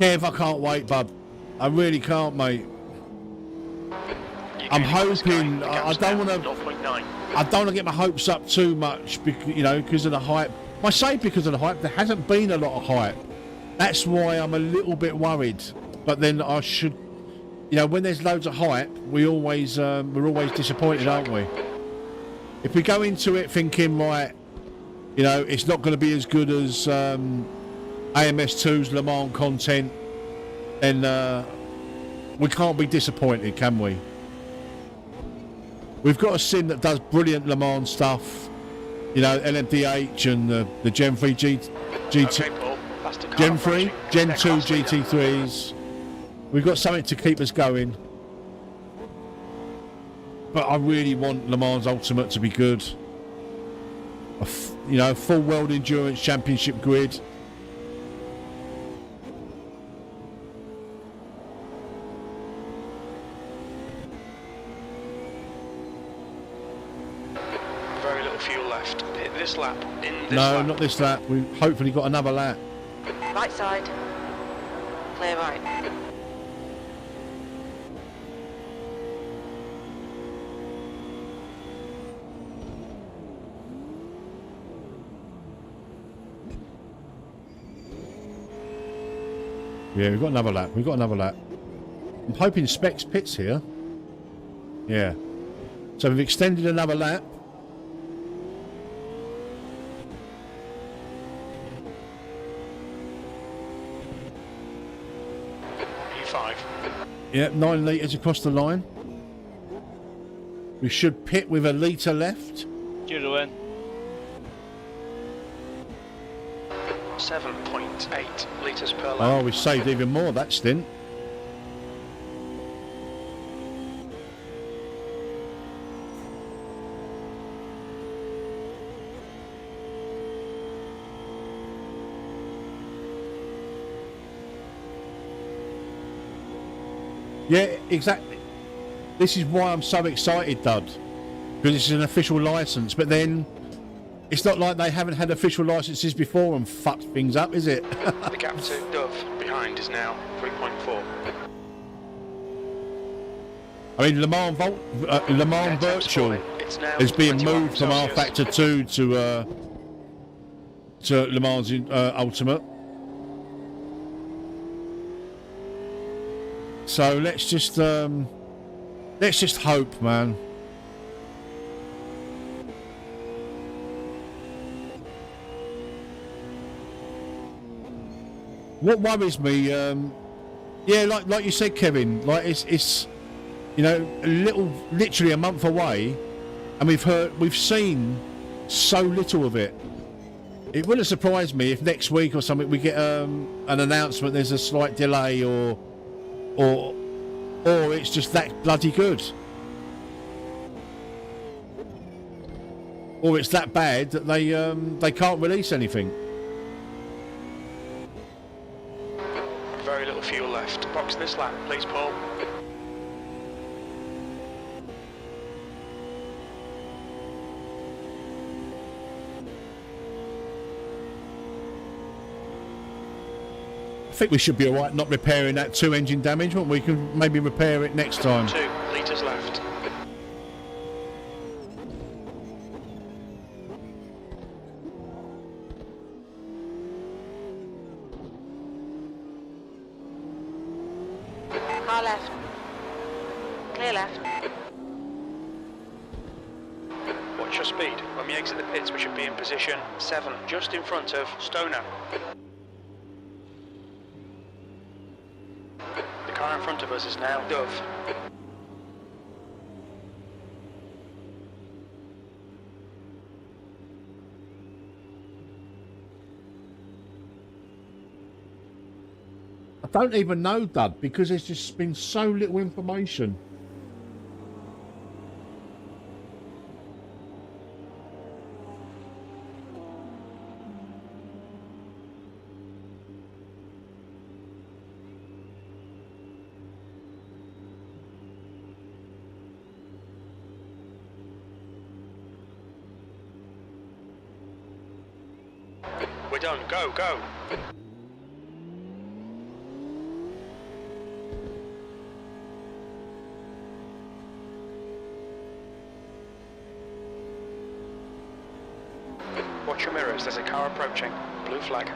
Kev, I can't wait, bub. I really can't, mate. I'm hoping. I don't want to. 0.9. I don't want to get my hopes up too much, because of the hype. I say because of the hype. There hasn't been a lot of hype. That's why I'm a little bit worried. But then I should, when there's loads of hype, we're always disappointed, aren't we? If we go into it thinking, right, it's not going to be as good as AMS2's Le Mans content, then we can't be disappointed, can we? We've got a sim that does brilliant Le Mans stuff, LMDh and the Gen 3 GT. Okay, Paul. Faster car Gen 3, approaching. Gen Their 2 class leader. GT3s. We've got something to keep us going. But I really want Le Mans Ultimate to be good. Full World Endurance Championship grid. Very little fuel left. Hit this lap. In this No, lap. not this lap. We've hopefully got another lap. Right side. Clear right. Yeah, we've got another lap. I'm hoping Specs pits here. Yeah. So we've extended another lap. E5. Yeah, 9 litres across the line. We should pit with a litre left. 0 in. 7.8 litres per lap. Oh, we saved even more that stint. Yeah, exactly. This is why I'm so excited, Dud. Because it's an official licence, but then it's not like they haven't had official licences before and fucked things up, is it? The gap to Dove behind is now 3.4. I mean, Le Mans Virtual It's now is being 21 moved from R Celsius. Factor 2 to Le Mans Ultimate. So let's just hope, man. What worries me, yeah, like you said, Kevin, like it's literally a month away, and we've seen so little of it. It wouldn't surprise me if next week or something we get an announcement. There's a slight delay, or it's just that bloody good, or it's that bad that they can't release anything. Very little fuel left. Box this lap, please, Paul. I think we should be alright not repairing that 2 engine damage, but we can maybe repair it next time. 2 litres left. Car left. Clear left. Watch your speed. When we exit the pits, we should be in position 7, just in front of Stoner. The car in front of us is now Dove. I don't even know, Dad, because there's just been so little information. We're done. Go, go. Watch your mirrors. There's a car approaching. Blue flag.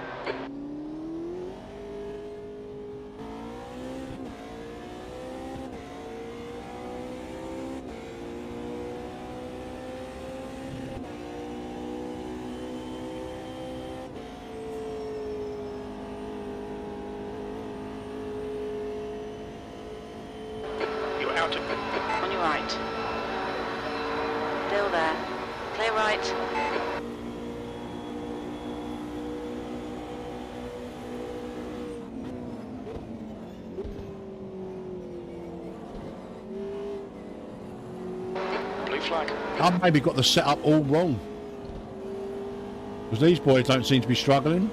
Out of On your right. Still there. Clear right. blue flag. I've maybe got the setup all wrong. Because these boys don't seem to be struggling.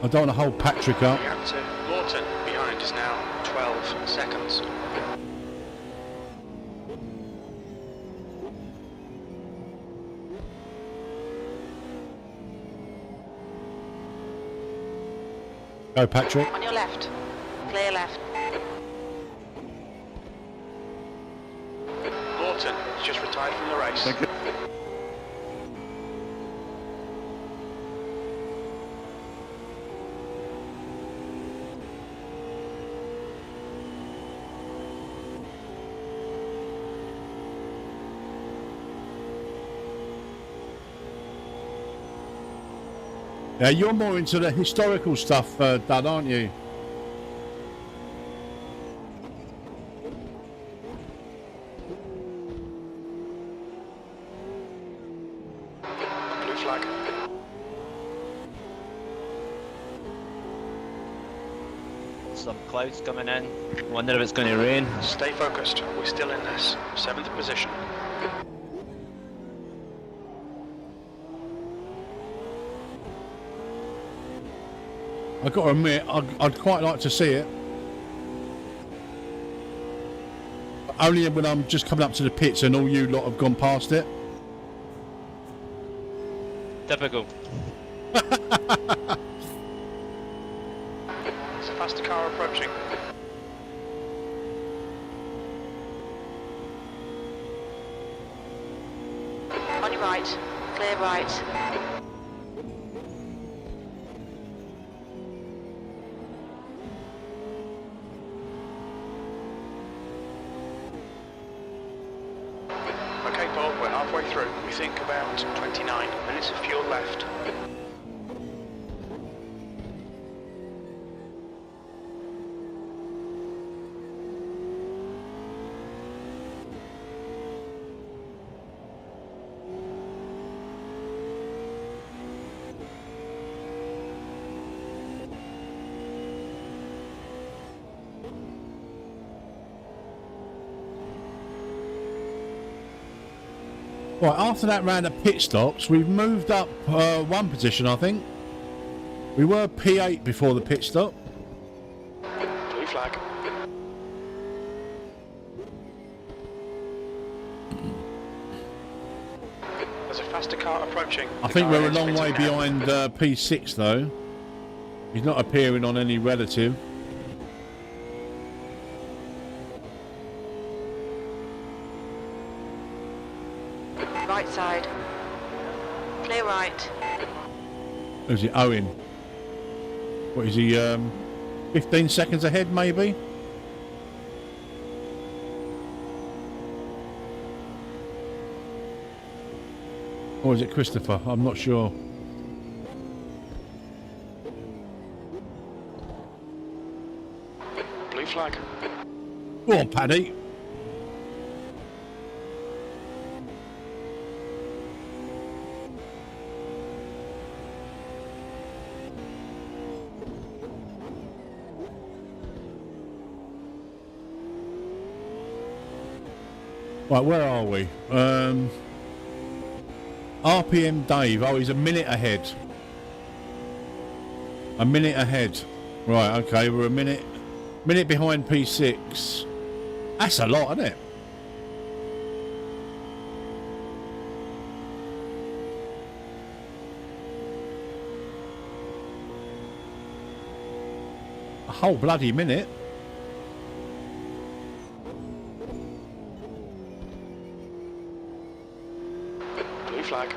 I don't want to hold Patrick up. Lawton behind is now 12 seconds. Go, Patrick. On your left. Clear left. Lawton has just retired from the race. Thank you. Yeah, you're more into the historical stuff, Dad, aren't you? Blue flag. Some clouds coming in. Wonder if it's going to rain. Stay focused. We're still in this. 7th position. I've got to admit, I'd quite like to see it. But only when I'm just coming up to the pits and all you lot have gone past it. Typical. There's a faster car approaching. On your right. Clear right. Okay, Paul, we're halfway through. We think about 29 minutes of fuel left. Right, after that round of pit stops, we've moved up one position, I think. We were P8 before the pit stop. Blue flag. There's a faster car approaching. I think we're a long way behind P6 though. He's not appearing on any relative. Right side. Clear right. Who's he? Owen. What is he? 15 seconds ahead, maybe. Or is it Christopher? I'm not sure. Blue flag. Go on, Paddy. Right, where are we? RPM Dave. Oh, he's a minute ahead. A minute ahead. Right, okay, we're a minute behind P6. That's a lot, isn't it? A whole bloody minute. Blue flag.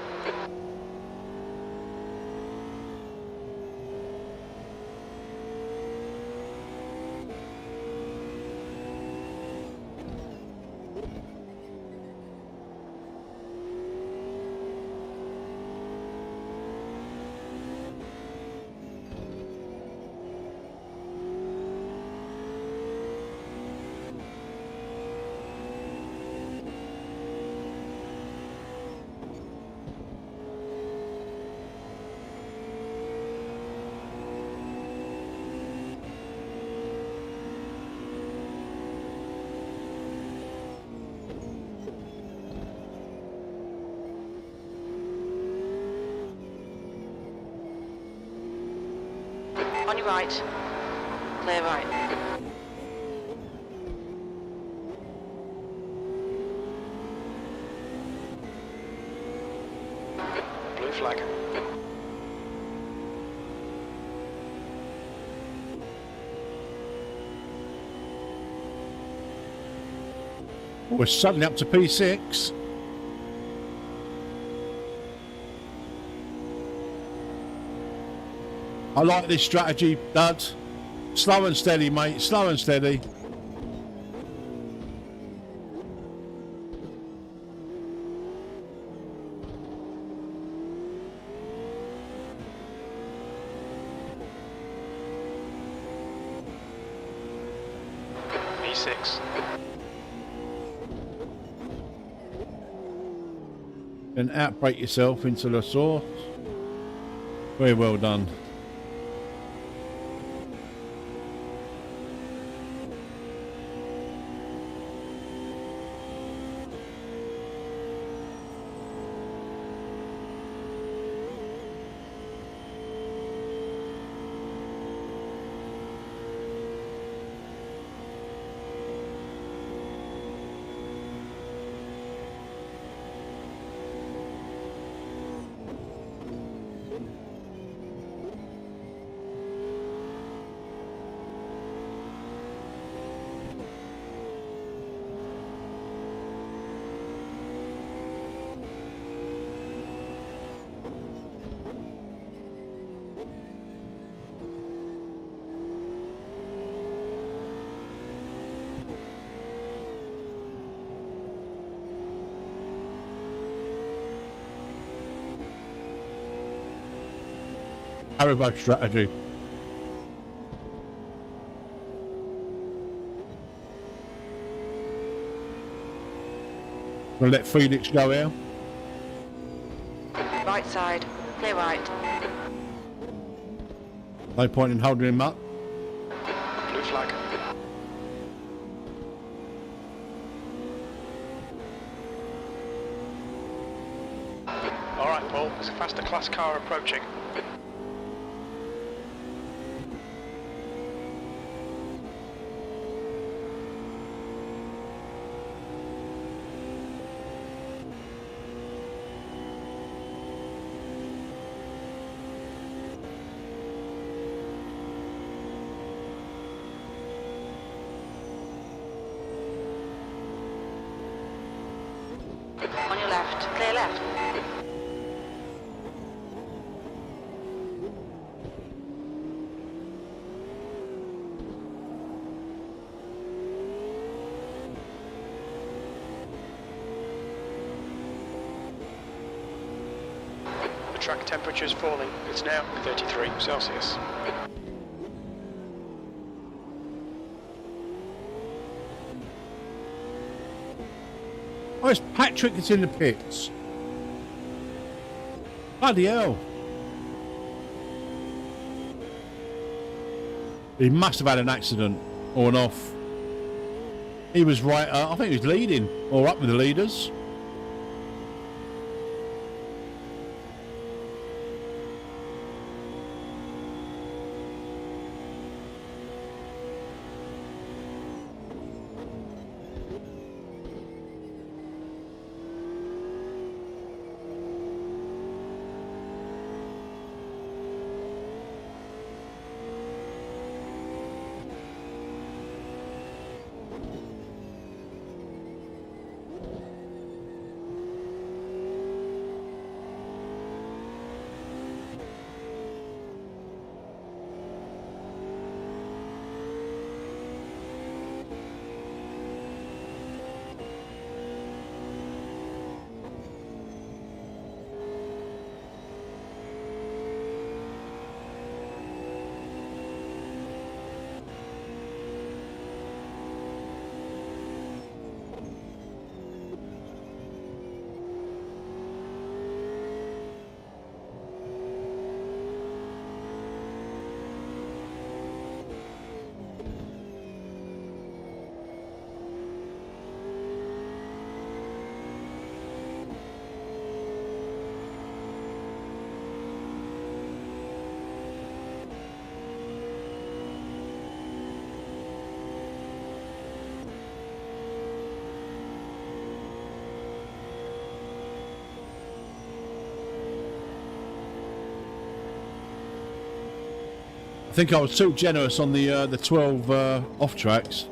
On your right. Clear right. Blue flag. We're suddenly up to P6. I like this strategy, Dad. Slow and steady, mate. Slow and steady. E6. Then outbrake yourself into the source. Very well done. Haribo strategy. We'll let Felix go here. Right side. Clear right. No point in holding him up. Blue flag. Alright, Paul, there's a faster class car approaching. The track temperature's falling. It's now 33 Celsius. Oh, it's Patrick that's in the pits. Bloody hell. He must have had an accident or an off. He was right, I think he was leading or up with the leaders. I think I was too generous on the 12 off tracks.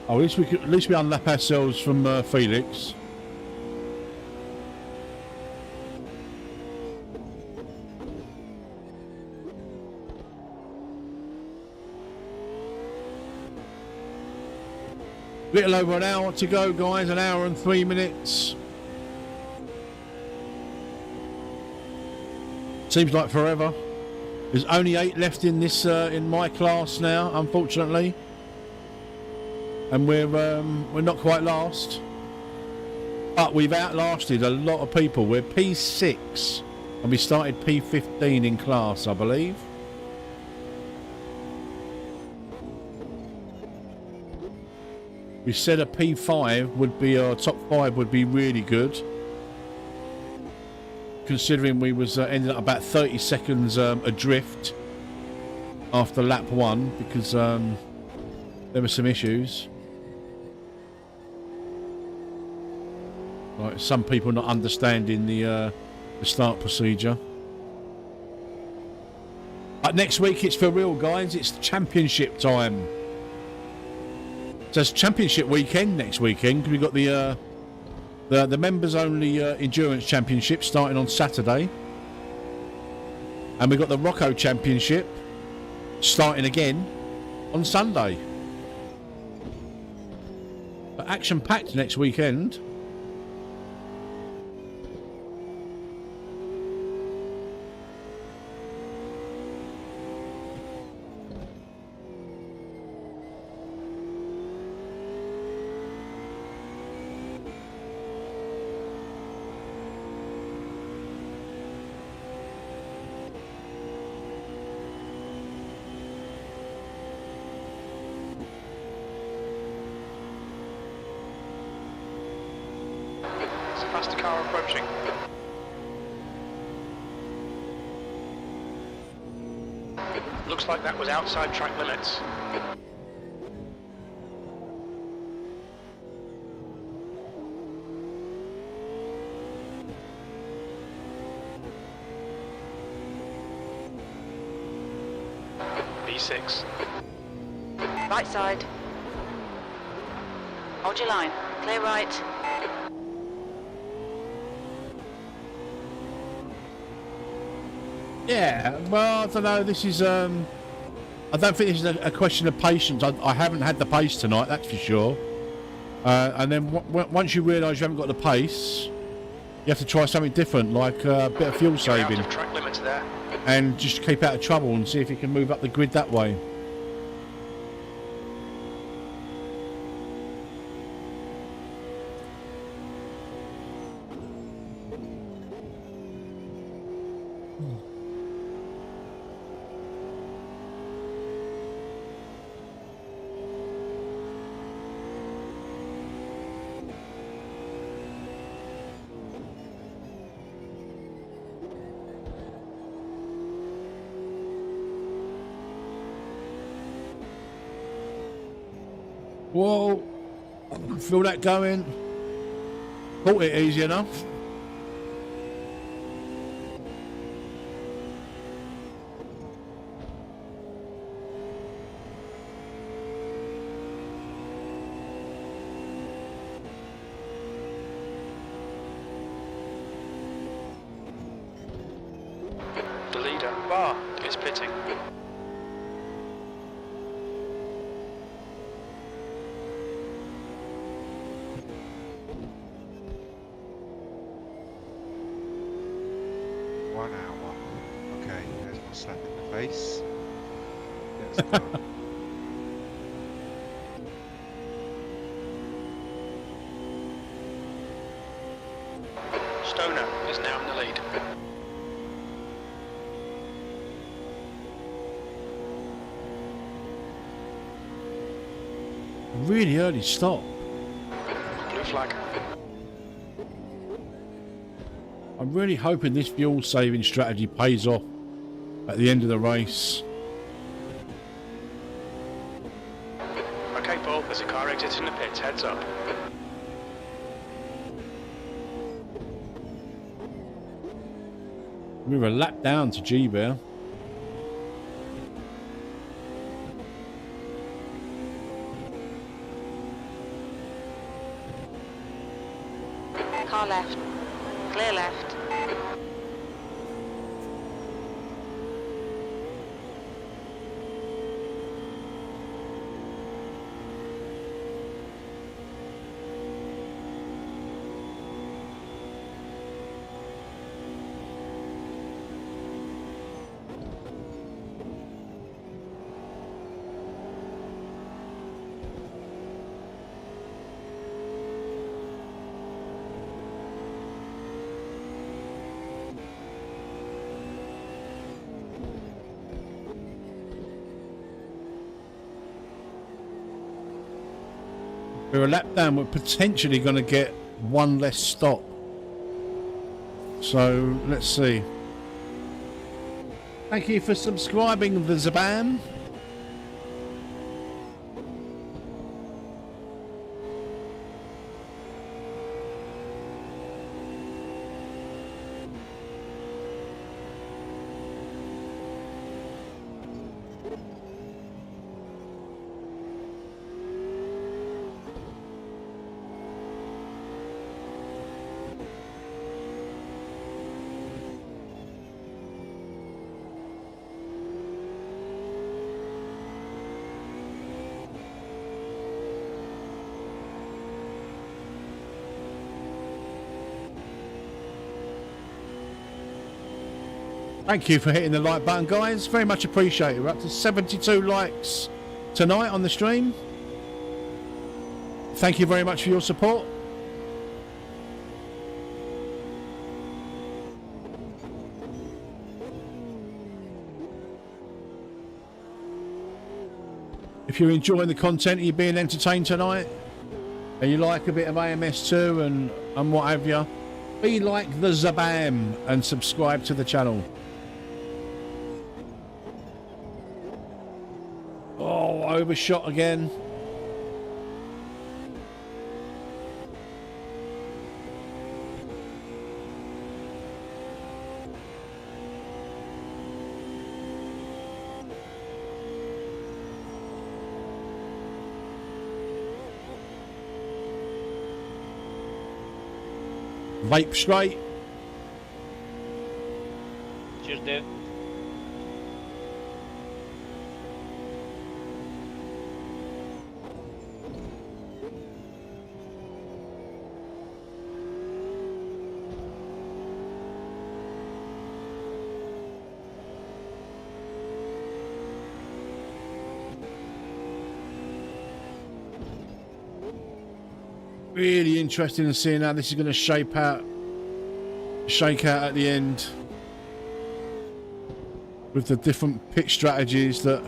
Oh, at least we unlap ourselves from Felix. Little over an hour to go, guys. An hour and 3 minutes. Seems like forever. There's only 8 left in this in my class now, unfortunately, and we're not quite last, but we've outlasted a lot of people. We're P6, and we started P15 in class, I believe. We said a P5 would be our top 5 would be really good, considering we was ended up about 30 seconds adrift after lap 1 because there were some issues, like some people not understanding the start procedure. But next week it's for real, guys. It's championship time. So it's championship weekend next weekend. We've got the members only endurance championship starting on Saturday, and we've got the Rocco championship starting again on Sunday. But action packed next weekend. Faster car approaching. Looks like that was outside track limits. B6. Right side. Hold your line. Clear right. Yeah, well, I don't know. This is I don't think this is a question of patience. I haven't had the pace tonight, that's for sure. And then once you realise you haven't got the pace, you have to try something different, like a bit of fuel saving. You're out of track limits there. And just keep out of trouble and see if you can move up the grid that way. Whoa, I can feel that going. Caught it easy enough. The leader, Bar, is pitting. Slap in the face. Let's go. Stoner is now in the lead. Really early stop. Blue flag. I'm really hoping this fuel saving strategy pays off at the end of the race. Okay, Paul, there's a car exiting the pits, heads up. We're a lap down to G-Bear. Car left. Clear left. We're a lap down. We're potentially going to get one less stop. So let's see. Thank you for subscribing, the Zabam. Thank you for hitting the like button, guys. Very much appreciated. We're up to 72 likes tonight on the stream. Thank you very much for your support. If you're enjoying the content, you're being entertained tonight, and you like a bit of AMS2 and what have you, be like the Zabam and subscribe to the channel. Oh, overshot again. Vape straight. Cheers, Dave. Really interesting in seeing how this is going to shake out at the end with the different pit strategies that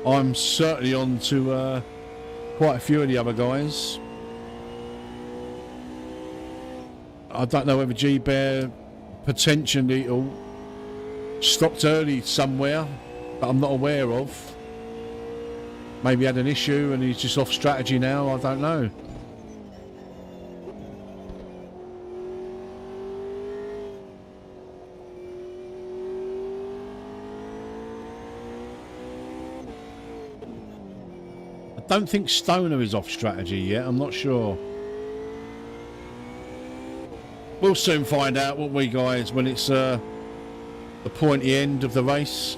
I'm certainly on to quite a few of the other guys. I don't know whether G-Bear potentially or stopped early somewhere that I'm not aware of. Maybe had an issue and he's just off strategy now, I don't know. I don't think Stoner is off strategy yet, I'm not sure. We'll soon find out, won't we, guys, when it's the pointy end of the race.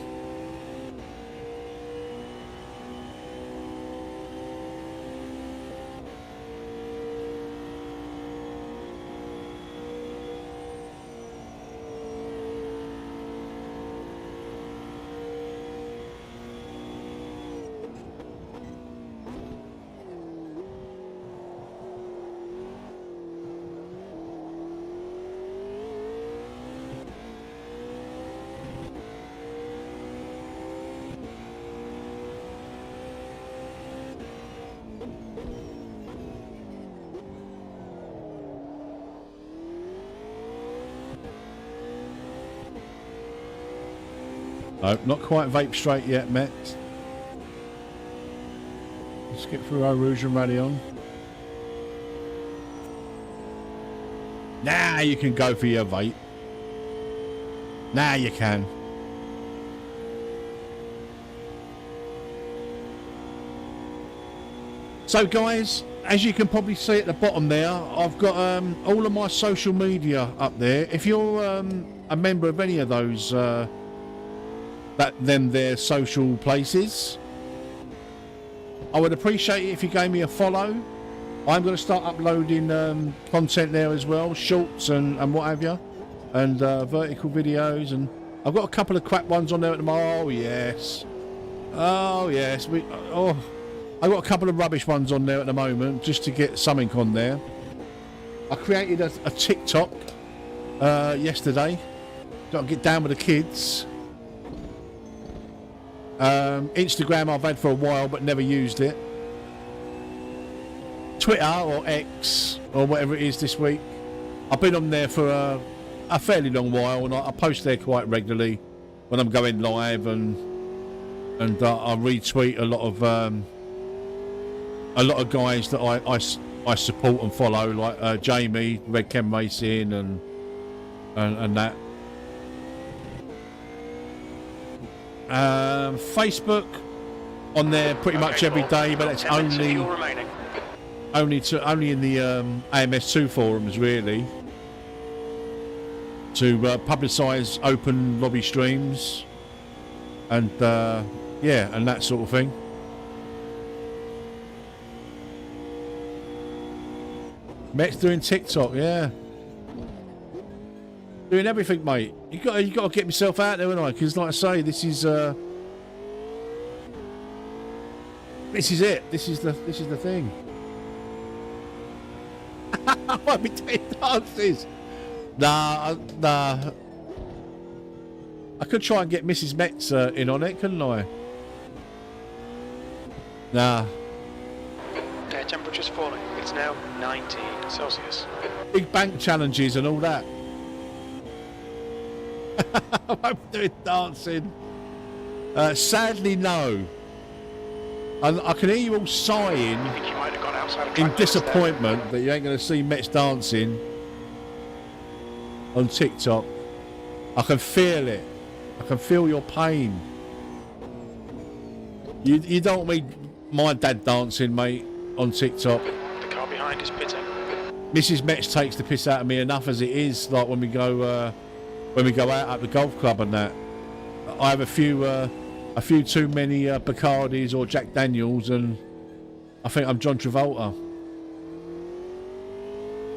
No, not quite vape straight yet, Metz. Let's get through our Rouge and Radion. Now you can go for your vape. Now you can. So guys, as you can probably see at the bottom there, I've got all of my social media up there. If you're a member of any of those their social places, I would appreciate it if you gave me a follow. I'm going to start uploading content there as well, shorts and what have you, and vertical videos, and I've got a couple of crap ones on there at the moment. Oh yes, I've got a couple of rubbish ones on there at the moment just to get something on there. I created a TikTok yesterday. Got to get down with the kids. Instagram I've had for a while but never used it. Twitter or X or whatever it is this week, I've been on there for a fairly long while, and I post there quite regularly when I'm going live, and I retweet a lot of guys that I support and follow, like Jamie, Red Chem Racing and that. Facebook on there pretty much every day, but it's only in the AMS2 forums really, to publicise open lobby streams and yeah, and that sort of thing. Met's doing TikTok, yeah. Doing everything, mate. You got to get myself out there, haven't I? Because, like I say, this is it. This is the thing. I won't be doing dances. Nah. I could try and get Mrs. Metz in on it, couldn't I? Nah. Air temperature's falling. It's now 19 Celsius. Big bank challenges and all that. I won't be doing dancing. Sadly, no. I can hear you all sighing I think you might have gone outside of in disappointment that you ain't going to see Metz dancing on TikTok. I can feel it. I can feel your pain. You don't want me, my dad dancing, mate, on TikTok. The car behind is pitting. Mrs. Metz takes the piss out of me enough as it is, like when we go out at the golf club and that. I have a few too many Bacardis or Jack Daniels, and I think I'm John Travolta.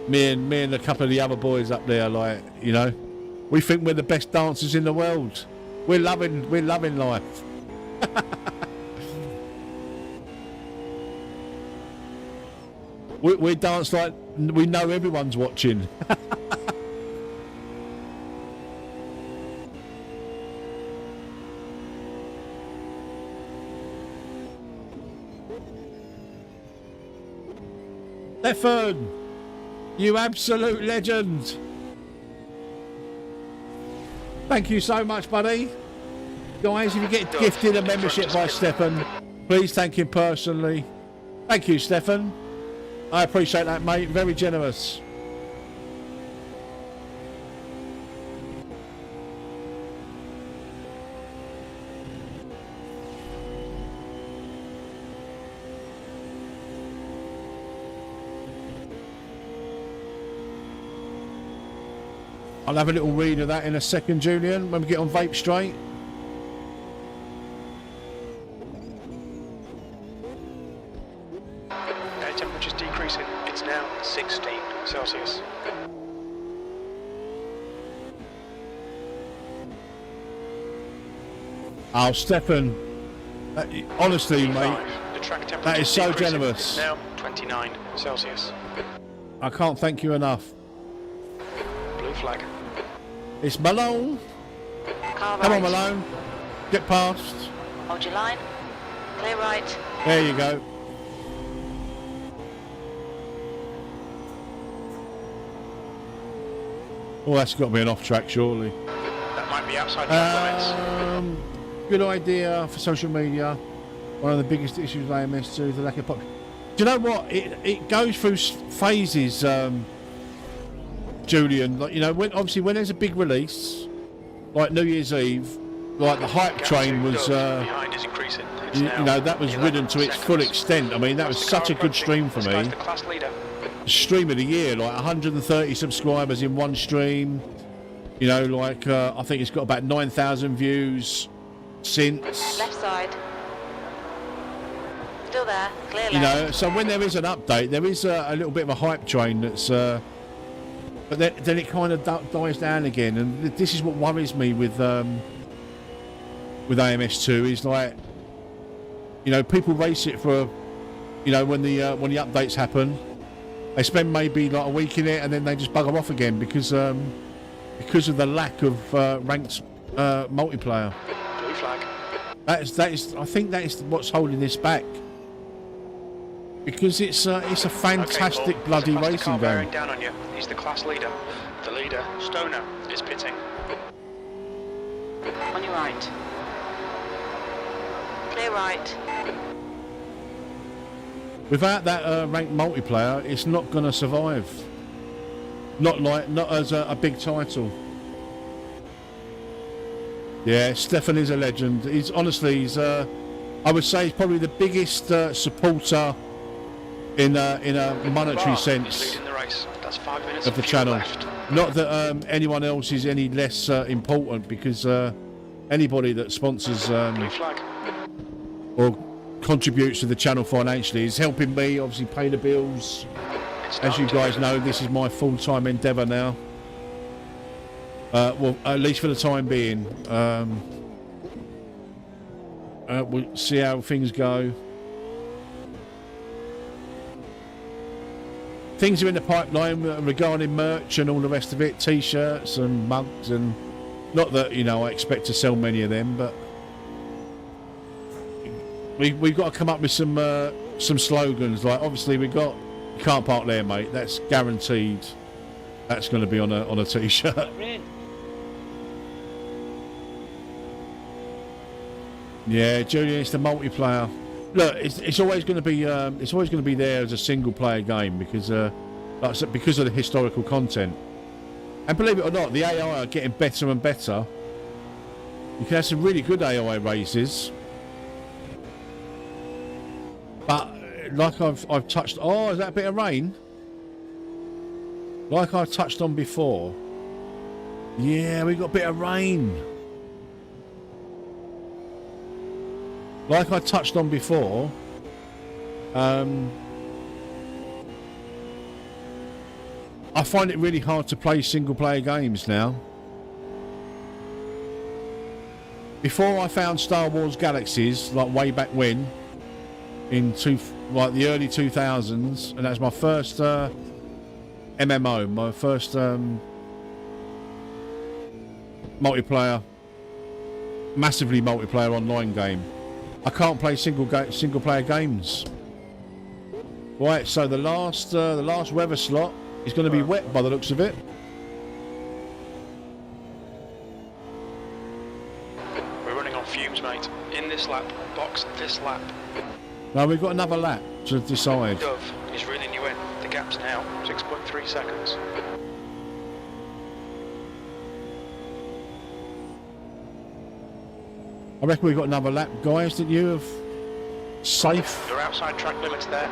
Me and a couple of the other boys up there, like, you know, we think we're the best dancers in the world. We're loving life. We dance like we know everyone's watching. Stefan, you absolute legend. Thank you so much, buddy. Guys, if you get gifted a membership by Stefan, please thank him personally. Thank you, Stefan. I appreciate that, mate. Very generous. I'll have a little read of that in a second, Julian, when we get on Vape Straight. Air temperature's decreasing. It's now 16 Celsius. Oh, Stefan, honestly, E5. mate, The track temperature that is so decreasing. generous. It's now 29 Celsius. I can't thank you enough. Blue flag. It's Malone. Car Come on, right. Malone. Get past. Hold your line. Clear right. There you go. Oh, that's got to be an off track, surely. That might be outside the limits. Good idea for social media. One of the biggest issues with AMS2 is the lack of pop. Do you know what? It goes through phases, Julian. Like, you know, when there's a big release, like New Year's Eve, like the hype train was, behind is increasing. It's you now know, that was 11 ridden to its full seconds. extent. I mean, that was That's the such a car good stream for approaching. me. This guy's the class leader. Stream of the year, like 130 subscribers in one stream. You know, like I think it's got about 9,000 views since. Left side. Still there. Clear left. You know, so when there is an update, there is a little bit of a hype train that's, but then it kind of dies down again, and this is what worries me with AMS2 is like, you know, people race it for, you know, when the updates happen, they spend maybe like a week in it, and then they just bugger off again because of the lack of ranked multiplayer. Blue flag. That is, I think that is what's holding this back. Because it's a fantastic okay, bloody there's a racing car bearing game. down on you. He's the class leader. The leader, Stoner, is pitting. On your right. Clear right. Without that ranked multiplayer, it's not going to survive. Not as a big title. Yeah, Stefan is a legend. He's honestly, I would say, he's probably the biggest supporter in a monetary sense leading the race. That's 5 minutes of the fuel channel. left. Not that anyone else is any less important, because anybody that sponsors Blue flag. or contributes to the channel financially is helping me obviously pay the bills. It's As you starting guys know, this is my full-time endeavour now. Well, at least for the time being. We'll see how things go. Things are in the pipeline regarding merch and all the rest of it, t-shirts and mugs, and not that, you know, I expect to sell many of them, but we've got to come up with some slogans. Like, obviously we got "You can't park there, mate." That's guaranteed. That's going to be on a t-shirt. Yeah, Julian, it's the multiplayer. Look, it's always going to be there as a single player game because like I said, because of the historical content. And believe it or not, the AI are getting better and better. You can have some really good AI races, but like I've touched. Oh, is that a bit of rain? Like I touched on before. Yeah, we got a bit of rain. Like I touched on before, I find it really hard to play single-player games now. Before I found Star Wars Galaxies, like way back when, in like the early 2000s, and that's my first MMO, my first multiplayer, massively multiplayer online game. I can't play single player games. Right, so the last weather slot is going to be wet by the looks of it. We're running on fumes, mate. In this lap, box this lap. Now we've got another lap to decide. Dove is reeling you in. The gap's now 6.3 seconds. I reckon we've got another lap, guys, didn't you, of safe? You're outside track limits there.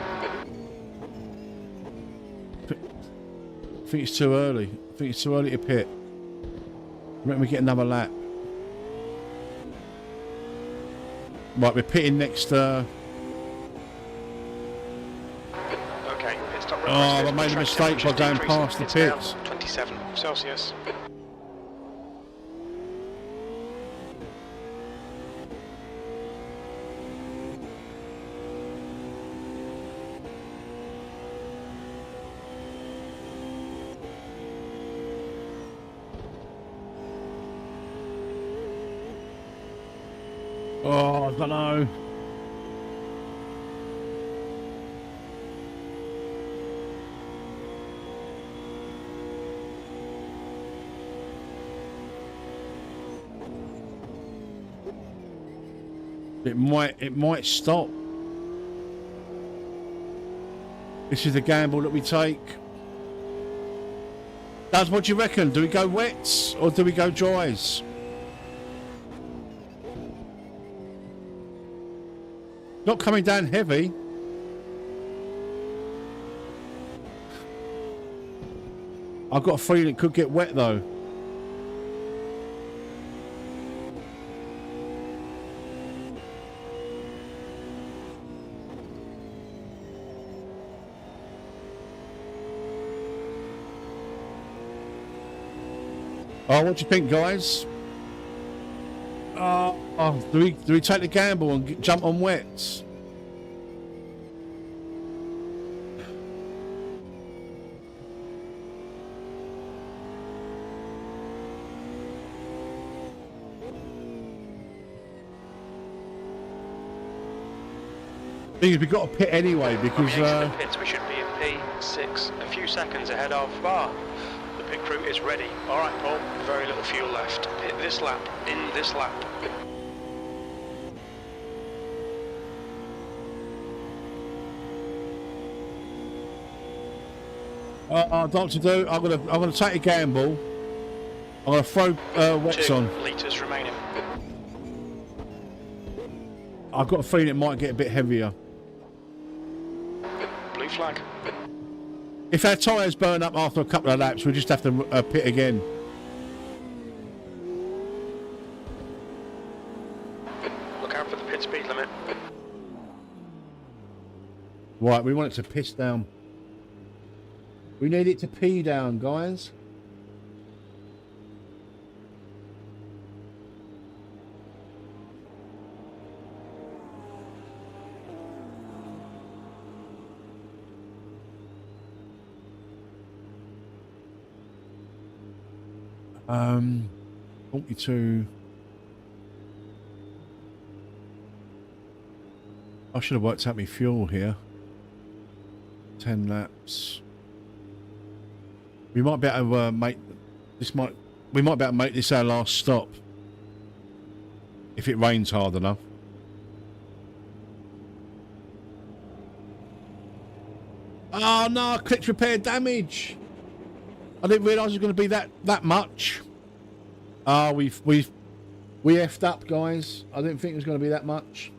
I think it's too early. I think it's too early to pit. I reckon we get another lap. Right, we're pitting next. Okay, pit stop. Oh, I made a mistake by going past the pits. 27 Celsius. Oh, I don't know. It might stop. This is the gamble that we take. Dad, what do you reckon? Do we go wets or do we go dries? Not coming down heavy. I've got a feeling it could get wet though. Oh, what do you think, guys? Do we take the gamble and jump on wets? Thing is, we've got to pit anyway because The pits, we should be in P6, a few seconds ahead of bar. The pit crew is ready. All right, Paul. Very little fuel left. Pit this lap. In this lap. Doctor Do, I'm gonna take a gamble. I'm gonna throw wets 2 on. litres remaining. I've got a feeling it might get a bit heavier. Blue flag. If our tyres burn up after a couple of laps, we just have to pit again. Look out for the pit speed limit. Right, we want it to piss down. We need it to pee down, guys. Um, 42. I should have worked out my fuel here. 10 laps. We might be able to make this. We might be able to make this our last stop if it rains hard enough. Oh no! I clicked repair damage. I didn't realise it was going to be that much. Ah, we effed up, guys. I didn't think it was going to be that much.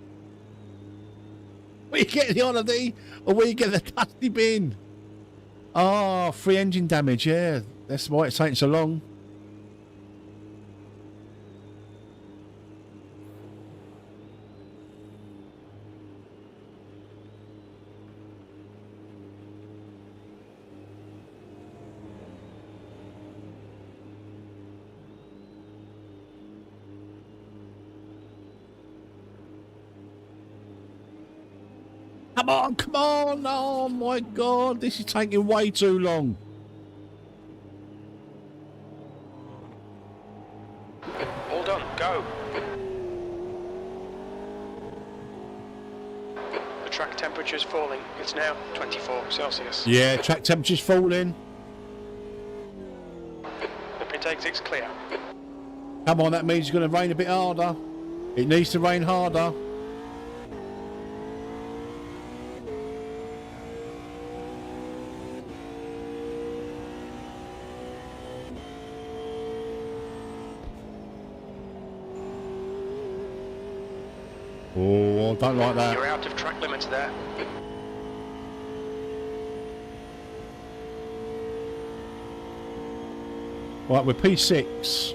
We get the holiday, or we get the dusty bin. Oh, free engine damage. Yeah, that's why it's taking so long. Come on, come on. Oh, my God. This is taking way too long. All done, go. The track temperature's falling. It's now 24 Celsius. Yeah, track temperature's falling. The pit exit's clear. Come on, that means it's going to rain a bit harder. It needs to rain harder. Oh, I don't like that. You're out of track limits there. Right, we're P6.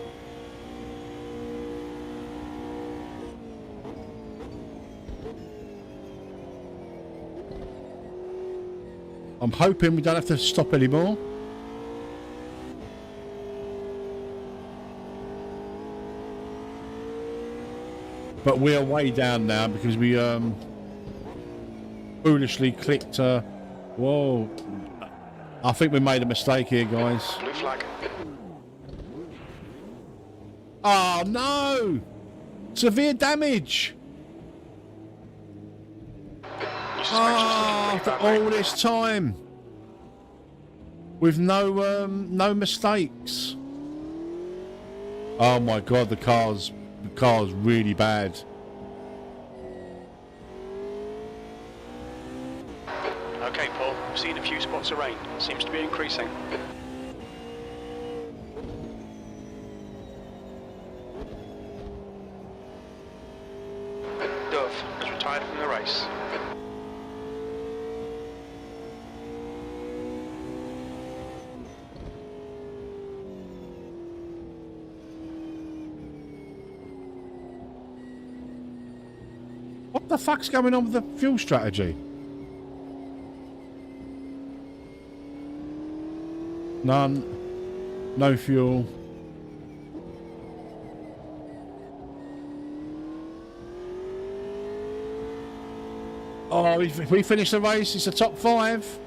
I'm hoping we don't have to stop anymore. But we are way down now because we foolishly clicked. Whoa! I think we made a mistake here, guys. Blue flag. Oh no! Severe damage. Your suspension's Oh, looking after pretty bad, all mate. this time, with no mistakes. Oh my God, the car's really bad. Okay, Paul, I've seen a few spots of rain. Seems to be increasing. Dove has retired from the race. What the fuck's going on with the fuel strategy? None. No fuel. Oh, if we finish the race, it's a top 5.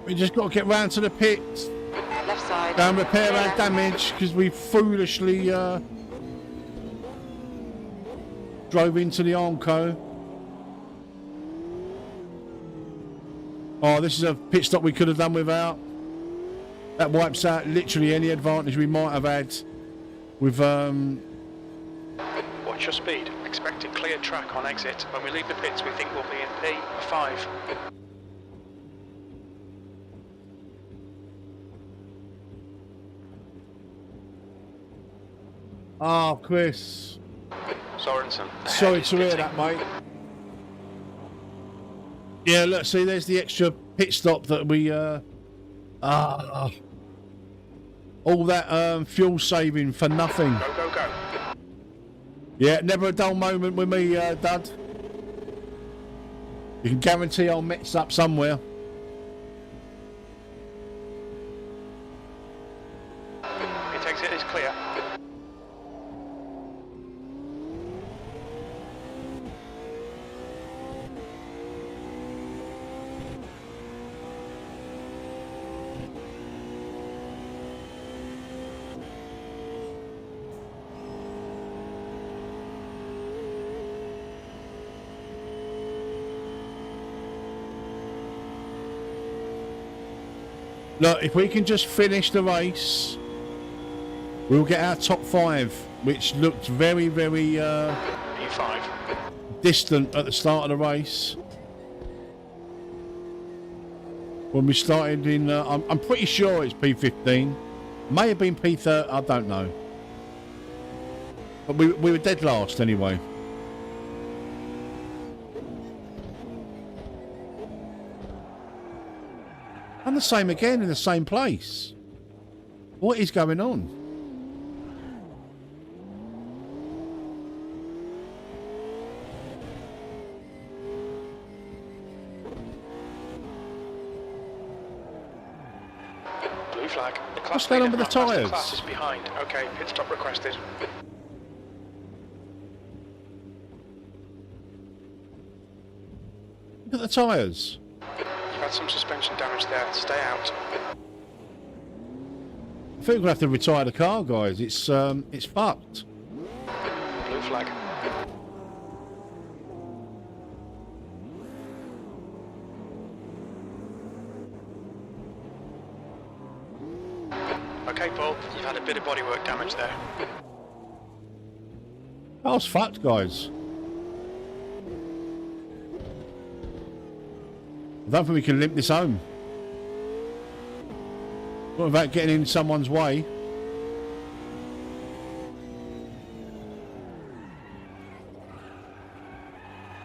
We just got to get round to the pits. Left side. Go and repair Clear our left. damage because we foolishly drove into the Armco. Oh, this is a pit stop we could have done without. That wipes out literally any advantage we might have had with Watch your speed. Expect a clear track on exit. When we leave the pits, we think we'll be in P5. Oh, Chris. Sorensen. Sorry to hear that, mate. Yeah, look, see, there's the extra pit stop that we all that fuel saving for nothing. Go, go, go. Yeah, never a dull moment with me, Dad. You can guarantee I'll mix up somewhere. Pit exit is clear. Look, if we can just finish the race, we'll get our top 5, which looked very, very P5. distant at the start of the race. When we started in, I'm pretty sure it's P15. May have been P30, I don't know. But we were dead last anyway. And the same again in the same place. What is going on? Blue flag. The class What's going on leader with the not past tyres? class is behind. Okay, pit stop requested. Look at the tyres. You've had some suspension damage there. Stay out. I think we're gonna have to retire the car, guys. It's fucked. Blue flag. Okay, Paul, you've had a bit of bodywork damage there. Car's fucked, guys. I don't think we can limp this home. Not without getting in someone's way.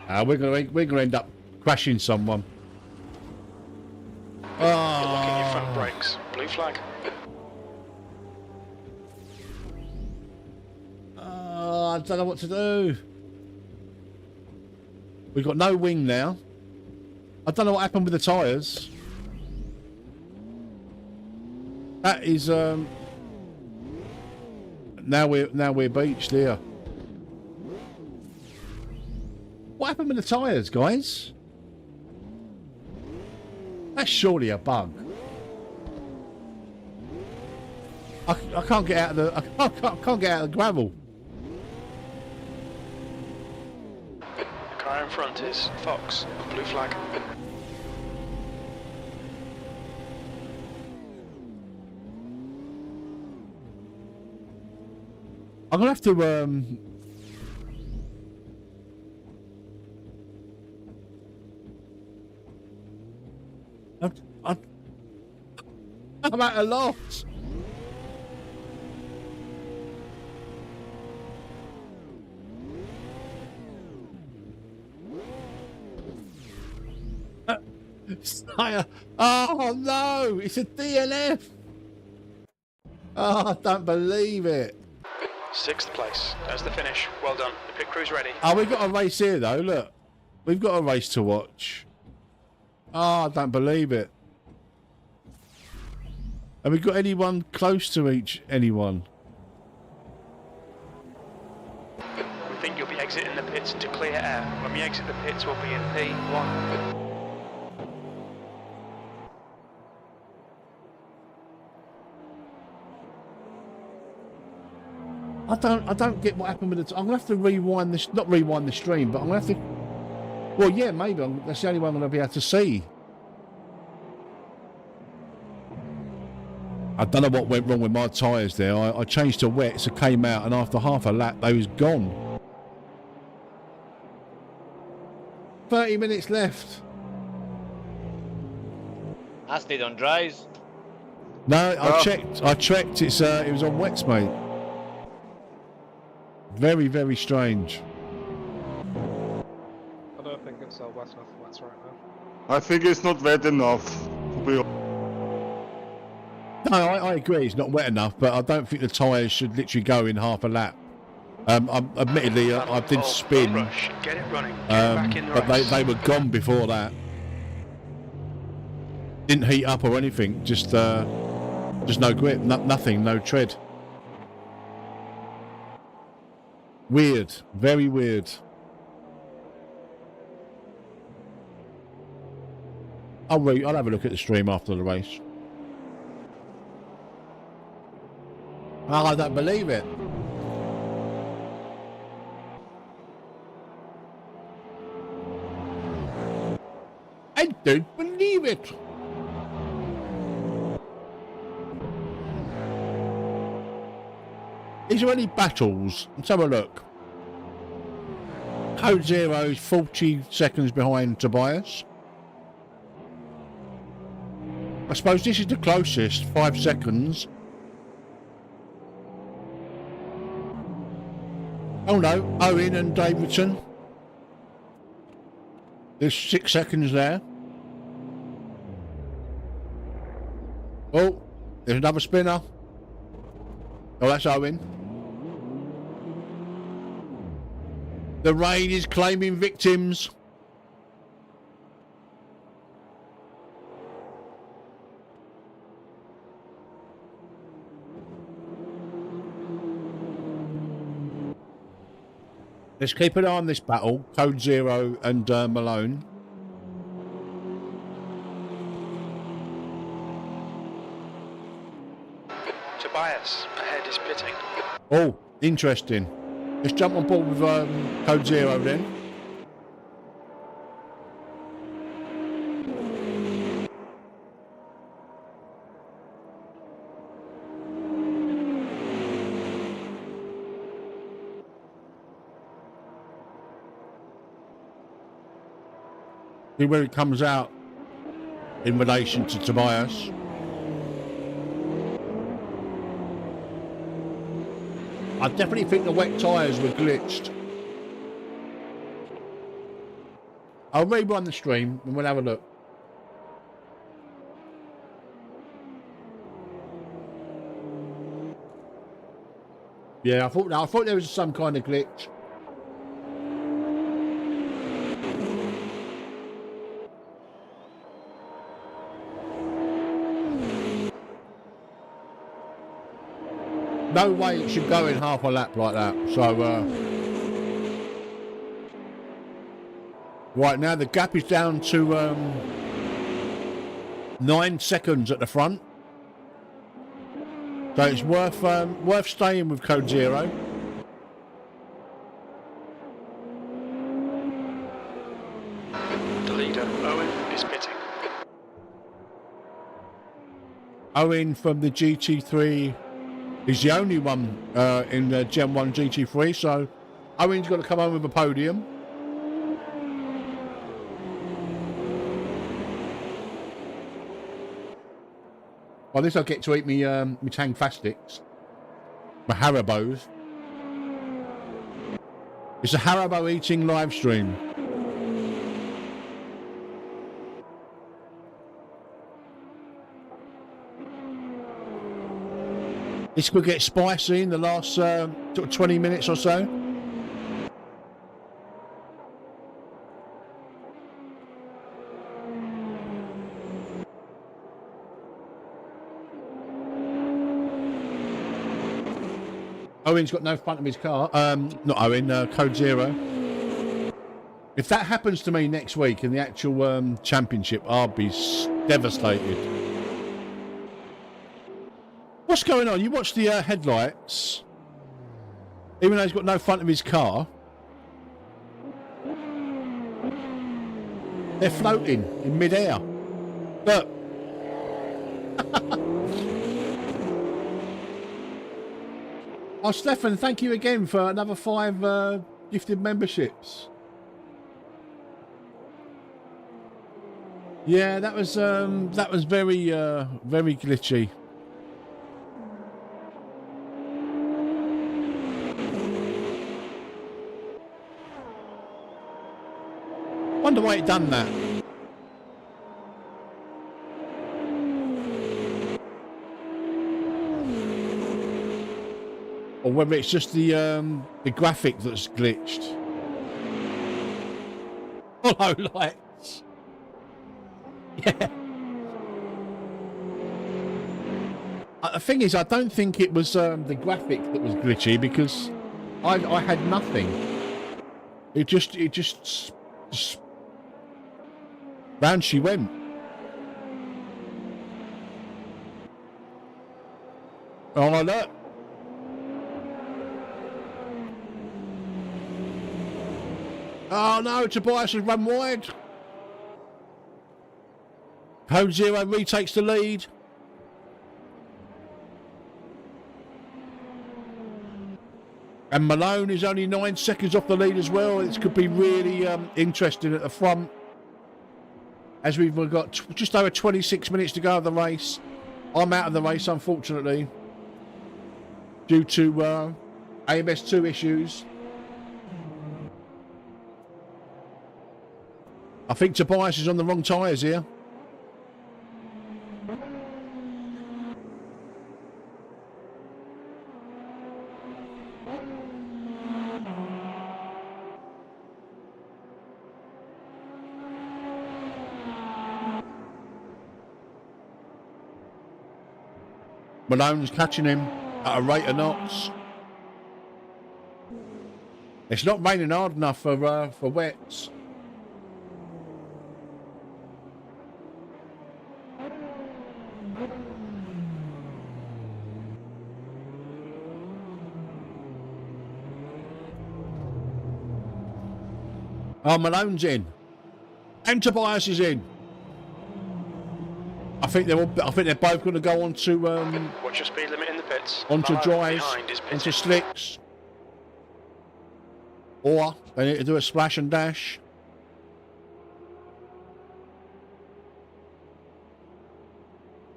We're gonna end up crashing someone. You're locking your front brakes. Blue flag. I don't know what to do. We've got no wing now. I don't know what happened with the tyres. That is now we're beached here. What happened with the tyres, guys? That's surely a bug. I can't get out of the I can't get out of the gravel. The car in front is Fox. Blue flag. I'm gonna have to I'm at a loss. Sire. Oh no, it's a DNF. Oh, I don't believe it. 6th place. That's the finish. Well done. The pit crew's ready. Oh, we've got a race here though, look. We've got a race to watch. Oh, I don't believe it. Have we got anyone close to anyone? We think you'll be exiting the pits to clear air. When we exit the pits, we'll be in P1. I don't get what happened with it. I'm gonna have to rewind this, not rewind the stream, but I'm gonna have to. Well, yeah, maybe that's the only one I'm gonna be able to see. I don't know what went wrong with my tyres there. I changed to wets, it came out, and after half a lap, they was gone. 30 minutes left. I stayed on dries. No, I checked. It's it was on wets, mate. Very, very strange. I don't think it's wet enough for wets right now. I think it's not wet enough to be. No, I agree. It's not wet enough, but I don't think the tyres should literally go in half a lap. Admittedly, I did spin, Rush. Get it running. Get back in the but race. they were gone before that. Didn't heat up or anything. Just no grip, nothing, no tread. Weird, very weird. I'll have a look at the stream after the race. Oh, I don't believe it. I don't believe it. Is there any battles? Let's have a look. Code Zero is 40 seconds behind Tobias. I suppose this is the closest, 5 seconds. Oh no, Owen and Davidson. There's 6 seconds there. Oh, there's another spinner. Oh, that's Owen. The rain is claiming victims. Let's keep an eye on this battle. Code Zero and Malone. Tobias, ahead is pitting. Oh, interesting. Let's jump on board with Code Zero then. See where it comes out in relation to Tobias. I definitely think the wet tyres were glitched. I'll rerun the stream and we'll have a look. Yeah, I thought there was some kind of glitch. No way it should go in half a lap like that. So, right now the gap is down to 9 seconds at the front. So it's worth staying with Code Zero. The leader, Owen, is pitting. Owen from the GT3 is the only one in the Gen 1 GT3, so Owen's got to come home with a podium. Well, this I'll get to eat me Tang Fastics, my Haribos. It's a Haribo eating live stream. This could get spicy in the last 20 minutes or so. Owen's got no front of his car. Not Owen, Code Zero. If that happens to me next week in the actual championship, I'll be devastated. What's going on? You watch the headlights, even though he's got no front of his car. They're floating in mid-air. Look. Oh, Stefan, thank you again for another 5 gifted memberships. Yeah, that was very very glitchy. Wonder why it done that. Or whether it's just the graphic that's glitched. Hollow lights. Yeah. The thing is, I don't think it was the graphic that was glitchy because I had nothing. It just round she went. Oh look. Oh no, Tobias has run wide. Code Zero retakes the lead. And Malone is only 9 seconds off the lead as well. This could be really interesting at the front. As we've got just over 26 minutes to go of the race. I'm out of the race, unfortunately, due to AMS2 issues. I think Tobias is on the wrong tyres here. Malone's catching him at a rate of knots. It's not raining hard enough for wets. Oh, Malone's in. And Tobias is in. I think they're both going to go on to What's your speed limit in the pits? onto Malone dries, behind is pitted. onto slicks, or they need to do a splash and dash.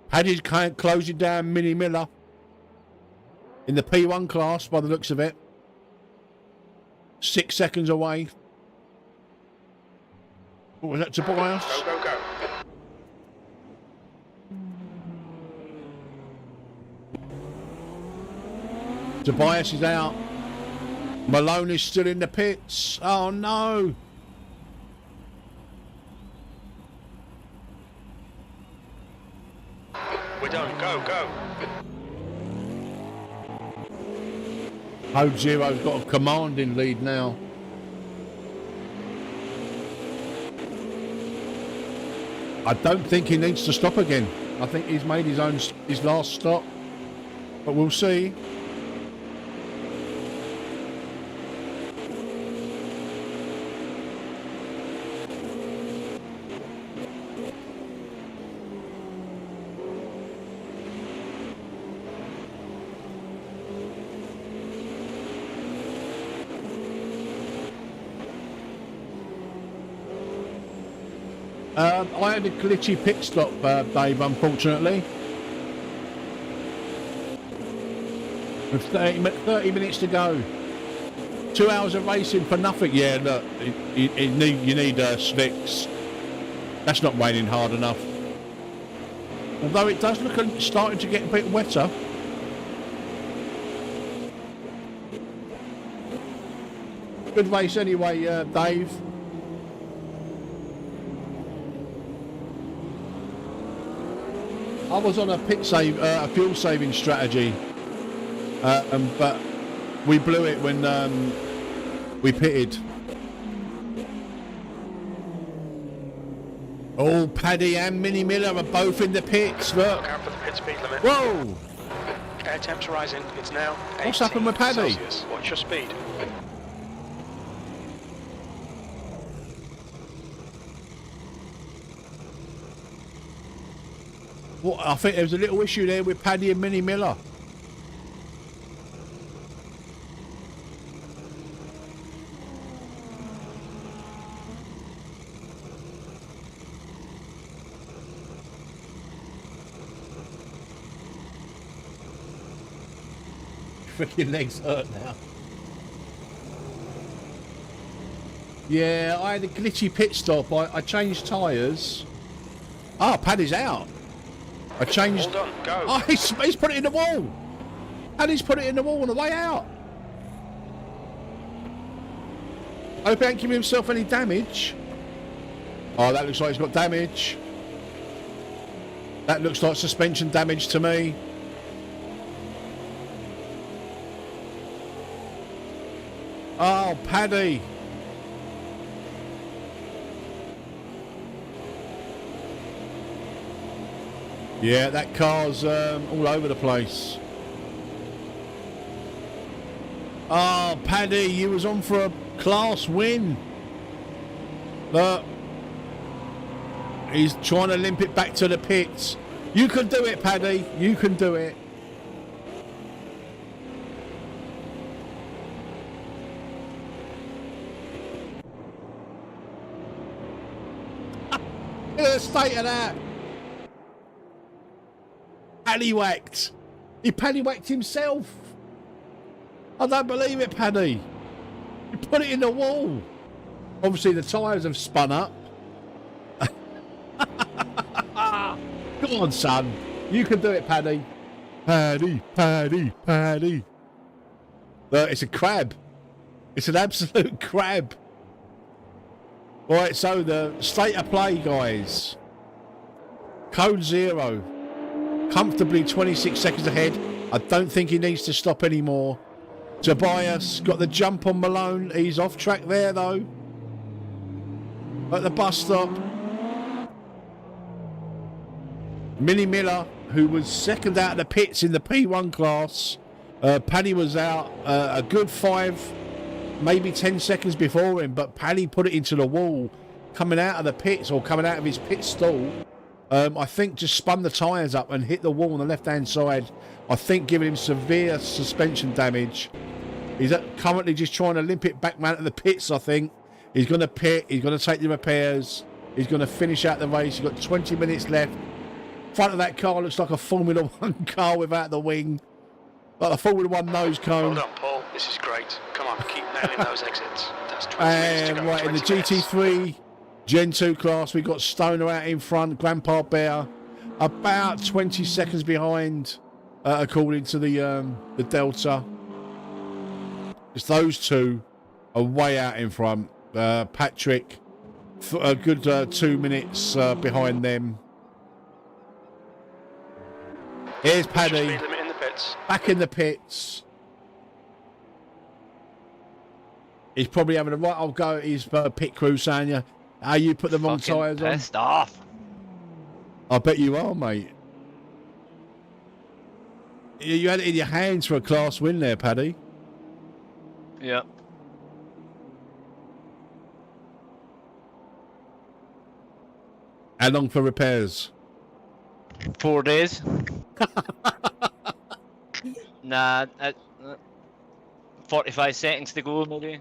Paddy's closing down Mini Miller in the P1 class by the looks of it. 6 seconds away. What was that, Tobias? Go, go, go. Tobias is out. Malone is still in the pits. Oh no. We're done. Go, go. Code Zero's got a commanding lead now. I don't think he needs to stop again. I think he's made his last stop. But we'll see. I had a glitchy pit stop, Dave, unfortunately. With 30 minutes to go. 2 hours of racing for nothing. Yeah, look, you need slicks. That's not raining hard enough. Although it does look starting to get a bit wetter. Good race anyway, Dave. I was on a a fuel saving strategy, but we blew it when we pitted. Oh, Paddy and Mini Miller are both in the pits. Look. Look out for the pit speed limit. Whoa! Air temps rising. It's now 18 What's happened with Paddy? Celsius. What's your speed? Well, I think there was a little issue there with Paddy and Mini Miller. Freaking legs hurt now. Yeah, I had a glitchy pit stop. I changed tyres. Ah, Paddy's out. I changed. Hold on, go. Oh, he's put it in the wall. And he's put it in the wall on the way out. I hope he ain't giving himself any damage. Oh, that looks like he's got damage. That looks like suspension damage to me. Oh, Paddy. Yeah, that car's all over the place. Oh, Paddy, you was on for a class win. Look. He's trying to limp it back to the pits. You can do it, Paddy. You can do it. Look at the state of that. Paddywhacked. He paddywhacked himself. I don't believe it, Paddy. You put it in the wall. Obviously the tyres have spun up. Come on, son. You can do it, Paddy. Paddy, Paddy, Paddy. Look, it's a crab. It's an absolute crab. Right, so the state of play, guys. Code Zero. Comfortably 26 seconds ahead. I don't think he needs to stop anymore. Tobias got the jump on Malone. He's off track there, though. At the bus stop. Minnie Miller, who was second out of the pits in the P1 class. Paddy was out a good 5, maybe 10 seconds before him, but Paddy put it into the wall coming out of the pits, or coming out of his pit stall. I think just spun the tyres up and hit the wall on the left-hand side. I think giving him severe suspension damage. He's currently just trying to limp it back round to the pits, I think. He's going to pit. He's going to take the repairs. He's going to finish out the race. He's got 20 minutes left. Front of that car looks like a Formula 1 car without the wing. Like a Formula 1 nose cone. Well done, Paul. This is great. Come on, keep nailing those exits. That's 20 minutes to go. Right, in the GT3 Gen 2 class, we've got Stoner out in front. Grandpa Bear about 20 seconds behind, according to the Delta. It's those two are way out in front. Patrick, a good 2 minutes behind them. Here's Paddy, Speed limit in the pits. back in the pits. He's probably having a right old go at his pit crew, saying, how you put the wrong Fucking tyres on. pissed off. I bet you are, mate. You had it in your hands for a class win there, Paddy. Yeah. How long for repairs? 4 days. Nah, 45 seconds to go, maybe.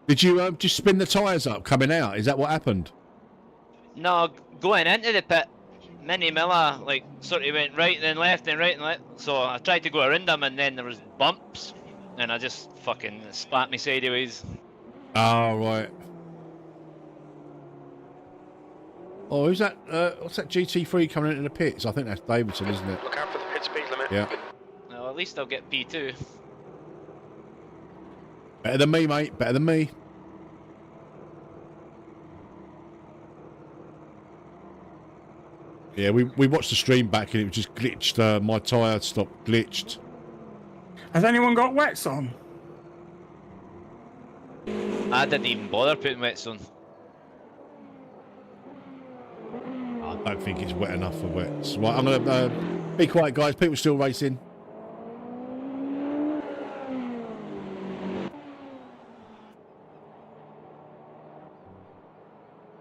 Did you just spin the tyres up coming out? Is that what happened? No, going into the pit, Minnie Miller, like, sort of went right and then left and right and left. So I tried to go around them, and then there was bumps, and I just fucking spat me sideways. Oh, right. Oh, who's that? What's that GT3 coming into the pits? I think that's Davidson, isn't it? Look out for the pit speed limit. Yeah. Well, at least I'll get P2. Better than me, mate. Better than me. Yeah, we watched the stream back and it just glitched. My tyre stopped glitched. Has anyone got wets on? I didn't even bother putting wets on. I don't think it's wet enough for wets. Right, I'm going to be quiet, guys. People still racing.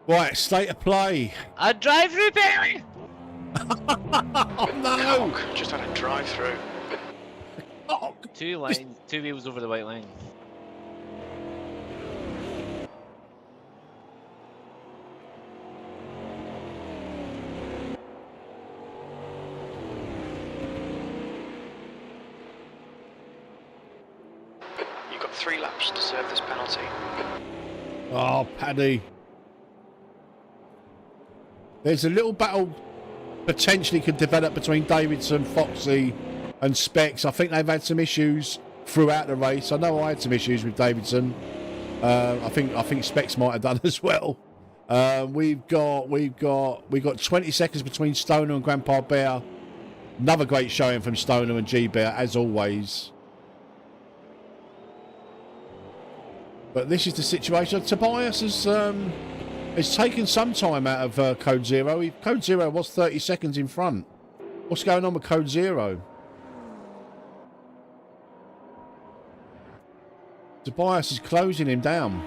Right, state of play. A drive-through penalty! Oh, no! Cock, just had a drive-through. Oh, 2 lines, 2 wheels over the white line. You've got 3 laps to serve this penalty. oh, Paddy. There's a little battle potentially could develop between Davidson, Foxy and Specs. I think they've had some issues throughout the race. I know I had some issues with Davidson. I think Specs might have done as well. We've got 20 seconds between Stoner and Grandpa Bear. Another great showing from Stoner and G Bear as always. But this is the situation. Tobias has taken some time out of Code Zero. Code Zero was 30 seconds in front. What's going on with Code Zero? Tobias is closing him down.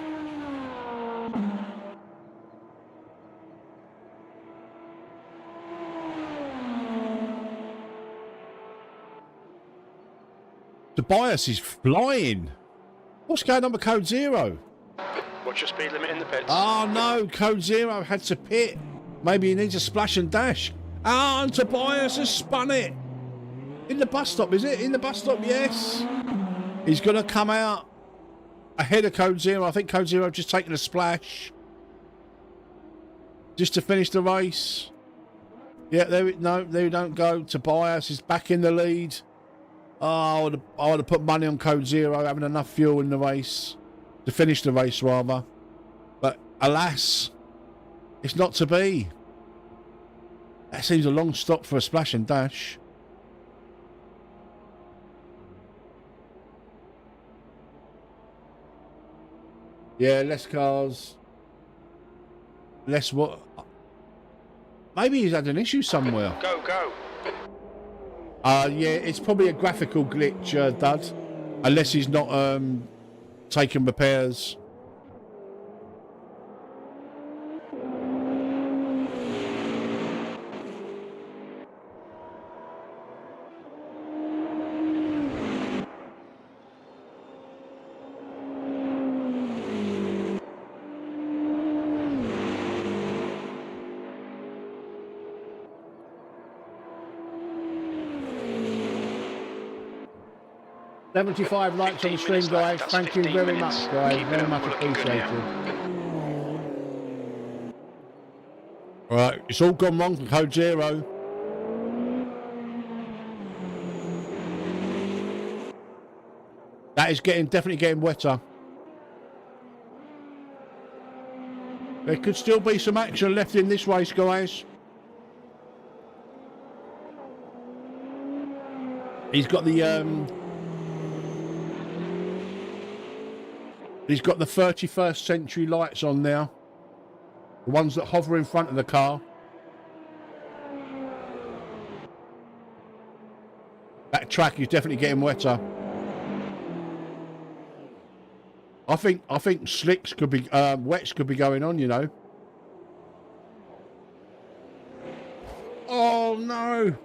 Tobias is flying. What's going on with Code Zero? What's your speed limit in the pits? Oh no, Code Zero had to pit. Maybe he needs a splash and dash. Ah, and Tobias has spun it. In the bus stop, is it? In the bus stop, yes. He's going to come out ahead of Code Zero. I think Code Zero just taking a splash. Just to finish the race. Yeah, there we don't go. Tobias is back in the lead. Oh, I would have put money on Code Zero having enough fuel in the race. To finish the race, rather. But, alas, it's not to be. That seems a long stop for a splash and dash. Yeah, less cars. Less what? Maybe he's had an issue somewhere. Go, go. Yeah, it's probably a graphical glitch, Dud. Unless he's not taking repairs. $75 likes on the stream, guys. Thank you very much, guys. Very much appreciated. Alright, it's all gone wrong for Code Zero. That is definitely getting wetter. There could still be some action left in this race, guys. He's got the He's got the 31st century lights on now. The ones that hover in front of the car. That track is definitely getting wetter. I think slicks could be wets could be going on, you know. Oh no.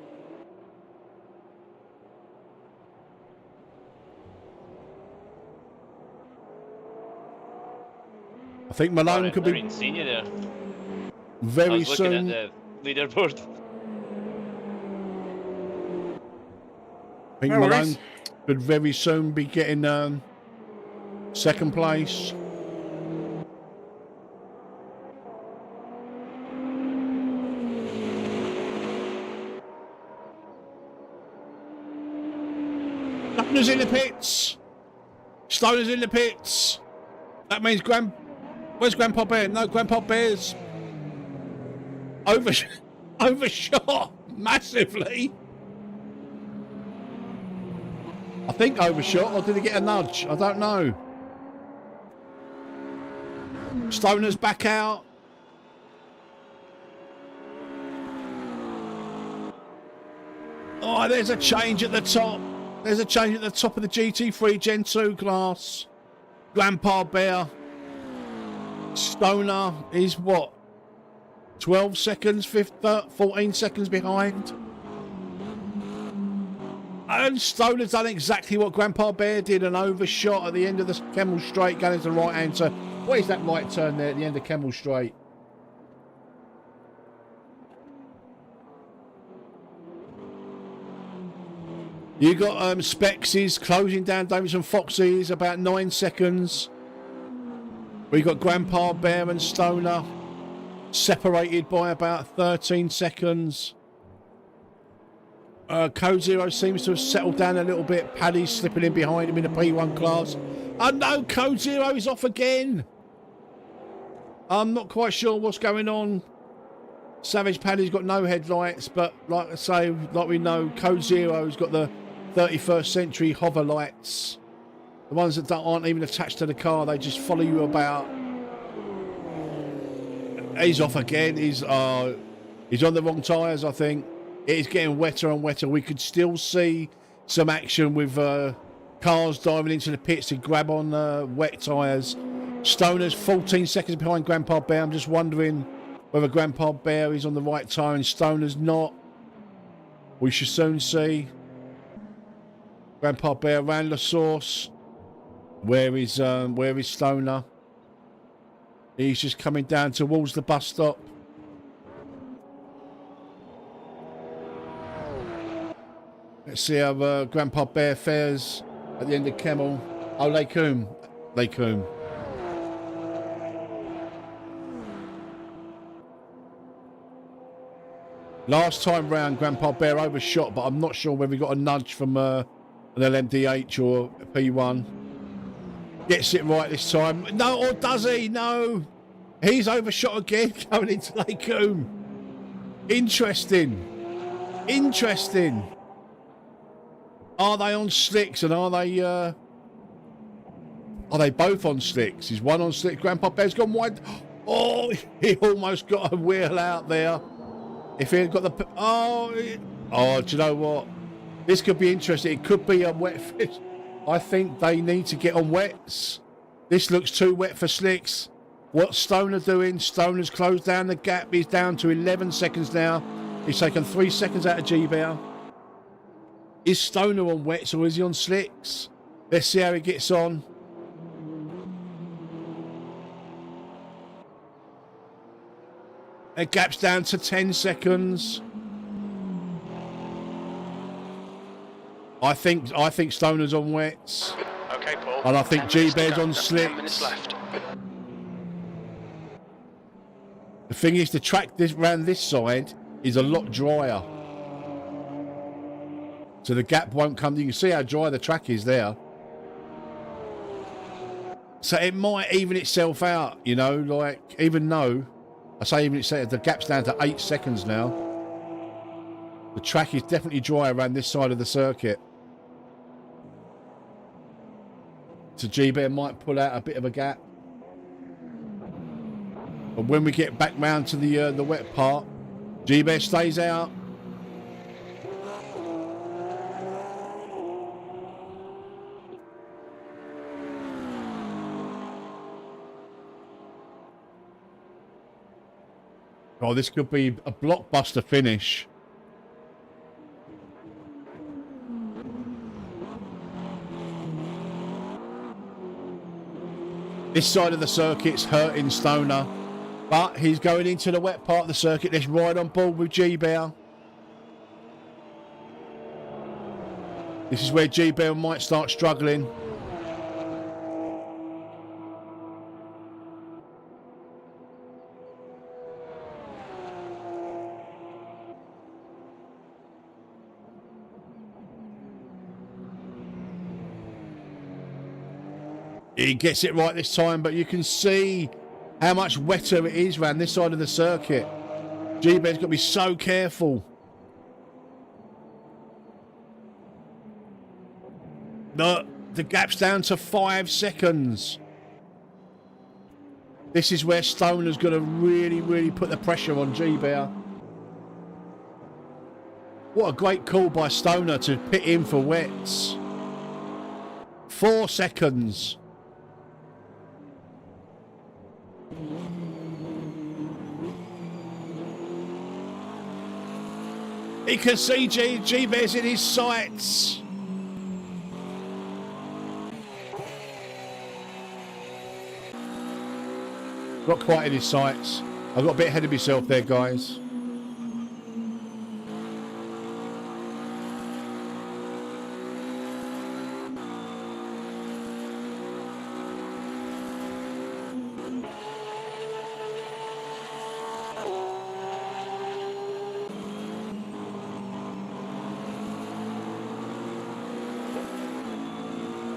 I think Malone could be seen you there. very looking soon. at the leaderboard. I think No Malone worries. could very soon be getting second place. Stoner's in the pits. Stoner's in the pits. That means where's Grandpa Bear? No, Grandpa Bear's overshot massively. I think overshot, or did he get a nudge? I don't know. Stoner's back out. Oh, there's a change at the top. There's a change at the top of the GT3 Gen 2 class. Grandpa Bear. Stoner is what? 12 seconds, 14 seconds behind. And Stoner's done exactly what Grandpa Bear did, an overshot at the end of the Kemmel Straight going into the right hand turn. What is that right turn there at the end of Kemmel Straight? You got Spexes closing down Davidson Foxes about 9 seconds. We got Grandpa Bear and Stoner separated by about 13 seconds. Code Zero seems to have settled down a little bit. Paddy's slipping in behind him in the P1 class. Oh no, Code Zero is off again. I'm not quite sure what's going on. Savage Paddy's got no headlights, but like I say, like we know, Code Zero's got the 31st century hover lights. The ones that aren't even attached to the car, they just follow you about. He's off again. He's on the wrong tyres, I think. It is getting wetter and wetter. We could still see some action with cars diving into the pits to grab on wet tyres. Stoner's 14 seconds behind Grandpa Bear. I'm just wondering whether Grandpa Bear is on the right tyre and Stoner's not. We should soon see. Grandpa Bear around the source. Where is Stoner? He's just coming down towards the bus stop. Let's see how Grandpa Bear fares at the end of Kemmel. Oh, Lakeum. Last time round, Grandpa Bear overshot, but I'm not sure whether he got a nudge from an LMDh or a P1. Gets it right this time. No, or does he? No. He's overshot again going into Lakeum. Interesting. Are they on slicks and are they Are they both on slicks? Is one on slick? Grandpa Bear's gone wide. Oh, he almost got a wheel out there. If he had got the... Oh, do you know what? This could be interesting. It could be a wet fish. I think they need to get on wets. This looks too wet for slicks. What's Stoner doing? Stoner's closed down the gap. He's down to 11 seconds now. He's taken 3 seconds out of G-Bear. Is Stoner on wets or is he on slicks? Let's see how he gets on. The gap's down to 10 seconds. I think Stoner's on wets. Okay, Paul. And I think 10 minutes to G-Bear's go. on 10 minutes slicks. left. The thing is, the track this round this side is a lot drier. So the gap won't come. You can see how dry the track is there. So it might even itself out, you know, like, even though, I say even itself, the gap's down to 8 seconds now. The track is definitely dry around this side of the circuit. So G-Bear might pull out a bit of a gap. But when we get back round to the wet part, G-Bear stays out. Oh, this could be a blockbuster finish. This side of the circuit's hurting Stoner, but he's going into the wet part of the circuit. Let's ride on board with G-Bear. This is where G-Bear might start struggling. He gets it right this time, but you can see how much wetter it is around this side of the circuit. G-Bear's got to be so careful. The gap's down to 5 seconds. This is where Stoner's going to really, really put the pressure on G-Bear. What a great call by Stoner to pit in for wets. 4 seconds. He can see G-Bear's in his sights. Not quite in his sights. I got a bit ahead of myself there, guys.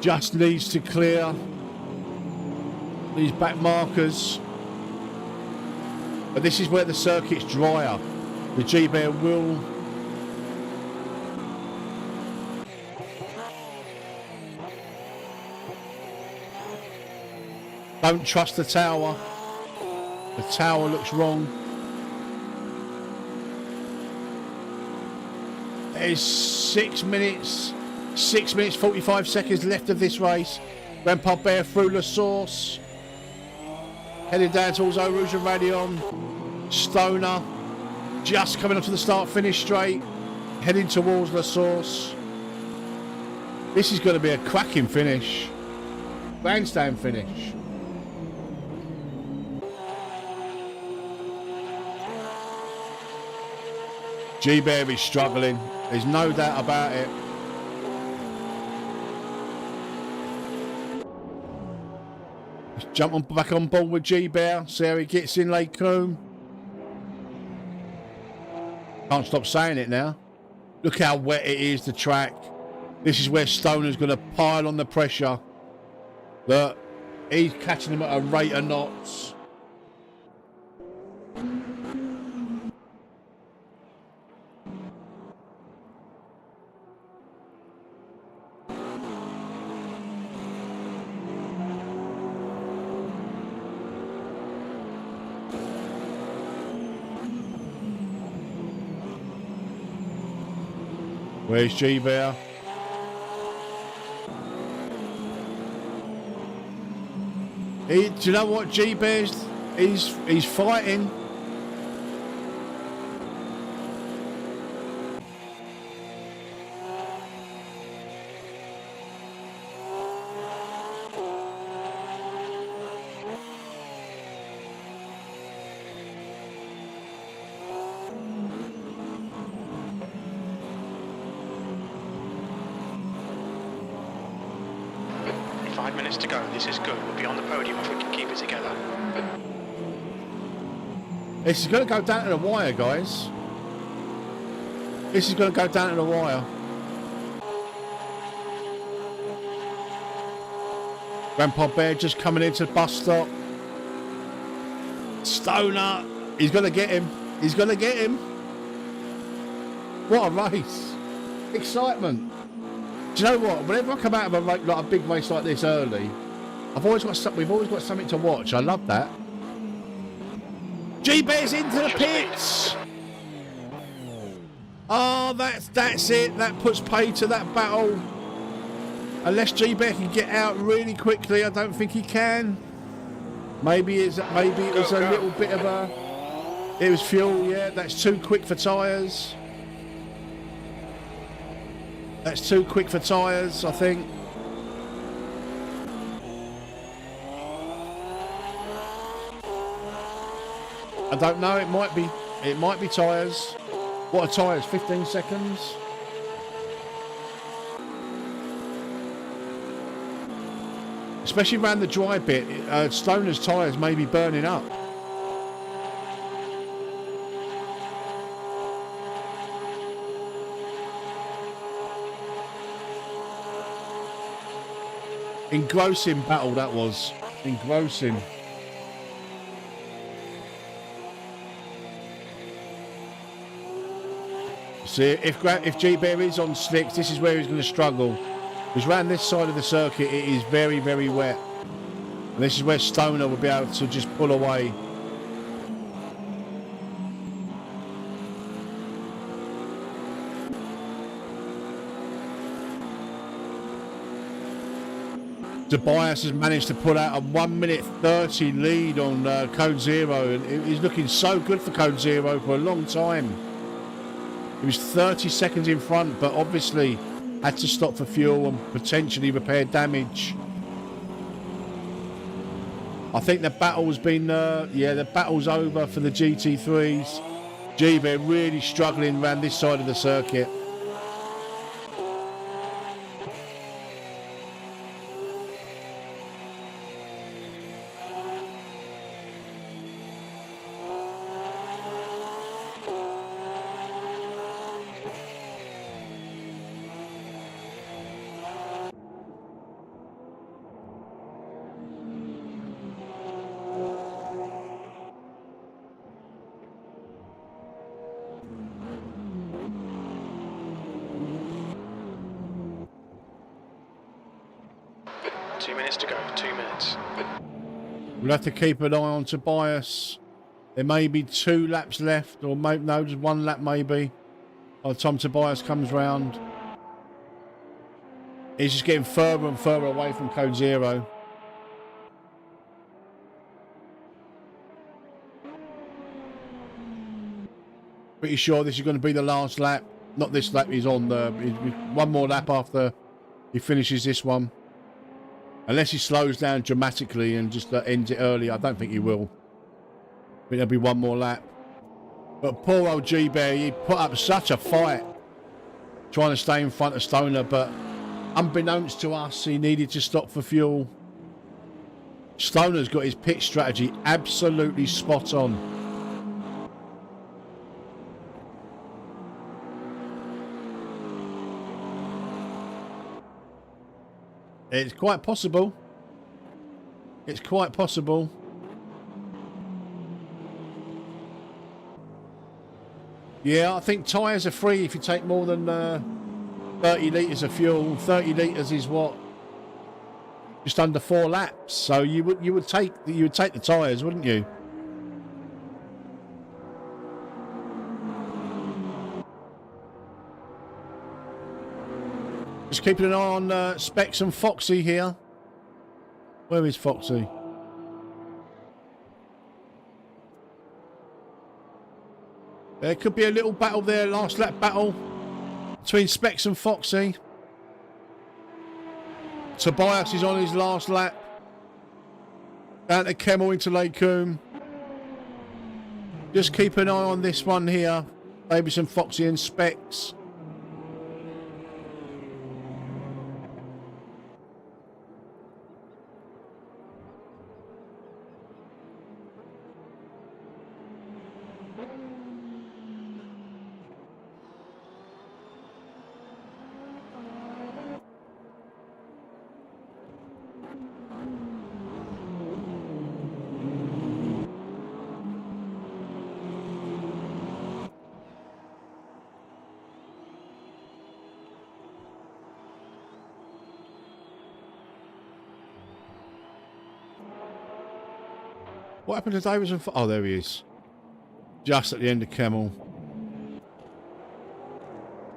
Just needs to clear these back markers. But this is where the circuit's drier. The G-Bear will... Don't trust the tower. The tower looks wrong. There's 6 minutes 45 seconds left of this race. Grandpa Bear through the source. Heading down towards Eau Rouge and Radion. Stoner just coming up to the start-finish straight. Heading towards the source. This is going to be a cracking finish. Grandstand finish. G-Bear is struggling. There's no doubt about it. Jump back on board with G-Bear. See how he gets in Lake Combe. Can't stop saying it now. Look how wet it is, the track. This is where Stoner's going to pile on the pressure. Look, he's catching him at a rate of knots. Where's G-Bear? Do you know what G-Bear's? He's fighting. To go. This is good. We'll be on the podium if we can keep it together. This is going to go down to the wire, guys. This is going to go down to the wire. Grandpa Bear just coming into the bus stop. Stoner. He's going to get him. He's going to get him. What a race. Excitement. Do you know what? Whenever I come out of a big race like this early, we've always got something to watch. I love that. G-Bear's into the pits. Oh, that's it. That puts pay to that battle. Unless G-Bear can get out really quickly, I don't think he can. Maybe it was a little bit of a. It was fuel. Yeah, that's too quick for tyres. That's too quick for tyres, I think. I don't know, it might be tyres. What are tyres? 15 seconds? Especially around the dry bit, Stoner's tyres may be burning up. Engrossing battle that was. Engrossing. See, if G-Bear is on slicks, this is where he's going to struggle. Because around this side of the circuit, it is very, very wet. And this is where Stoner will be able to just pull away. Tobias has managed to pull out a 1:30 lead on Code Zero, and he's looking so good for Code Zero for a long time. He was 30 seconds in front, but obviously had to stop for fuel and potentially repair damage. I think the battle's been, the battle's over for the GT3s. G-Bear really struggling around this side of the circuit. We'll have to keep an eye on Tobias. There may be 2 laps left, or no, just 1 lap maybe. By the time Tobias comes round. He's just getting further and further away from Code Zero. Pretty sure this is going to be the last lap. Not this lap, he's on the... 1 more lap after he finishes this one. Unless he slows down dramatically and just ends it early, I don't think he will. I think there'll be 1 more lap. But poor old G-Bear, he put up such a fight trying to stay in front of Stoner, but unbeknownst to us, he needed to stop for fuel. Stoner's got his pit strategy absolutely spot on. It's quite possible. It's quite possible. Yeah, I think tyres are free if you take more than 30 litres of fuel. 30 litres is what? Just under 4 laps. So you would take the tyres, wouldn't you? Just keeping an eye on Specs and Foxy here. Where is Foxy? There could be a little battle there, last lap battle between Specs and Foxy. Tobias is on his last lap. Down to Kemmel into Lake Coombe. Just keep an eye on this one here. Maybe some Foxy and Specs. What happened to Davidson? Oh, there he is. Just at the end of Kemmel.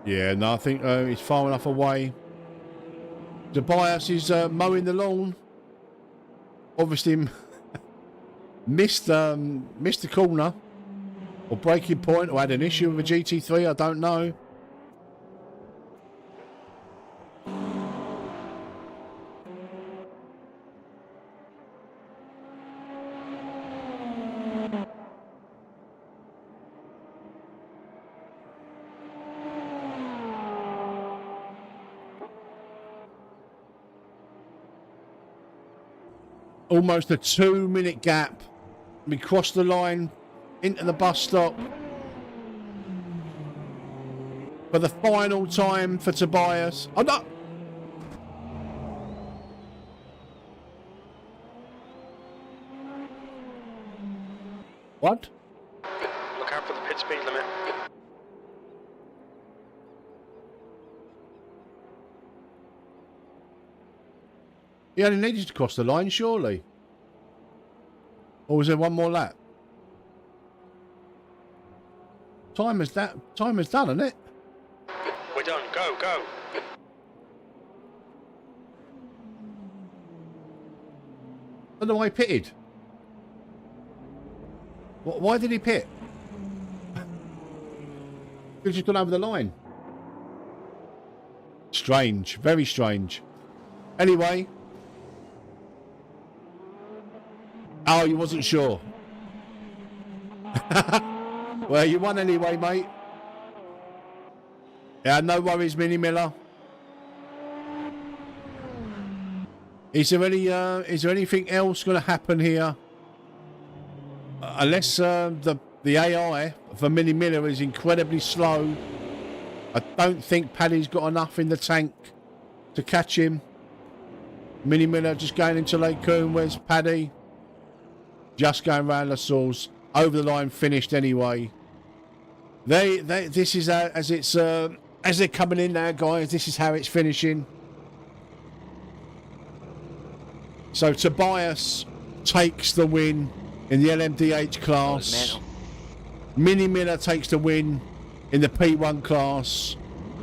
Yeah, no, I think he's far enough away. Tobias is mowing the lawn. Obviously missed the corner or breaking point, or had an issue with a GT3. I don't know. Almost a 2-minute gap. We crossed the line into the bus stop for the final time for Tobias. Oh no! What? Look out for the pit speed limit. He only needed to cross the line, surely. Or was there one more lap? Time is done, isn't it? We're done. Go, go. I don't know why he pitted. Why did he pit? He's just gone over the line. Strange. Very strange. Anyway. Oh, you wasn't sure. Well, you won anyway, mate. Yeah, no worries, Mini Miller. Is there anything else going to happen here? Unless the AI for Mini Miller is incredibly slow. I don't think Paddy's got enough in the tank to catch him. Mini Miller just going into Lake Coombe. Where's Paddy? Just going round the source. Over the line, finished anyway. This is as it's as they're coming in now, guys. This is how it's finishing. So Tobias takes the win in the LMDh class. Mini Miller takes the win in the P1 class.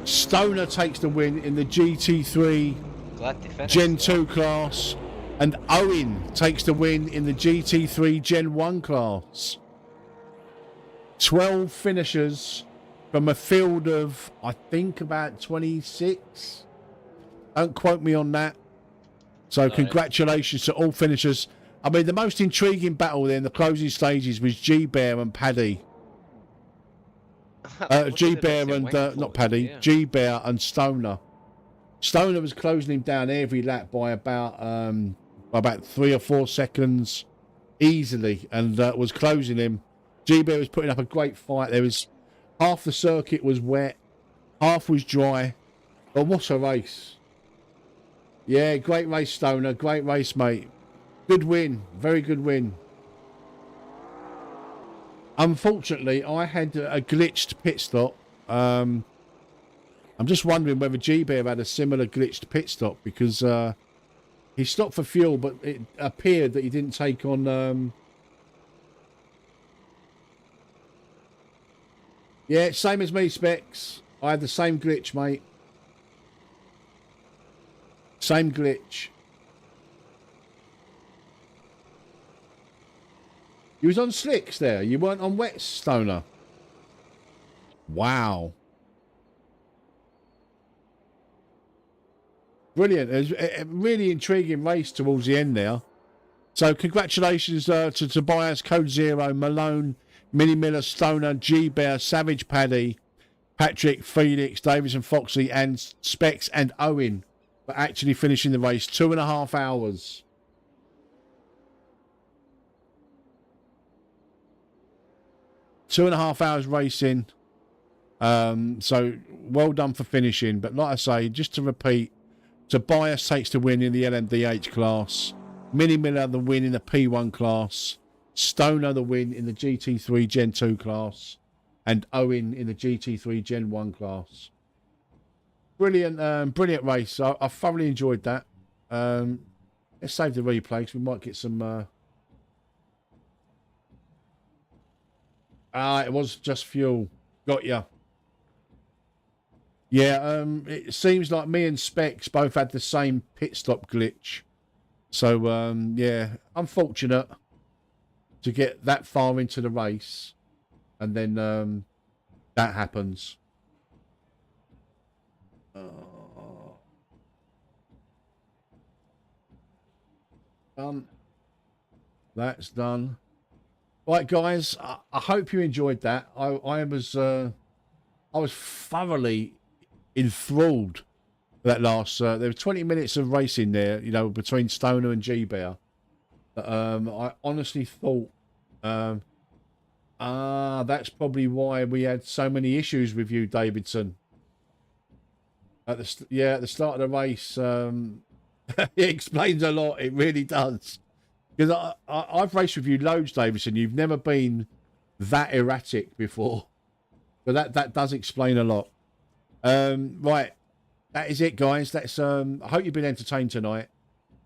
Stoner takes the win in the GT3 Gen 2 class. And Owen takes the win in the GT3 Gen 1 class. 12 finishers from a field of, I think, about 26. Don't quote me on that. So congratulations to all finishers. I mean, the most intriguing battle there in the closing stages was G-Bear and Paddy. G-Bear and, not Paddy, yeah. G-Bear and Stoner. Stoner was closing him down every lap by about 3 or 4 seconds easily, and was closing him. G-Bear was putting up a great fight. There was half the circuit was wet, half was dry. But what a race. Yeah, great race, Stoner. Great race, mate. Good win. Very good win. Unfortunately, I had a glitched pit stop. I'm just wondering whether G-Bear had a similar glitched pit stop, because he stopped for fuel, but it appeared that he didn't take on... Yeah, same as me, Specs. I had the same glitch, mate. Same glitch. You was on slicks there. You weren't on wets, Stoner. Wow. Brilliant. It was a really intriguing race towards the end there. So congratulations to Tobias, Code Zero, Malone, Mini Miller, Stoner, G-Bear, Savage Paddy, Patrick, Felix, Davidson, Foxy, and Specs and Owen for actually finishing the race. 2.5 hours. Two and a half hours racing. So well done for finishing. But like I say, just to repeat, Tobias takes the win in the LMDh class. Mini Miller the win in the P1 class. Stoner the win in the GT3 Gen 2 class. And Owen in the GT3 Gen 1 class. Brilliant, brilliant race. I thoroughly enjoyed that. Let's save the replay because we might get some... it was just fuel. Got ya. Yeah, it seems like me and Specs both had the same pit stop glitch. So, yeah, unfortunate to get that far into the race. And then that happens. That's done. Right, guys, I hope you enjoyed that. I was thoroughly enthralled that last. There were 20 minutes of racing there, you know, between Stoner and G-Bear. I honestly thought, that's probably why we had so many issues with you, Davidson. At the start of the race, it explains a lot. It really does. Because I've raced with you loads, Davidson. You've never been that erratic before. But that does explain a lot. Right. That is it, guys. That's I hope you've been entertained tonight.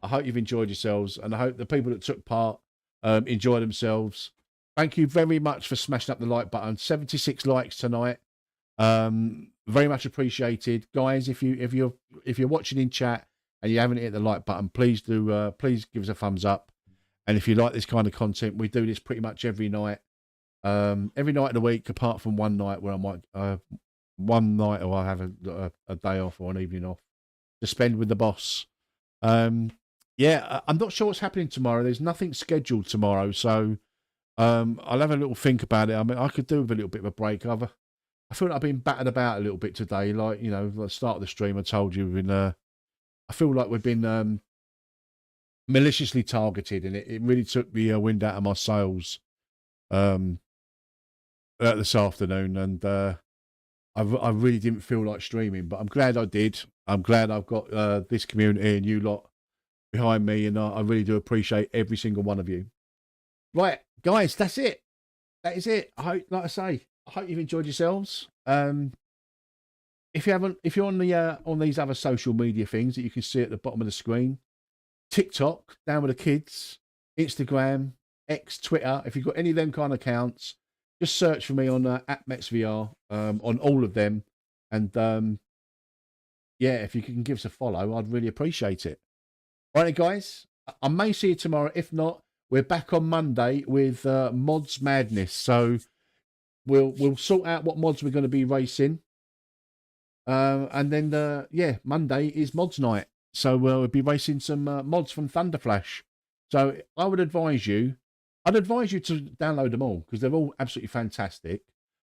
I hope you've enjoyed yourselves. And I hope the people that took part enjoy themselves. Thank you very much for smashing up the like button. 76 likes tonight. Very much appreciated. Guys, if you're watching in chat and you haven't hit the like button, please do please give us a thumbs up. And if you like this kind of content, we do this pretty much every night of the week, apart from one night where I might, one night or I have a day off or an evening off to spend with the boss. Yeah, I'm not sure what's happening tomorrow. There's nothing scheduled tomorrow. So I'll have a little think about it. I mean, I could do with a little bit of a break. I feel like I've been battered about a little bit today. Like, you know, at the start of the stream, I told you, I feel like we've been maliciously targeted, and it really took the wind out of my sails this afternoon, and I really didn't feel like streaming, but I'm glad I did. I'm glad I've got this community and you lot behind me, and I really do appreciate every single one of you. Right, guys, that's it. That is it. I hope, like I say, I hope you've enjoyed yourselves. If you're on these other social media things that you can see at the bottom of the screen, TikTok, Down with the Kids, Instagram, X, Twitter. If you've got any of them kind of accounts, just search for me on at Metzvr on all of them. And yeah, if you can give us a follow, I'd really appreciate it. All right, guys, I may see you tomorrow. If not, we're back on Monday with Mods Madness. So we'll sort out what mods we're going to be racing. And then, yeah, Monday is Mods Night. So we'll be racing some mods from Thunderflash. So I'd advise you to download them all because they're all absolutely fantastic.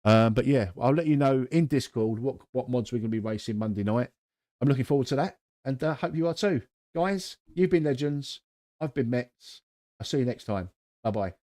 But yeah, I'll let you know in Discord what mods we're going to be racing Monday night. I'm looking forward to that, and hope you are too. Guys, you've been legends. I've been Metz. I'll see you next time. Bye-bye.